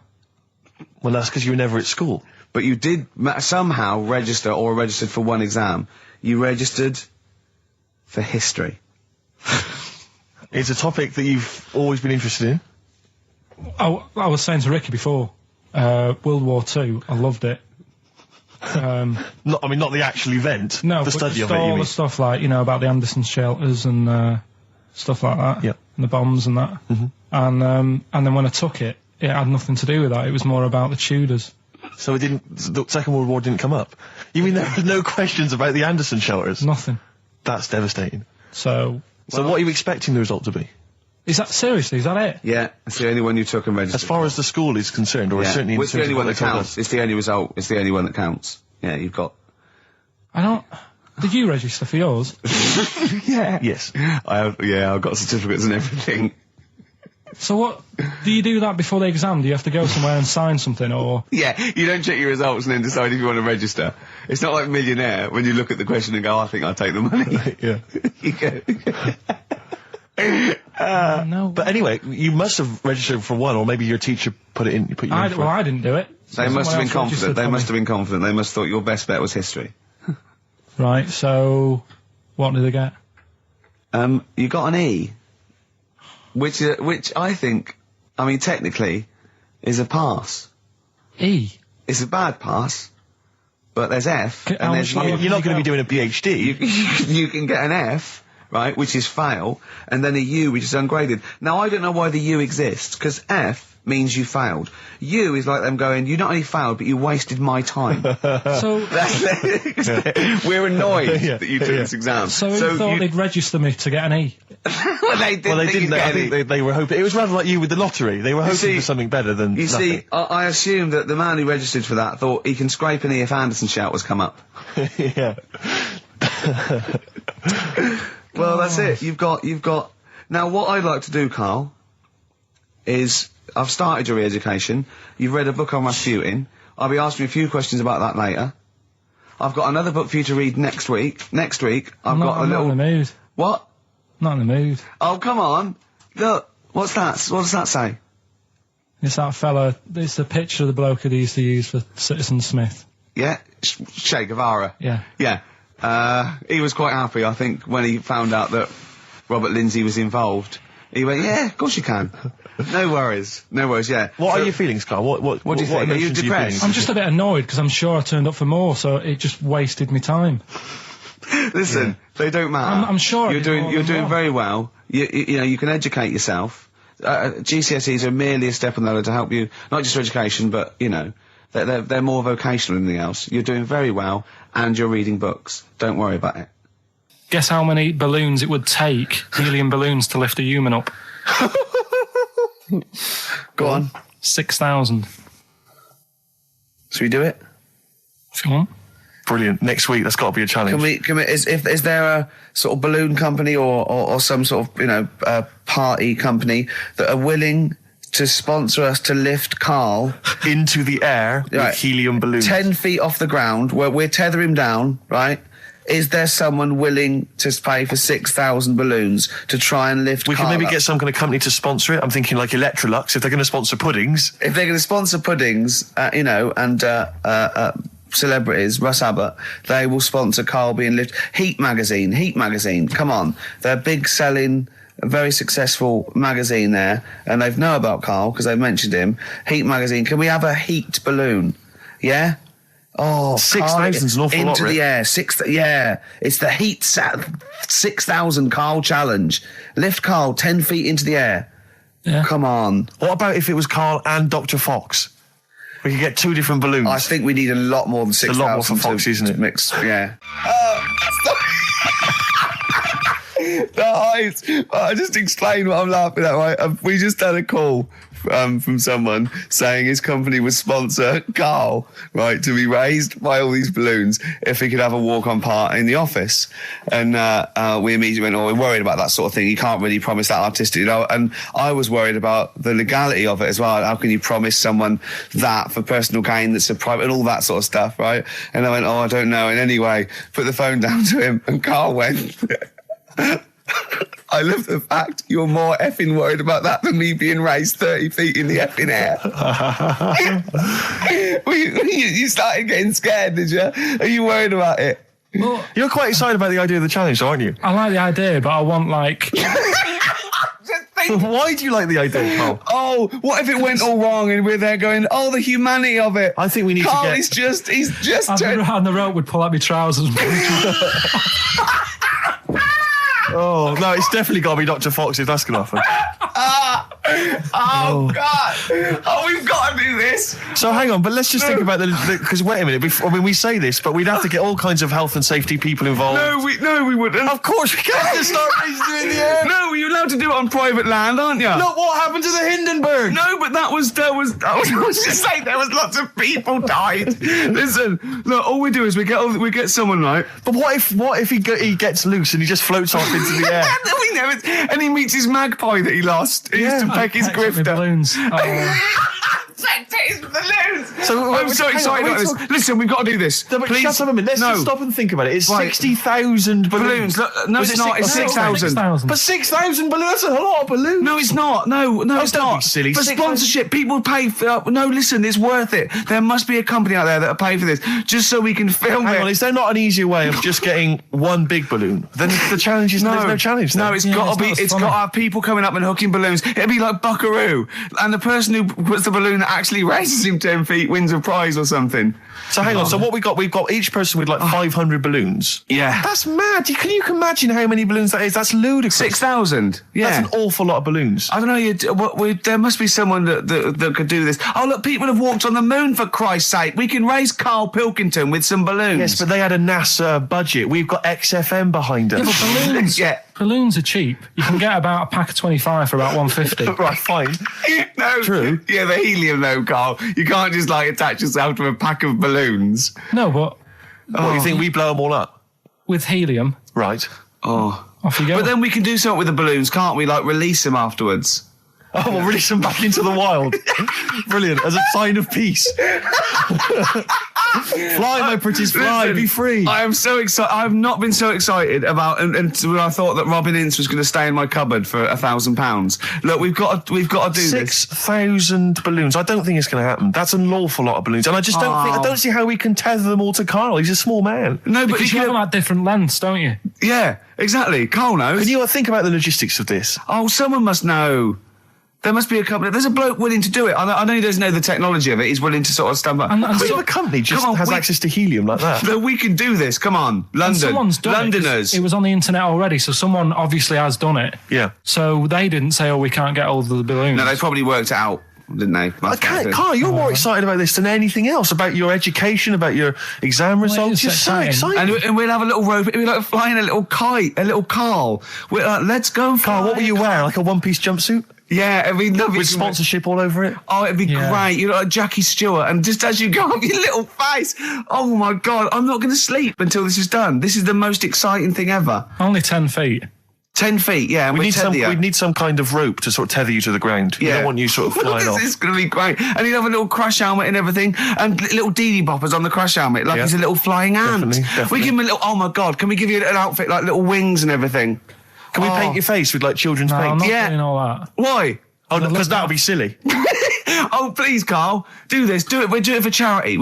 Well, that's because you were never at school. But you did somehow register or registered for one exam. You registered for history. It's a topic that you've always been interested in. I was saying to Ricky before, World War II, I loved it. Not the actual event. No, the study of it. all the stuff like, about the Anderson shelters and stuff like that. Yeah. And the bombs and that. Mm-hmm. And then when I took it, it had nothing to do with that. It was more about the Tudors. So the Second World War didn't come up? You mean there were no questions about the Anderson shelters? Nothing. That's devastating. So what are you expecting the result to be? Is that it? Yeah, it's the only one you took and registered. As far as the school is concerned, or certainly in it's the only one that counts. It's the only result. It's the only one that counts. Yeah, you've got. Did you register for yours? Yeah. Yes. I've got certificates and everything. So what, do you do that before the exam? Do you have to go somewhere and sign something, or...? Yeah, you don't check your results and then decide if you want to register. It's not like Millionaire, when you look at the question and go, I think I'll take the money. Yeah. You go. No. But anyway, you must have registered for one, or maybe your teacher put you in for it. Well, I didn't do it. So they must have been confident. They must have been confident. They must have thought your best bet was history. Right, so... what did they get? You got an E. Which I think, technically, is a pass. E? It's a bad pass, but there's F. You're not going to be doing a PhD. You can get an F, right, which is fail, and then a U, which is ungraded. Now, I don't know why the U exists, because F means you failed. U is like them going, you not only failed, but you wasted my time. So... we're annoyed that you took this exam. So you thought they'd register me to get an E? Well, they didn't. I think they were hoping... It was rather like you with the lottery. They were hoping for something better than You nothing. see, I assume that the man who registered for that thought he can scrape an E if Anderson Showers come up. Yeah. Well, that's it. You've got... Now, what I'd like to do, Karl, is... I've started your re-education. You've read a book on Rasputin. I'll be asking you a few questions about that later. I've got another book for you to read next week. Next week, I'm not in the mood. What? Not in the mood. Oh, come on. Look, what's that? What does that say? It's that fella, it's the picture of the bloke that he used to use for Citizen Smith. Yeah? Che Guevara. Yeah. Yeah. He was quite happy, I think, when he found out that Robert Lindsay was involved. He went, yeah, of course you can. No worries, yeah. What are your feelings, Karl? What do you think? Are you depressed? I'm just a bit annoyed because I'm sure I turned up for more, so it just wasted me time. Listen, they don't matter. I'm sure you're doing very well. You can educate yourself. GCSEs are merely a step on the ladder to help you, not just for education, but they're more vocational than anything else. You're doing very well, and you're reading books. Don't worry about it. Guess how many balloons it would take, helium balloons, to lift a human up? Go on. 6,000. Should we do it? If you want. Brilliant. Next week, that's got to be a challenge. Can we, is there a sort of balloon company or some sort of, party company that are willing to sponsor us to lift Karl into the air with helium balloons? 10 feet off the ground, where we're tether him down, right? Is there someone willing to pay for 6,000 balloons to try and lift Karl We can maybe up? get some kind of company to sponsor it. I'm thinking like Electrolux, if they're going to sponsor puddings. If they're going to sponsor puddings, and celebrities, Russ Abbott, they will sponsor Karl being lifted. Heat magazine, come on. They're big selling, very successful magazine there, and they know about Karl because they've mentioned him. Heat magazine, can we have a heat balloon? Yeah? Oh, 6,000's an awful lot, into the air. It's the heat 6,000 Karl challenge. Lift Karl 10 feet into the air. Yeah. Come on. What about if it was Karl and Dr. Fox? We could get 2 different balloons. I think we need a lot more than 6,000. A lot more for Fox, isn't it? Mix, yeah. The heights. I just explained what I'm laughing at, right? We just had a call from someone saying his company would sponsor Karl, right, to be raised by all these balloons if he could have a walk-on part in the office. And we immediately went, we're worried about that sort of thing. You can't really promise that artistic, And I was worried about the legality of it as well. How can you promise someone that for personal gain that's a private and all that sort of stuff, right? And I went, I don't know. And anyway, put the phone down to him and Karl went... I love the fact you're more effing worried about that than me being raised 30 feet in the effing air. You started getting scared, did you? Are you worried about it? Well, you're quite excited about the idea of the challenge, aren't you? I like the idea, but I want, like... Why do you like the idea, Karl? Oh, what if it went all wrong and we're there going, the humanity of it? I think we need Karl, to get... he's just... And the rope would pull out my trousers. Oh, no, it's definitely got to be Dr. Fox if that's going to happen. God. We've got to do this. So hang on, but let's just think about because wait a minute, we say this, but we'd have to get all kinds of health and safety people involved. No, we wouldn't. Of course we can't just start raising it in the air. No, you're allowed to do it on private land, aren't you? Look what happened to the Hindenburg. No, but I was just saying there was lots of people died. Listen, look, all we do is we get someone, right? But what if he gets loose and he just floats off into the air? We never, and he meets his magpie that he lost. He used to peck his grifter. Balloons. His balloons. So I'm so excited about this. Listen, we've got to do this. No, but please. Shut up a minute. Let's just stop and think about it. It's 60,000 balloons. Look, no, it's not. It's 6,000. But 6,000 balloons. That's a lot of balloons. No, it's not. No, it's don't not. Be silly. For sponsorship, people pay for... no, listen, it's worth it. There must be a company out there that'll pay for this, just so we can film it. Hang on, is there not an easier way of just getting one big balloon? Then the challenge is there's no challenge then. No, it's got to be... It's got to have people coming up and hooking balloons. It'd be like Buckaroo. And the person who puts the balloon that actually raises him 10 feet wins a prize or something. So hang on, so what we've got each person with like 500 balloons. Yeah. That's mad. Can you imagine how many balloons that is? That's ludicrous. 6,000. Yeah. That's an awful lot of balloons. I don't know, there must be someone that could do this. Oh, look, people have walked on the moon, for Christ's sake. We can raise Karl Pilkington with some balloons. Yes, but they had a NASA budget. We've got XFM behind us. Yeah, but balloons... Yeah. Balloons are cheap. You can get about a pack of 25 for about 150. Right, fine. No. True. Yeah, the helium though, Karl. You can't just attach yourself to a pack of balloons. No, but... What, you think we blow them all up? With helium. Right. Oh. Off you go. But then we can do something with the balloons, can't we? Release them afterwards. Oh, we'll release them back into the wild. Brilliant. As a sign of peace. Fly, my pretties, fly. Listen, be free. I am so excited. I've not been so excited about until I thought that Robin Ince was going to stay in my cupboard for £1,000. Look, we've got to do this. 6,000 balloons. I don't think it's going to happen. That's an awful lot of balloons, and I just don't think. I don't see how we can tether them all to Karl. He's a small man. No, but you have them at different lengths, don't you? Yeah, exactly. Karl knows. Can you think about the logistics of this? Oh, someone must know. There must be a company. There's a bloke willing to do it. I know he doesn't know the technology of it. He's willing to sort of stumble. And a company just has access to helium like that. No, we can do this. Come on, London. Someone's done Londoners. It was on the internet already, so someone obviously has done it. Yeah. So they didn't say, we can't get hold of the balloons. No, they probably worked it out, didn't they? Karl, you're more excited about this than anything else, about your education, about your exam results. You're so excited. And we'll have a little rope. It'll be like flying a little kite, a little Karl. Let's go, Karl. What will you wear? Like a one-piece jumpsuit? Yeah, I mean, with sponsorship all over it. Oh, it'd be great. You're like Jackie Stewart, and just as you go up, your little face. Oh my God, I'm not going to sleep until this is done. This is the most exciting thing ever. Only 10 feet. 10 feet, yeah. We need some kind of rope to sort of tether you to the ground. Yeah. We don't want you sort of flying off. This is going to be great. And he'll have a little crash helmet and everything, and little Dee Dee boppers on the crash helmet, like he's a little flying ant. Definitely. We give him a little. Oh my God, can we give you an outfit like little wings and everything? Can we paint your face with like children's paint? I'm not doing all that. Why? Oh, because that would be silly. Oh, please, Karl, do this. Do it. We'll do it for charity.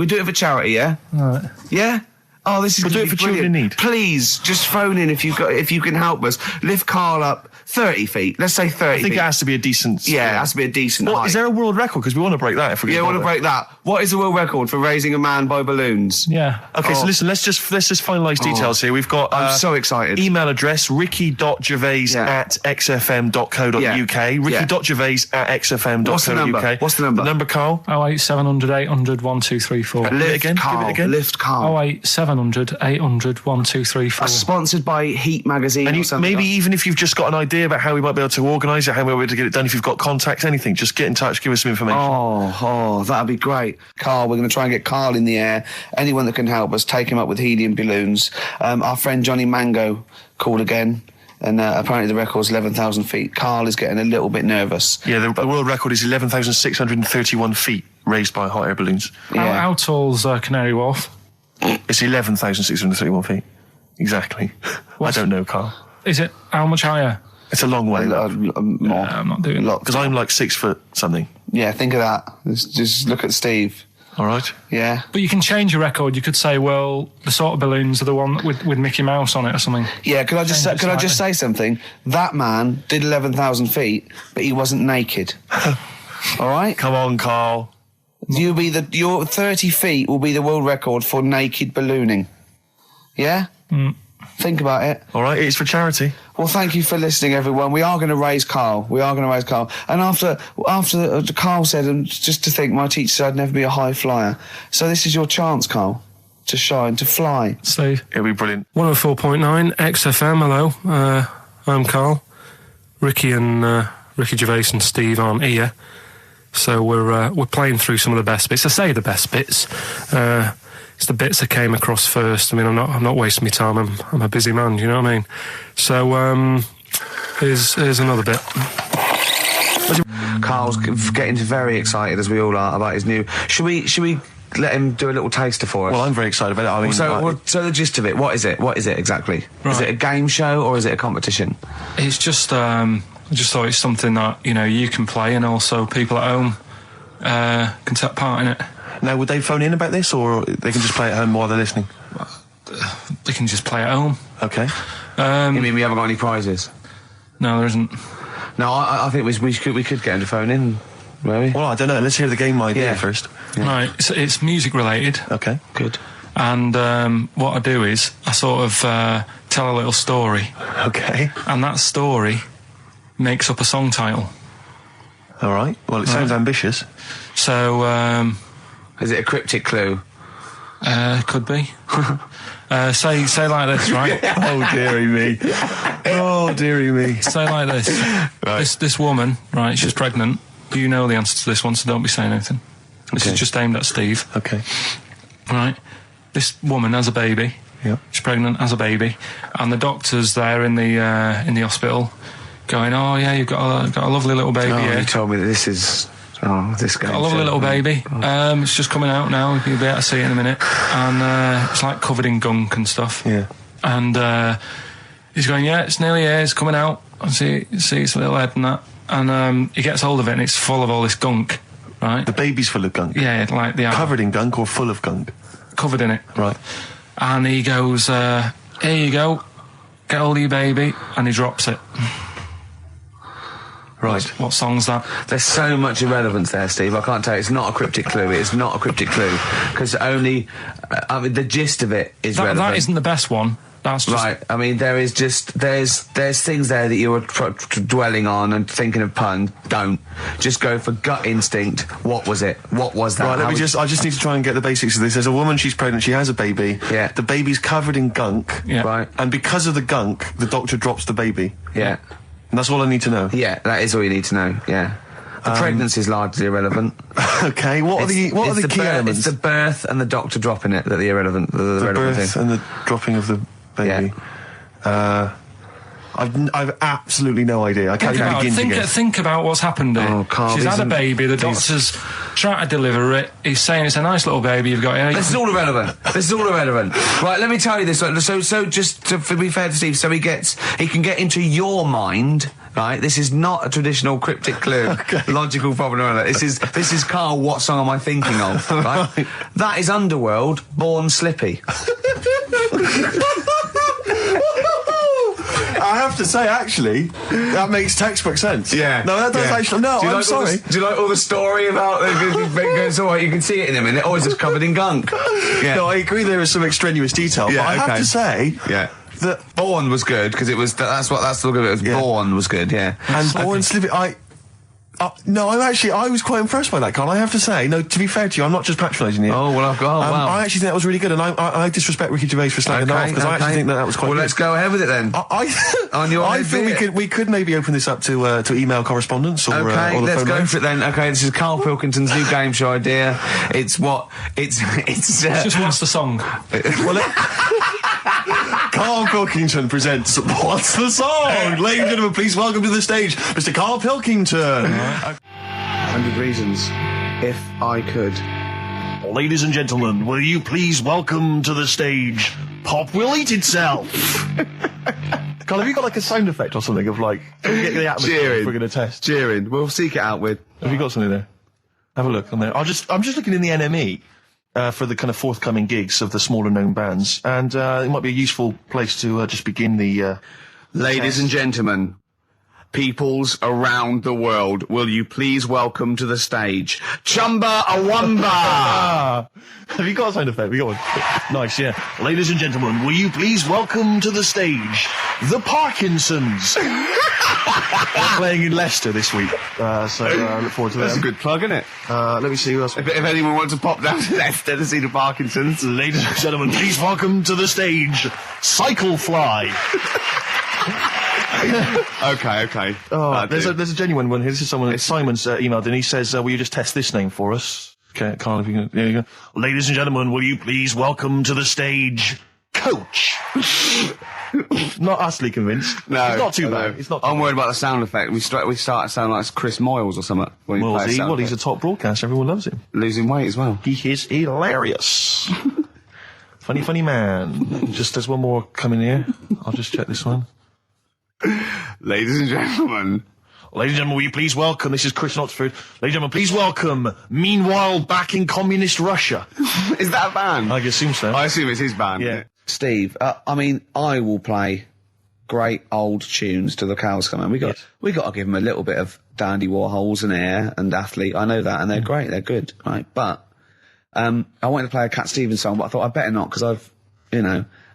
Yeah. All right. Yeah. Oh, this is. We'll do it for children in need. Please, just phone in if you can help us. Lift Karl up 30 feet. Let's say 30 feet. I think it has to be a decent... Yeah, it has to be a decent height. Is there a world record? Because we want to break that if we can. Yeah, we want to break that. What is the world record for raising a man by balloons? Yeah. Okay, so listen, let's just finalise details here. We've got... I'm so excited. Email address, ricky.gervais@xfm.co.uk. Ricky.gervais@xfm.co.uk. What's the number? The number, Karl? 08700 800 1234. Lift Karl. Give it again. Lift Karl. 08700 0900 800 1234. Sponsored by Heat Magazine And or something. maybe even if you've just got an idea about how we might be able to organise it, how we might be able to get it done, if you've got contacts, anything, just get in touch, give us some information. Oh, that'd be great. Karl, we're going to try and get Karl in the air. Anyone that can help us, take him up with helium balloons. Our friend Johnny Mango called again. And apparently the record's 11,000 feet. Karl is getting a little bit nervous. Yeah, the world record is 11,631 feet raised by hot air balloons. Yeah. How tall's Canary Wharf? It's 11,631 feet. Exactly. I don't know, Karl. Is it? How much higher? It's a long way. More. I'm not doing that. Because I'm like 6 foot something. Yeah, think of that. Just look at Steve. All right. Yeah. But you can change your record. You could say, well, the sort of balloons are the one with Mickey Mouse on it or something. Yeah, could I just say something? That man did 11,000 feet, but he wasn't naked. All right? Come on, Karl. Your 30 feet will be the world record for naked ballooning. Yeah? Think about it. All right, it's for charity. Well, thank you for listening, everyone. We are going to raise Karl. And after Karl said, and just to think, my teacher said I'd never be a high flyer. So this is your chance, Karl, to shine, to fly. Steve. It'll be brilliant. 104.9 XFM. Hello, I'm Karl. Ricky Gervais and Steve aren't here, so we're playing through some of the best bits. I say the best bits. It's the bits I came across first. I mean, I'm not wasting my time. I'm a busy man. You know what I mean? So here's another bit. Karl's getting very excited, as we all are, about his new. Should we let him do a little taster for us? Well, I'm very excited about it. I mean, so the gist of it, what is it? What is it exactly? Right. Is it a game show or is it a competition? It's just I just thought it's something that you can play, and also people at home can take part in it. Now, would they phone in about this, or they can just play at home while they're listening? They can just play at home. Okay. You mean we haven't got any prizes? No, there isn't. No, I think we could get him to phone in, maybe. Well, I don't know. Let's hear the game idea first. Yeah. Right, it's music related. Okay. Good. And what I do is I sort of tell a little story. Okay. And that story makes up a song title. All right. Well, it sounds ambitious. So, is it a cryptic clue? Could be. Say like this, right? Oh, dearie me. Oh, dearie me. Say like this. Right. This woman, right, she's pregnant. You know the answer to this one, so don't be saying anything. This is just aimed at Steve. Okay. Right. This woman has a baby. Yeah. She's pregnant, has a baby, and the doctor's there in the hospital, going, "Oh yeah, you've got a lovely little baby." Oh, you told me that this is. Oh, this guy. Got a lovely little baby. It's just coming out now. You'll be able to see it in a minute. And it's like covered in gunk and stuff. Yeah. And he's going, yeah, it's nearly here. It's coming out. I see its little head and that. And he gets hold of it, and it's full of all this gunk. Right. The baby's full of gunk. Yeah, like the covered in gunk or full of gunk. Covered in it. Right. And he goes, here you go. Get hold of your baby, and he drops it. Right. What song's that? There's so much irrelevance there, Steve. I can't tell you. It's not a cryptic clue. It's not a cryptic clue. Because only... I mean, the gist of it is relevant. That isn't the best one. That's just... Right. I mean, there is just... There's things there that you were dwelling on and thinking of pun. Don't. Just go for gut instinct. What was it? What was that? Right, I just need to try and get the basics of this. There's a woman, she's pregnant, she has a baby. Yeah. The baby's covered in gunk. Yeah. Right. And because of the gunk, the doctor drops the baby. Yeah. And that's all I need to know. Yeah, that is all you need to know, yeah. The pregnancy is largely irrelevant. Okay, what are the key elements? It's the birth and the doctor dropping it that are the irrelevant. The relevant birth thing. And the dropping of the baby. Yeah. I've absolutely no idea. I can't even begin to guess. Think about what's happened here. Oh, Karl, she's had a baby. The doctor's trying to deliver it. He's saying it's a nice little baby you've got here. This is all irrelevant. Right, let me tell you this. So just to be fair to Steve, so he can get into your mind. Right, this is not a traditional cryptic clue, logical problem. This is Karl. What song am I thinking of? Right, that is Underworld, Born Slippy. I have to say, actually, that makes textbook sense. Yeah. No, that does actually. No, I'm sorry. Do you like all the story about it's all right, you can see it in a minute. Oh, it's just covered in gunk. Yeah. No, I agree there is some extraneous detail, but I have to say... Yeah. That Born was good, because it was... That's the look of it. Born was good, yeah. And Born Slippy, No, I was quite impressed by that, Carl. I have to say, no, to be fair to you, I'm not just patronising you. Oh, well, wow. I actually think that was really good, and I disrespect Ricky Gervais for slagging that off, because I actually think that was quite good. Well, let's go ahead with it then. I think we could maybe open this up to email correspondence or okay, or the let's phone go lines. for it then. Okay, this is Karl Pilkington's new game show idea. It's just what's the song? Karl Pilkington presents What's the Song? Ladies and gentlemen, please welcome to the stage Mr. Karl Pilkington. 100 Reasons, if I could. Ladies and gentlemen, will you please welcome to the stage Pop Will Eat Itself. Carl, have you got like a sound effect or something of like, get the atmosphere cheering? We're going to test. Cheering. We'll seek it out with. Have you got something there? Have a look on there. I'm just looking in the NME. For the kind of forthcoming gigs of the smaller known bands, and it might be a useful place to just begin the Ladies and gentlemen, peoples around the world, will you please welcome to the stage Chumba Awamba? Have you got a sound effect? We got one. Nice, yeah. Ladies and gentlemen, will you please welcome to the stage the Parkinsons? They're playing in Leicester this week, so I look forward to that. That's a good plug, isn't it? Let me see who else. If anyone wants to pop down to Leicester to see the Parkinsons. Ladies and gentlemen, please welcome to the stage Cyclefly. Okay. Oh, there's a genuine one here. This is someone, Simon's emailed, and he says, will you just test this name for us? Okay, Carl, if you can, there you go. Ladies and gentlemen, will you please welcome to the stage Coach? Not utterly convinced. No. It's not too bad. It's not too I'm worried about the sound effect. We start to sound like Chris Moyles or something. Well, he's a top broadcaster. Everyone loves him. Losing weight as well. He is hilarious. Funny man. Just there's one more coming here. I'll just check this one. Ladies and gentlemen, will you please welcome, this is Chris Oxford. Ladies and gentlemen, please welcome, Meanwhile Back in Communist Russia. Is that a band? I assume so. I assume it's his band. Yeah. Steve, I will play great old tunes till the cows come in. We got to give them a little bit of Dandy Warhols and Air and Athlete. I know that, and they're great. They're good, right? But I wanted to play a Cat Stevens song, but I thought I'd better not because I've,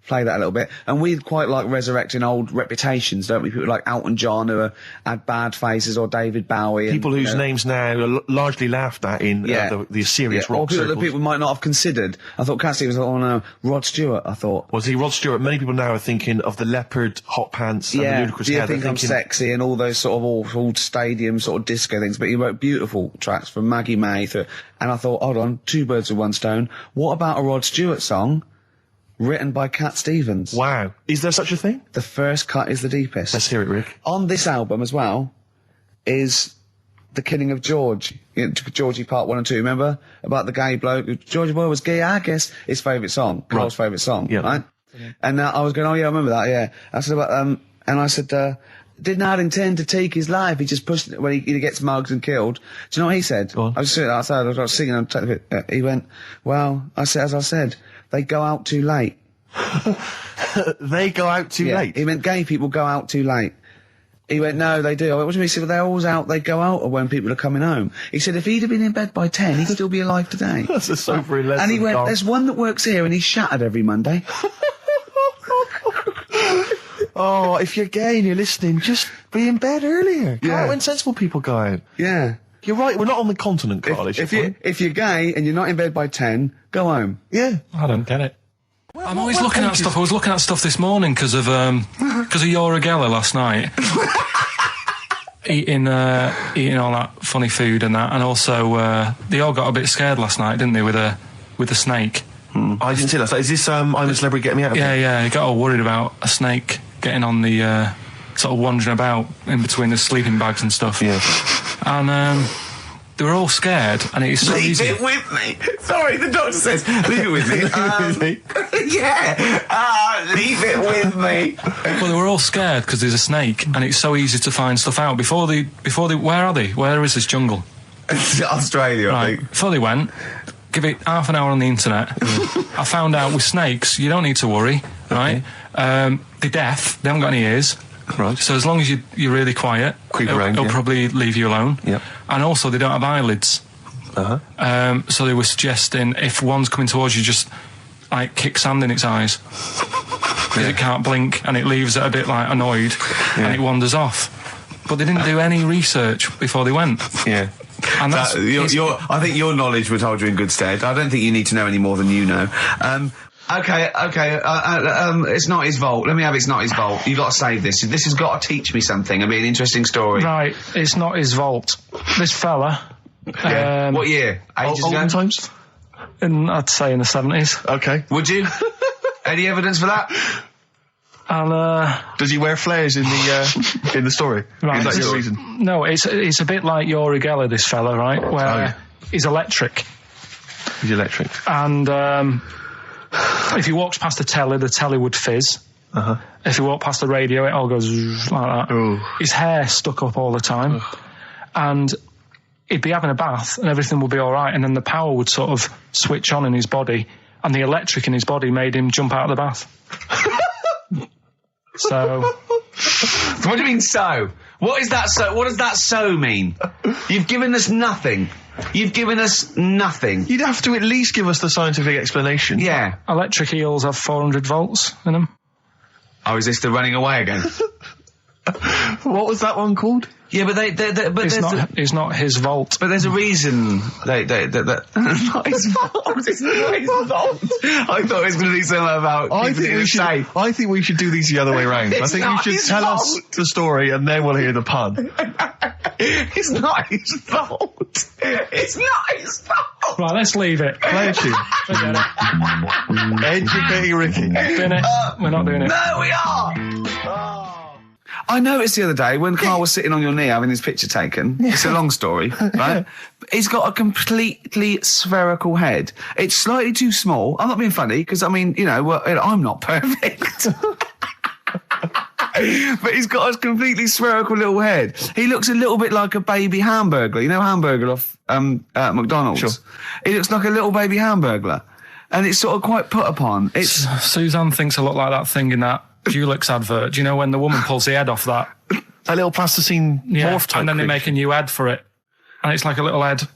play that a little bit. And we quite like resurrecting old reputations, don't we? People like Elton John who had bad faces, or David Bowie. People whose names now are largely laughed at in the serious rock or people circles. that people might not have considered. I thought Cat Stevens, Rod Stewart, I thought. Was he Rod Stewart? Many people now are thinking of the leopard hot pants and the ludicrous hair. Do you think I'm sexy and all those sort of awful stadium sort of disco things, but he wrote beautiful tracks from Maggie May and I thought, hold on, two birds with one stone. What about a Rod Stewart song written by Cat Stevens? Wow. Is there such a thing? The first cut is the deepest. Let's hear it, Rick. On this album as well is The Killing of George. Georgie Part 1 and 2, remember? About the gay bloke. Georgie Boy was gay, I guess. His favourite song. Carl's favourite song, right? And I was going, I remember that, yeah. I said about, and I said, did not intend to take his life. He just pushed it when he gets mugged and killed. Do you know what he said? Go on. I was sitting outside, I was singing, he went, well, as I said, they go out too late. They go out too late? He meant gay people go out too late. He went, no, they do. I went, what do you mean? He said, well, they're always out, they go out when people are coming home. He said, if he'd have been in bed by 10, he'd still be alive today. That's a sobering lesson. And he went, there's one that works here and he's shattered every Monday. Oh, if you're gay and you're listening, just be in bed earlier. Go out when sensible people go out. Yeah. You're right, we're not on the continent, Carl. If you're gay and you're not in bed by 10, go home. Yeah. I don't get it. I'm always looking at stuff. I was looking at stuff this morning because of Yora Geller last night. eating all that funny food and that, and also they all got a bit scared last night, didn't they, with a snake? I didn't see that. So is this I'm a Celebrity, Get Me Out of Here? Yeah, he got all worried about a snake getting on the sort of wandering about in between the sleeping bags and stuff. Yeah. And they were all scared, and it's so easy. Leave it with me. Sorry, the doctor says, leave it with me. Leave it with me. Well, they were all scared because there's a snake, and it's so easy to find stuff out. Before they, where are they? Where is this jungle? Australia, I think. Before they went, give it half an hour on the internet. I found out with snakes, you don't need to worry, right? They're deaf, they haven't got any ears. Right. So as long as you're really quiet, he'll probably leave you alone. Yep. And also, they don't have eyelids. So they were suggesting if one's coming towards you, just like kick sand in its eyes. Because it can't blink and it leaves it a bit like annoyed and it wanders off. but they didn't do any research before they went. Yeah. And that's... I think your knowledge would hold you in good stead. I don't think you need to know any more than you know. Okay. It's not his fault. Let me have It's Not His Fault. You've got to save this. This has got to teach me something. It'll be an interesting story. Right, it's not his vault. This fella... Yeah. What year? Ages ago? Olden times? I'd say in the 70s. Okay. Would you? Any evidence for that? And, does he wear flares in the story? Right, is that your reason? No, it's a bit like Yuri Geller, this fella, right? Where he's electric. He's electric. And if he walks past the telly would fizz. Uh-huh. If he walked past the radio, it all goes like that. Ooh. His hair stuck up all the time. Ugh. And he'd be having a bath and everything would be all right, and then the power would sort of switch on in his body, and the electric in his body made him jump out of the bath. So... What do you mean, so? What is that so? What does that so mean? You've given us nothing. You've given us nothing. You'd have to at least give us the scientific explanation. Yeah. Electric eels have 400 volts in them. Oh, is this the running away again? What was that one called? Yeah, but it's not his vault. But there's a reason that not his fault. It's not his fault. I thought it was going to be something about keeping it safe. I think we should do these the other way round. I think you should tell us the story and then we'll hear the pun. It's not his fault. It's not his fault. Right, let's leave it. Play a tune. Forget it. Educating Ricky. Finish. We're not doing it. No, we are. I noticed the other day when Karl was sitting on your knee having his picture taken. It's a long story, right? He's got a completely spherical head. It's slightly too small. I'm not being funny because, I mean, you know, I'm not perfect. But he's got a completely spherical little head. He looks a little bit like a baby hamburger. You know Hamburger off McDonald's? Sure. He looks like a little baby hamburger. And it's sort of quite put upon. Suzanne thinks I look like that thing in that Dulux advert. Do you know when the woman pulls the head off that? A little plasticine morph type. And then they creature. make a new ad for it. And it's like a little head.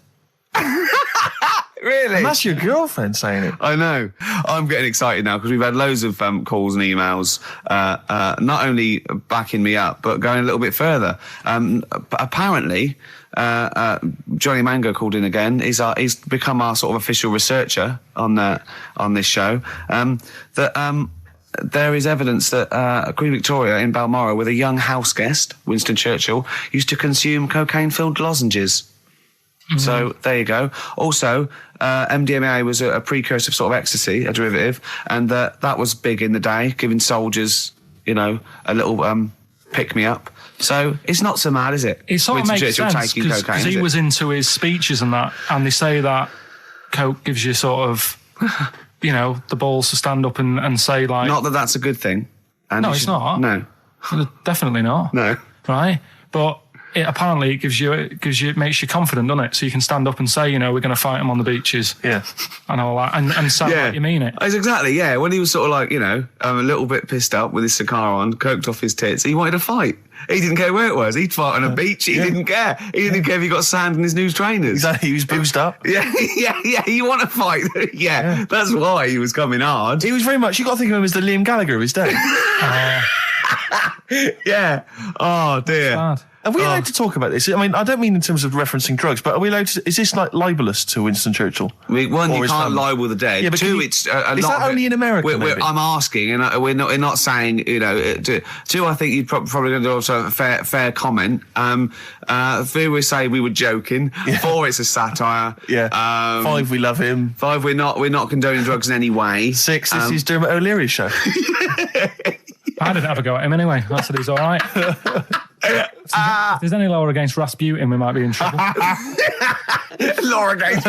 Really? And that's your girlfriend saying it. I know. I'm getting excited now because we've had loads of calls and emails, not only backing me up, but going a little bit further. Apparently, Johnny Mango called in again. He's become our sort of official researcher on this show. There is evidence that Queen Victoria in Balmoral, with a young house guest, Winston Churchill, used to consume cocaine-filled lozenges. Mm-hmm. So there you go. Also, MDMA was a precursor of sort of ecstasy, a derivative, and that was big in the day, giving soldiers, you know, a little pick-me-up. So it's not so mad, is it? It sort of makes sense because he was into his speeches and that, and they say that coke gives you sort of, you know, the balls to stand up and say like... Not that that's a good thing. And no, it's not. No. Definitely not. No. Right? But... Apparently it makes you confident, doesn't it? So you can stand up and say, you know, we're going to fight them on the beaches. Yeah. And all that. And sound like you mean it. It's exactly, yeah. When he was sort of like, you know, a little bit pissed up with his cigar on, coked off his tits, he wanted to fight. He didn't care where it was. He'd fight on a beach. He didn't care. He didn't care if he got sand in his new trainers. Exactly. He was boozed up. Yeah. You want to fight. Yeah. That's why he was coming hard. He was very much, you got to think of him as the Liam Gallagher of his day. Yeah. Oh, dear. Bad. Are we allowed to talk about this? I mean, I don't mean in terms of referencing drugs, but are we allowed to... Is this like libelous to Winston Churchill? One, you can't libel the dead. Yeah, but two, it's a lot. Is that only in America? I'm asking, and we're not saying, you know. Two, I think you'd probably going to do also a fair comment. Three, we say we were joking. Yeah. 4, it's a satire. Yeah. 5, we love him. 5, we're not condoning drugs in any way. 6, this is Dermot O'Leary's show. I didn't have a go at him anyway. I said he's all right. If there's any law against Rasputin, we might be in trouble. Law against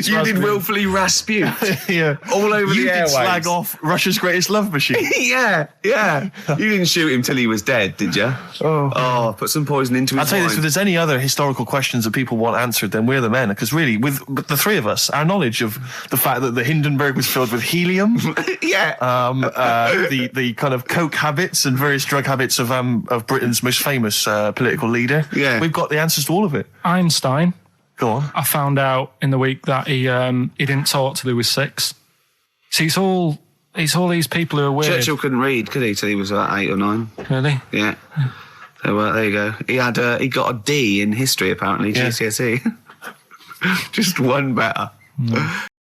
you did willfully Rasputin. Yeah. All over the airwaves. You did slag off Russia's greatest love machine. Yeah. You didn't shoot him till he was dead, did you? Oh, put some poison into his I'll tell you wine. this, if there's any other historical questions that people want answered, then we're the men. Because really, with the three of us, our knowledge of the fact that the Hindenburg was filled with helium, the kind of coke habits and various drug habits of Britain's most famous political leader, we've got the answers to all of it. Einstein. Go on. I found out in the week that he didn't talk till he was 6. See, it's all these people who are weird. Churchill couldn't read, could he, till he was 8 or 9? Really? Yeah. So there you go. He got a D in history apparently, GCSE. Just one better.